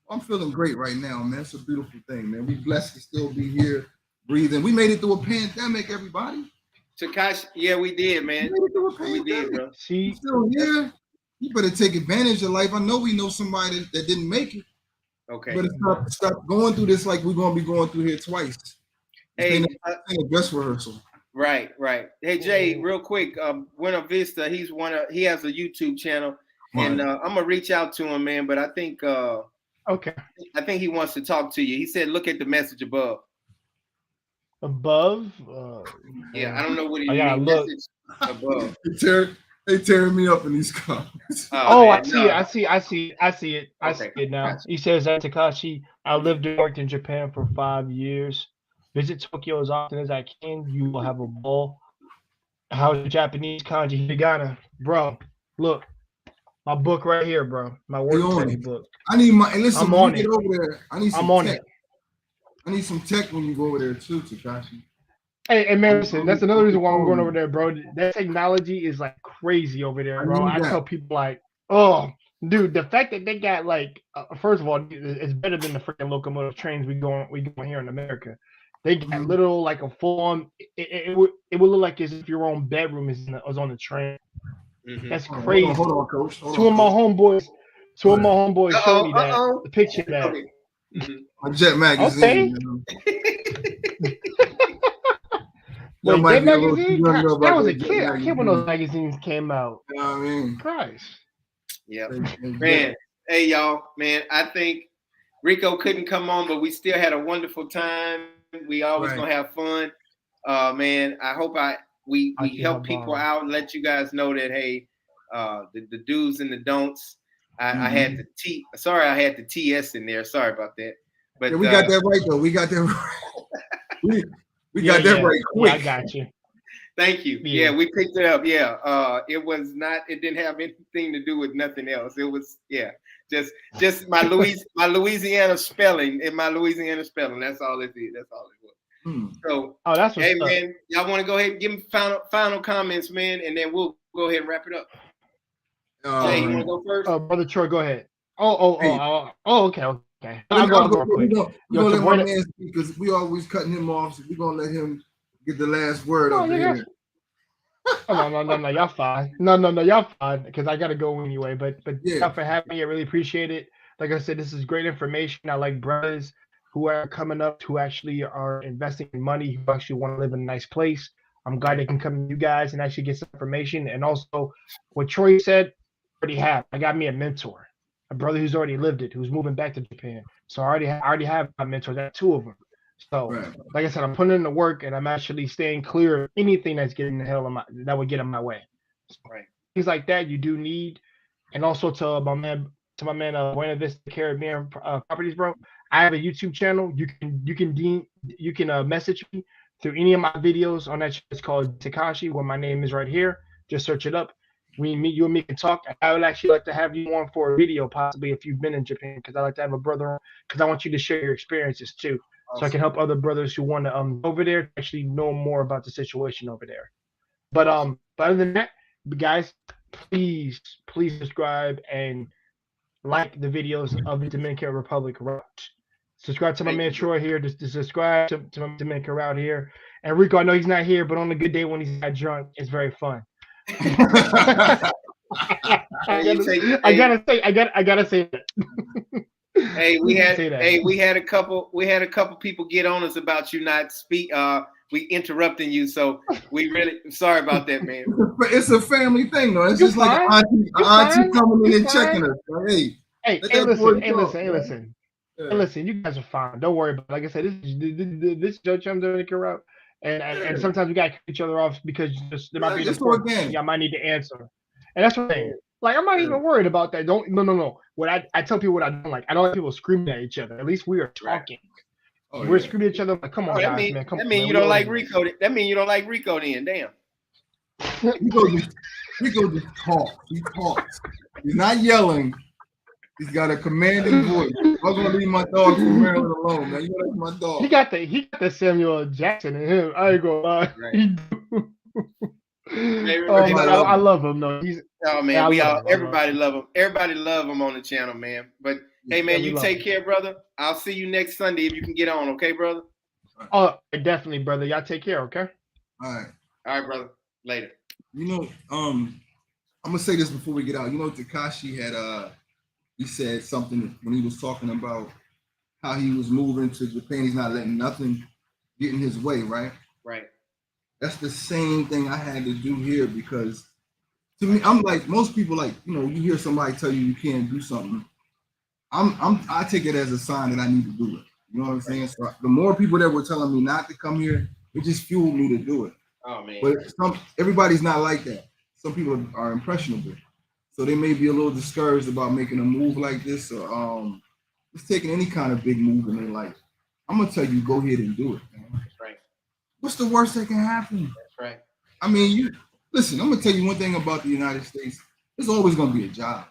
I'm feeling great right now, man. It's a beautiful thing, man. We blessed to still be here, breathing. We made it through a pandemic, everybody.
Takashi, yeah, we did, man.
We made it through a pandemic.
We did, bro.
We're still here. You better take advantage of life. I know we know somebody that didn't make it.
Okay.
But stop going through this like we're gonna be going through here twice.
Hey,
a dress rehearsal.
Right. Hey Jay, real quick, Buena Vista, he has a YouTube channel, and I'm gonna reach out to him, man. But I think
okay.
I think he wants to talk to you. He said, look at the message above.
Above?
Yeah, I don't know what he
means.
Message above.
They tearing me up in these comments.
I see it now. Gotcha. He says that Takashi, I lived and worked in Japan for 5 years. Visit Tokyo as often as I can. You will have a ball. How's the Japanese kanji hiragana? Bro, look. My book right here, bro. My work book.
I need my listen,
I'm on
when you get over there. I need some
I'm
tech.
on it.
I need some tech when you go over there too, Takashi.
Hey, man, listen, that's another reason why I'm going over there, bro. That technology is like crazy over there, bro. I tell people like, oh, dude, the fact that they got like, first of all, it's better than the freaking locomotive trains we go here in America. They got literal like a full-on. It would look like as if your own bedroom was on the train. Mm-hmm. That's crazy.
Hold on, coach.
Two of my homeboys showed me that the picture of that.
Okay.
My Jet magazine.
Okay. Wait, Jet magazine? That was a kid. I can't when those magazines came out.
You know what I mean?
Christ.
Yeah. Man. Hey, y'all. Man, I think Rico couldn't come on, but we still had a wonderful time. We always gonna have fun. Man, I hope we help people out and let you guys know that, hey, the do's and the don'ts. I had the T. Sorry, I had the TS in there. Sorry about that. But
yeah, we got that right though. We got that right. we got that right quick.
Yeah, I got you.
Thank you. Yeah, we picked it up. Yeah. It didn't have anything to do with nothing else. It was just my Louisiana spelling. That's all it is. That's all it was. So
that's
hey man, y'all want to go ahead and give them final comments, man, and then we'll go ahead and wrap it up. Jay, you want to go first?
Brother Troy, go ahead. Okay. I'll go quick.
We're gonna let my man speak because we always cutting him off, so we're gonna let him get the last word over here.
No, y'all fine. No, y'all fine because I gotta go anyway. But y'all for having me, I really appreciate it. Like I said, this is great information. I like brothers who are coming up who actually are investing in money, who actually want to live in a nice place. I'm glad they can come to you guys and actually get some information. And also, what Troy said, I got me a mentor, a brother who's already lived it, who's moving back to Japan. So I already have my mentors. I have 2 of them. So, like I said, I'm putting in the work, and I'm actually staying clear of anything that's getting the hell that would get in my way. So, things like that you do need, and also to my man Buena Vista Caribbean Properties, bro. I have a YouTube channel. You can message me through any of my videos on that. It's called Takashi, where my name is right here. Just search it up. You and me can talk. I would actually like to have you on for a video, possibly if you've been in Japan, because I like to have a brother on, because I want you to share your experiences too. Awesome. So I can help other brothers who want to over there actually know more about the situation over there. But other than that, guys, please subscribe and like the videos of the Dominican Republic route. Subscribe to my man Troy here. To subscribe to my Dominican route here. And Rico, I know he's not here, but on a good day when he's not drunk, it's very fun. I gotta say that.
Hey, we had a couple people get on us about you not we interrupting you, so we really sorry about that, man.
It's a family thing, though. It's just like auntie coming in and checking us. Hey,
listen. You guys are fine. Don't worry about it. Like I said, this is Joe Chum Dominican route, And sometimes we gotta cut each other off because just there might be an
It's
important
organic.
thing I might need to answer, and that's what I'm saying. Like I'm not even worried about that. No. What I tell people what I don't like. I don't like people screaming at each other. At least we are talking.
Oh,
We're
yeah.
screaming at each other. Like, come on, guys, man. Come
that
on,
mean
man.
you don't like Rico. That mean you don't like Rico then. Damn.
Rico just talks. He talks. He's not yelling. He's got a commanding voice. I'm gonna leave my dog from Maryland alone, man. You know that's my dog.
He got the Samuel Jackson in him. I ain't gonna lie.
Right.
I love him though.
Everybody love him. Everybody love him on the channel, man. But hey, man, you take care, brother. I'll see you next Sunday if you can get on, okay, brother?
Oh, definitely, brother. Y'all take care, okay?
All
right, brother. Later.
You know, I'm gonna say this before we get out. You know, Tekashi had he said something when he was talking about how he was moving to Japan. He's not letting nothing get in his way, right?
Right.
That's the same thing I had to do here because to me, I'm like most people. Like you hear somebody tell you can't do something. I take it as a sign that I need to do it. You know what I'm saying? So the more people that were telling me not to come here, it just fueled me to do it.
Oh man!
But everybody's not like that. Some people are impressionable, so they may be a little discouraged about making a move like this or just taking any kind of big move in their life. I'm gonna tell you, go ahead and do it, man.
That's right.
What's the worst that can happen?
That's right.
I mean, listen. I'm gonna tell you one thing about the United States. There's always gonna be a job.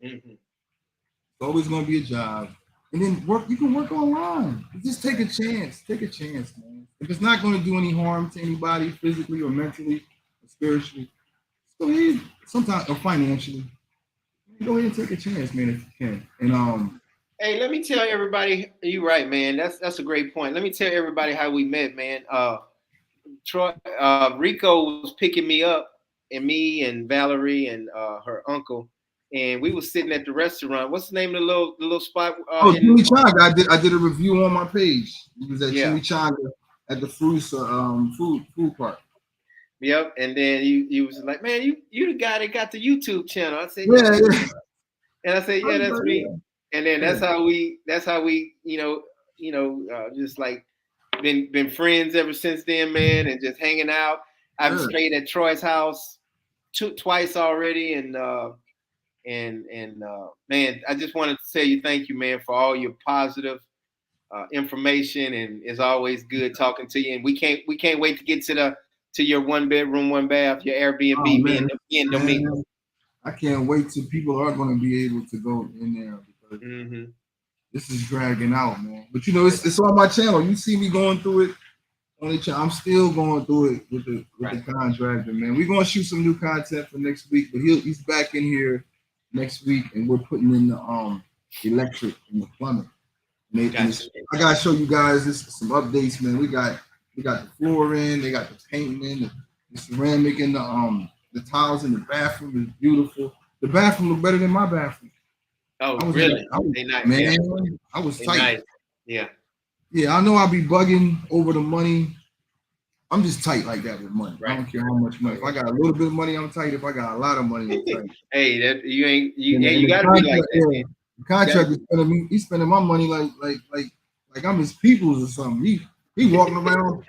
Mm-hmm.
It's always gonna be a job, and then you can work online. Just take a chance. Take a chance, man. If it's not gonna do any harm to anybody, physically or mentally or spiritually, go ahead. Sometimes or financially, go ahead and take a chance, man, if you can. And
hey, let me tell everybody. You're right, man. That's a great point. Let me tell everybody how we met, man. Troy, Rico was picking me up, and me and Valerie and her uncle, and we was sitting at the restaurant. What's the name of the little spot?
Chimichanga. I did a review on my page. It was at Chimichanga at the food park.
Yep. And then you was like, man, you the guy that got the YouTube channel. I said,
yeah.
And I said, yeah, that's me. And then that's how we, just like been friends ever since then, man, and just hanging out. I've stayed at Troy's house twice already, and man, I just wanted to tell you thank you, man, for all your positive information, and it's always good talking to you. And we can't wait to get to your 1-bedroom, 1-bath, your Airbnb, me and Dominican.
I can't wait till people are going to be able to go in there because this is dragging out, man. But it's on my channel. You see me going through it on the channel. I'm still going through it with the contractor, man. We're going to shoot some new content for next week, but he's back in here next week, and we're putting in the electric and the plumbing. I gotta show you guys some updates, man. We got the floor in, they got the painting in, the ceramic in the tiles in the bathroom is beautiful. The bathroom look better than my bathroom.
Oh, really?
I was tight.
Nice. Yeah.
Yeah, I know I'll be bugging over the money. I'm just tight like that with money. Right. I don't care how much money. If I got a little bit of money, I'm tight. If I got a lot of money, I'm tight.
Hey, that you gotta be like that. Man.
The contractor he's spending my money like I'm his people's or something. He walking around.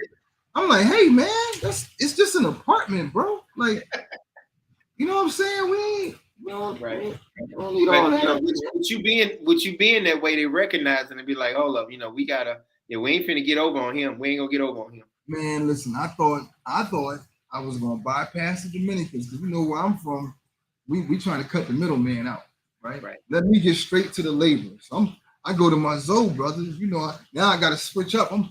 I'm like, hey man, it's just an apartment, bro. Like, you know what I'm saying? We ain't
right.
Don't need all that.
With you being that way, they recognize and be like, hold up, we ain't finna get over on him. We ain't gonna get over on him.
Man, listen, I thought I was gonna bypass the Dominicans because where I'm from, we trying to cut the middleman out, right? Right. Let me get straight to the labor. So I go to my Zoe brothers, now I gotta switch up. I'm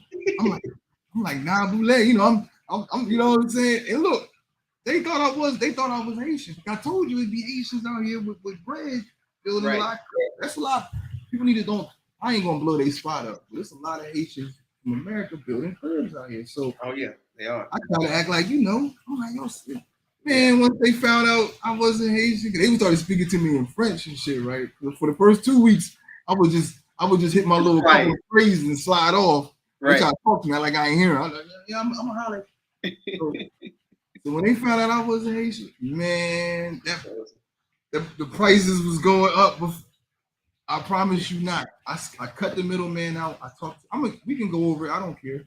like Nabule, I'm you know what I'm saying? And look, they thought I was Haitian. I told you it'd be Haitians out here with bread building a lot. That's a lot. People need to I ain't gonna blow their spot up, but there's a lot of Haitians from America building cribs out here. So
yeah, they are.
I gotta act like I'm like, man, once they found out I wasn't Haitian, they started speaking to me in French and shit, right? For the first 2 weeks, I would just hit my little couple of phrases and slide off. Right. They try to talk to me like I ain't hearing. I'm like, yeah, I'm a holler. So when they found out I wasn't Haitian, man, the prices was going up. I promise you not. I cut the middleman out. I talked. We can go over it. I don't care.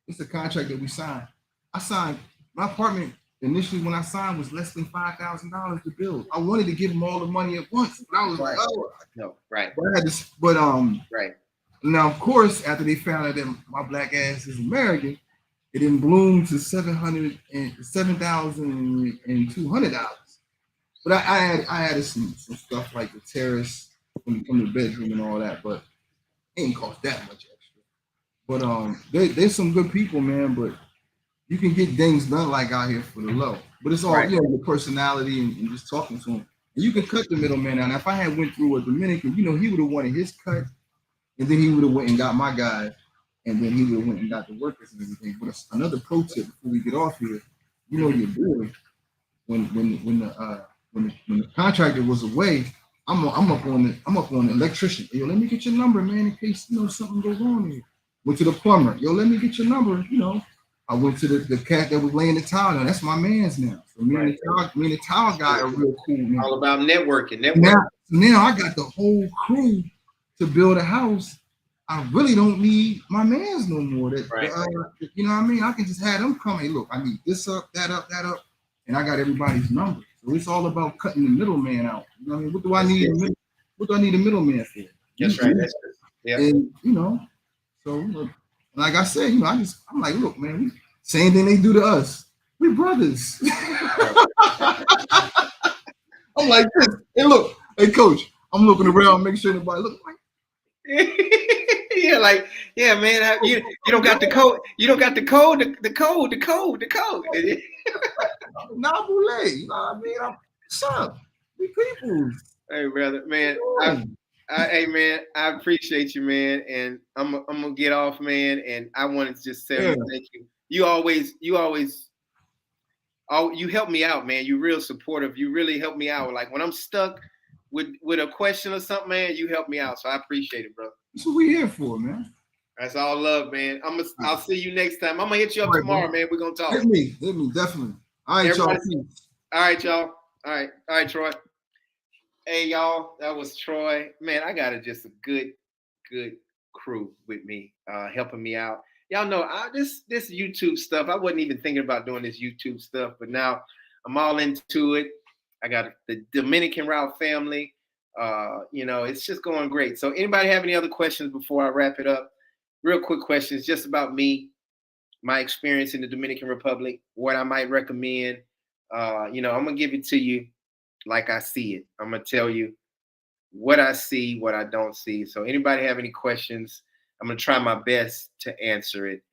It's a contract that we signed. I signed my apartment initially when I signed was less than $5,000 to build. I wanted to give them all the money at once, but I was like, oh,
no, right,
but I had to, but
right.
now of course after they found out that my black ass is American, it didn't bloom to $7,200. But I added some stuff like the terrace from the bedroom and all that, but it ain't cost that much extra. But there's some good people, man. But you can get things done like out here for the low. But it's all your personality and just talking to them. And you can cut the middleman out. Now, if I had went through a Dominican, he would have wanted his cut, and then he would have went and got my guy, and then he would have went and got the workers and everything. But another pro tip before we get off here, your boy, when the contractor was away, I'm up on the electrician. Yo, let me get your number, man, in case something goes on here. Went to the plumber. Yo, let me get your number. I went to the cat that was laying the tile down. That's my man's now. So me and the tile guy are real cool now.
All about networking.
Now I got the whole crew to build a house. I really don't need my man's no more. You know what I mean? I can just have them come. Hey, look, I need this up, that up, and I got everybody's number. So it's all about cutting the middleman out. You know what I mean? What do I need? What do I need a middleman for?
That's right. That's right. Yeah.
And so like I said, I'm like, look, man, same thing they do to us. We brothers. I'm like this. Hey, look, hey, coach, I'm looking around, make sure nobody look like.
Yeah, man. You don't got the code. You don't got the code. The code.
Nah, Boulay. You know what I mean? What's up? We people.
Hey, brother, man. Hey, man. I appreciate you, man. And I'm gonna get off, man. And I wanted to just tell you thank you. You help me out, man. You real supportive. You really help me out. Like when I'm stuck with a question or something, man, you help me out. So I appreciate it, bro.
That's what we here for, man.
That's all love, man. I'll see you next time. I'm gonna hit you up tomorrow, man. We're gonna talk.
Hit me, definitely. All right, y'all.
All right, y'all. All right, Troy. Hey, y'all. That was Troy. Man, I got just a good crew with me, helping me out. Y'all know this YouTube stuff. I wasn't even thinking about doing this YouTube stuff, but now I'm all into it. I got the Dominican Route family. It's just going great. So anybody have any other questions before I wrap it up? Real quick questions just about me, my experience in the Dominican Republic, what I might recommend. I'm going to give it to you like I see it. I'm going to tell you what I see, what I don't see. So anybody have any questions? I'm going to try my best to answer it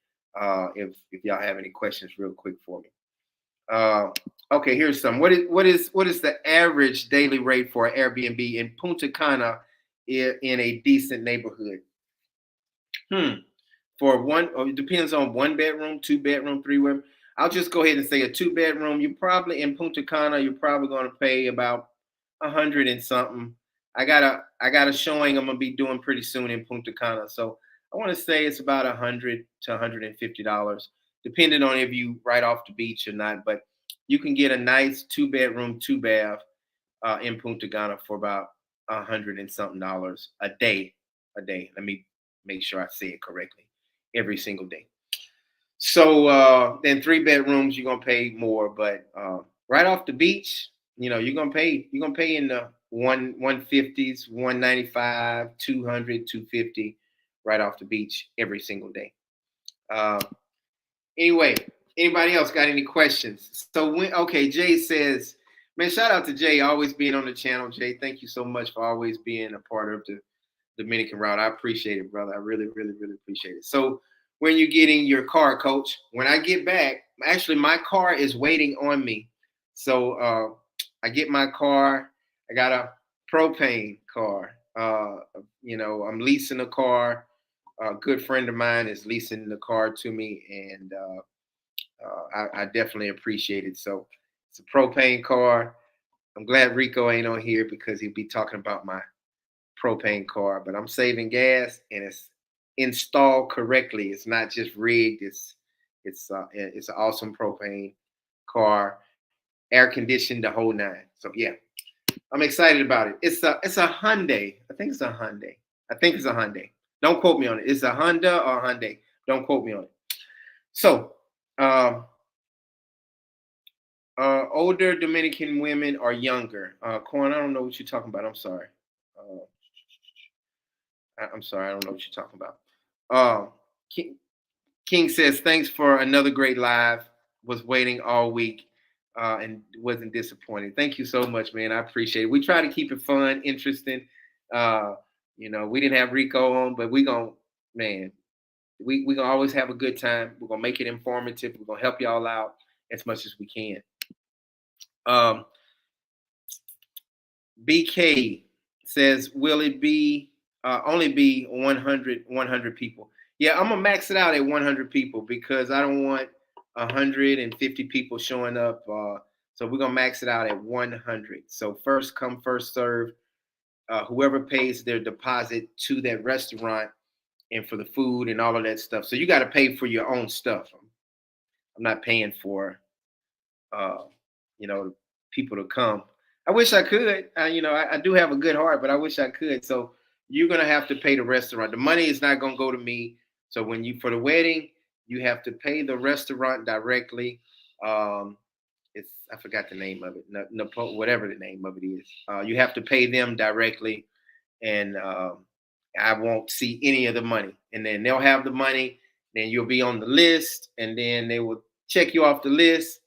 if y'all have any questions real quick for me. Okay, here's some. What is the average daily rate for an Airbnb in Punta Cana in a decent neighborhood? For it depends on 1 bedroom, 2 bedroom, 3 bedroom. I'll just go ahead and say a 2 bedroom. You probably in Punta Cana, you're probably going to pay about $100 and something. I got a showing I'm gonna be doing pretty soon in Punta Cana, so I want to say it's about $100 to $150, depending on if you right off the beach or not. But you can get a nice 2 bedroom, 2 bath in Punta Cana for about $100 and something a day. Let me make sure I say it correctly. Every single day. So then 3 bedrooms you're gonna pay more, but right off the beach, you're gonna pay in the 150s, 195, 200, 250 right off the beach every single day. Anyway, anybody else got any questions? So Jay says, man, shout out to Jay, always being on the channel. Jay, thank you so much for always being a part of the Dominican route. I appreciate it, brother. I really, really, really appreciate it. So when you're getting your car, coach, when I get back, actually my car is waiting on me. So I get my car. I got a propane car. I'm leasing a car. A good friend of mine is leasing the car to me, and I definitely appreciate it. So it's a propane car. I'm glad Rico ain't on here because he'd be talking about my propane car, but I'm saving gas and it's installed correctly. It's not just rigged. It's an awesome propane car, air conditioned, the whole 9. So yeah, I'm excited about it. It's a Hyundai. I think it's a Hyundai. Don't quote me on it. It's a Honda or Hyundai. Don't quote me on it. So Older Dominican women or younger? Corn, I don't know what you're talking about. I'm sorry. I'm sorry. I don't know what you're talking about. King, King says, thanks for another great live. Was waiting all week and wasn't disappointed. Thank you so much, man. I appreciate it. We try to keep it fun, interesting. Uh, we didn't have Rico on, but man, we gonna always have a good time. We're gonna make it informative. We're gonna help y'all out as much as we can. Um, BK says, will it be only be 100 people? Yeah, I'm gonna max it out at 100 people because I don't want 150 people showing up. So we're gonna max it out at 100. So first come, first serve. Whoever pays their deposit to that restaurant and for the food and all of that stuff. So you got to pay for your own stuff. I'm not paying for uh, people to come. I wish I could. I do have a good heart, but I wish I could. So you're gonna have to pay the restaurant. The money is not gonna go to me. So when you for the wedding, you have to pay the restaurant directly. It's I forgot the name of it. Whatever the name of it is. You have to pay them directly, and I won't see any of the money. And then they'll have the money. Then you'll be on the list, and then they will check you off the list,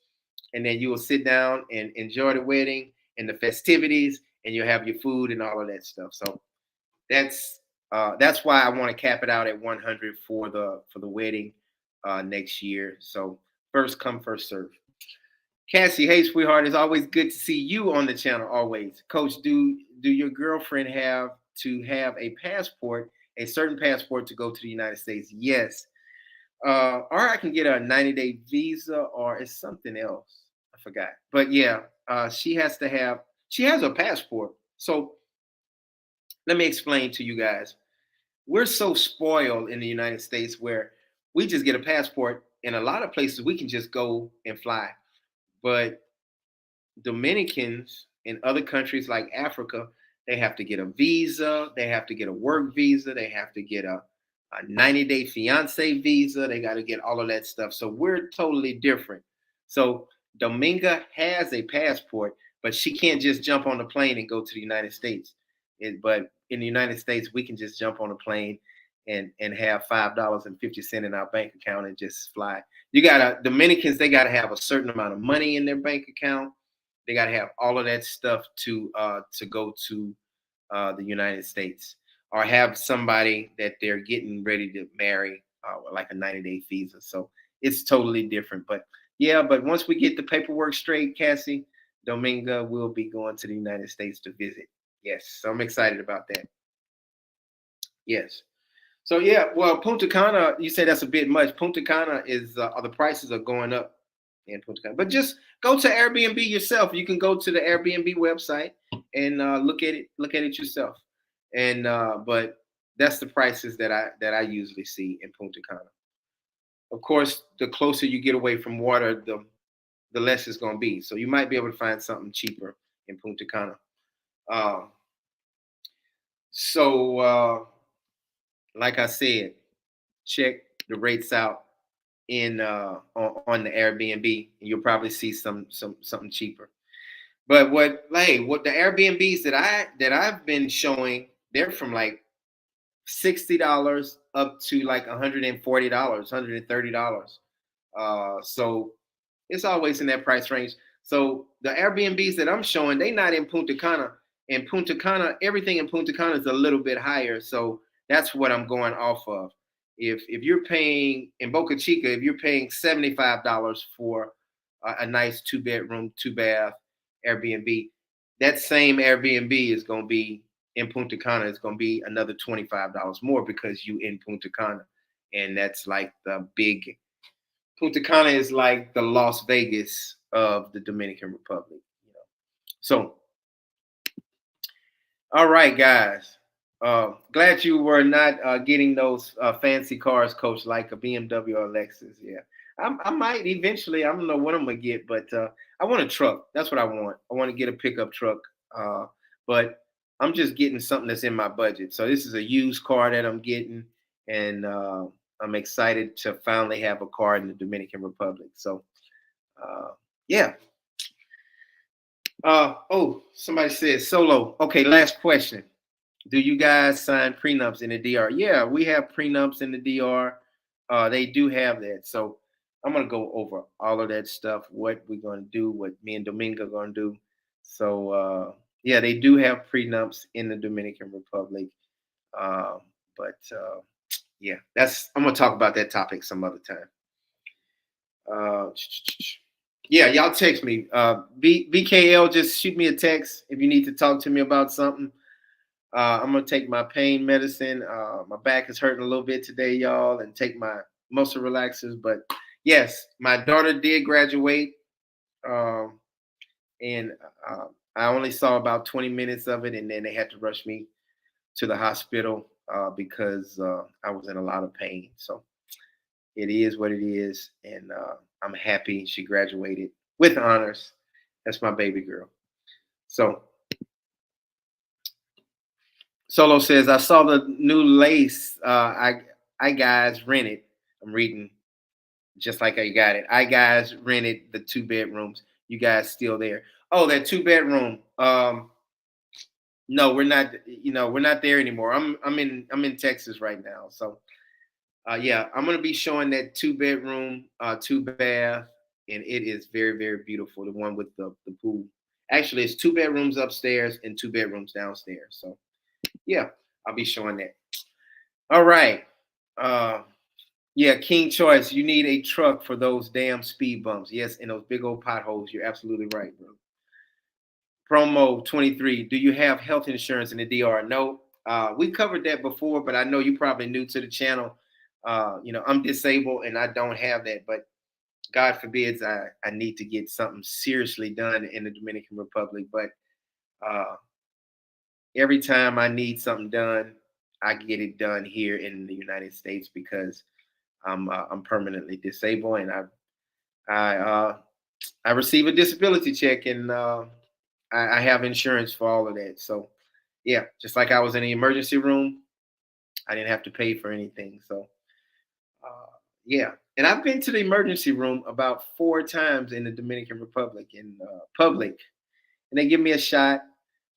and then you will sit down and enjoy the wedding and the festivities, and you'll have your food and all of that stuff. So that's why I want to cap it out at 100 for the wedding next year. So first come, first serve. Cassie, hey sweetheart, it's always good to see you on the channel. Always, Coach. Do your girlfriend have to have a passport, a certain passport to go to the United States? Yes. Or I can get a 90-day visa, or it's something else. I forgot. But yeah, she has a passport. So let me explain to you guys. We're so spoiled in the United States where we just get a passport. In a lot of places, we can just go and fly. But Dominicans in other countries like Africa, they have to get a visa, they have to get a work visa, they have to get a 90-day fiance visa, they got to get all of that stuff. So we're totally different. So Dominga has a passport, but she can't just jump on the plane and go to the United States. But in the United States, we can just jump on a plane and have $5.50 in our bank account and just fly. Dominicans, they gotta have a certain amount of money in their bank account. They gotta have all of that stuff to go to the United States, or have somebody that they're getting ready to marry, like a 90-day visa. So it's totally different. But yeah, but once we get the paperwork straight, Cassie, Dominga will be going to the United States to visit. Yes, so I'm excited about that. Yes. So yeah, well, Punta Cana, you say that's a bit much. Punta Cana is the prices are going up in Punta Cana, but just go to Airbnb yourself. You can go to the Airbnb website and look at it yourself. And but that's the prices that I usually see in Punta Cana. Of course, the closer you get away from water, the less it's going to be. So you might be able to find something cheaper in Punta Cana. Like I said, check the rates out in on the Airbnb, and you'll probably see something cheaper. But what the Airbnbs that I've been showing, they're from like $60 up to like $140, $130. So it's always in that price range. So the Airbnbs that I'm showing, they not in Punta Cana. In Punta Cana, everything in Punta Cana is a little bit higher. So that's what I'm going off of. If you're paying in Boca Chica, if you're paying $75 for a nice 2-bedroom, 2-bath Airbnb, that same Airbnb is going to be in Punta Cana. It's going to be another $25 more because you in Punta Cana, and that's like the big. Punta Cana is like the Las Vegas of the Dominican Republic. So, all right, guys. Glad you were not getting those fancy cars, Coach, like a BMW or a Lexus. Yeah, I might eventually. I don't know what I'm gonna get, but I want a truck. That's what I want. I want to get a pickup truck. But I'm just getting something that's in my budget. So this is a used car that I'm getting, and I'm excited to finally have a car in the Dominican Republic. So, yeah. Oh, somebody said solo. Okay, last question. Do you guys sign prenups in the DR? Yeah, we have prenups in the DR. They do have that. So I'm gonna go over all of that stuff, what we're gonna do, what me and Domingo are gonna do. So yeah, they do have prenups in the Dominican Republic. Um, but yeah, that's I'm gonna talk about that topic some other time. Uh, yeah, y'all text me. BKL, just shoot me a text if you need to talk to me about something. I'm gonna take my pain medicine. My back is hurting a little bit today, y'all, and take my muscle relaxers. But yes, my daughter did graduate, um, and uh, I only saw about 20 minutes of it, and then they had to rush me to the hospital because I was in a lot of pain. So it is what it is, and I'm happy she graduated with honors. That's my baby girl. So Solo says, I saw the new lace. I guys rented. I'm reading just like I got it. I guys rented the 2 bedrooms. You guys still there? Oh, that 2 bedroom. No, we're not. We're not there anymore. I'm in Texas right now. So yeah, I'm gonna be showing that 2 bedroom, 2 bath, and it is very very beautiful. The one with the pool. Actually, it's 2 bedrooms upstairs and 2 bedrooms downstairs. So yeah, I'll be showing that. All right. Uh, yeah, King Choice, you need a truck for those damn speed bumps. Yes, and those big old potholes. You're absolutely right, bro. Promo 23. Do you have health insurance in the DR? No. We covered that before, but I know you're probably new to the channel. I'm disabled and I don't have that, but God forbids I need to get something seriously done in the Dominican Republic. But uh, every time I need something done, I get it done here in the United States because I'm permanently disabled and I receive a disability check and I have insurance for all of that. So yeah, just like I was in the emergency room, I didn't have to pay for anything. So yeah, and I've been to the emergency room about 4 times in the Dominican Republic in public, and they give me a shot.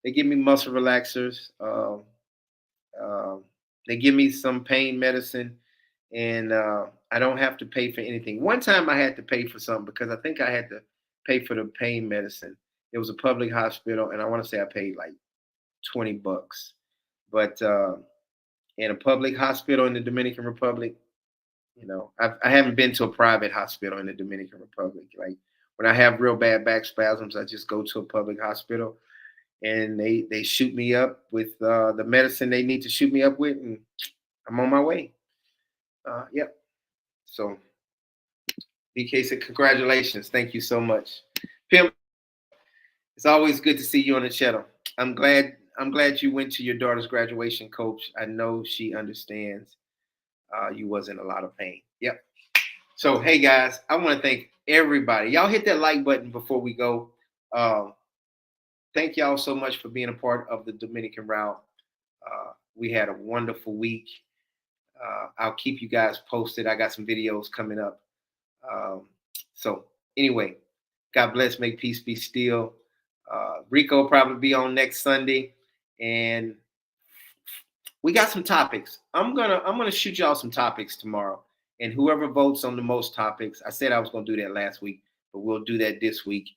They give me muscle relaxers. Um, they give me some pain medicine, and I don't have to pay for anything. One time I had to pay for something because I think I had to pay for the pain medicine. It was a public hospital, and I want to say I paid like $20. But in a public hospital in the Dominican Republic, I haven't been to a private hospital in the Dominican Republic. Like when I have real bad back spasms, I just go to a public hospital and they shoot me up with the medicine they need to shoot me up with, and I'm on my way. Yep. So BK said, congratulations. Thank you so much. Pimp, it's always good to see you on the channel. I'm glad you went to your daughter's graduation, Coach. I know she understands you was in a lot of pain. Yep. So hey guys, I want to thank everybody. Y'all hit that like button before we go. Thank y'all so much for being a part of the Dominican route. We had a wonderful week. I'll keep you guys posted. I got some videos coming up. So anyway, God bless. Make peace be still. Rico will probably be on next Sunday, and we got some topics. I'm gonna shoot y'all some topics tomorrow, and whoever votes on the most topics, I said I was gonna do that last week, but we'll do that this week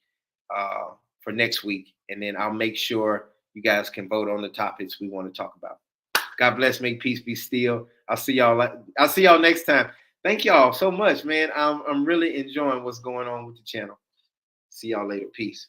for next week, and then I'll make sure you guys can vote on the topics we want to talk about. God bless. Make peace be still. I'll see y'all next time. Thank y'all so much, man. I'm really enjoying what's going on with the channel. See y'all later. Peace.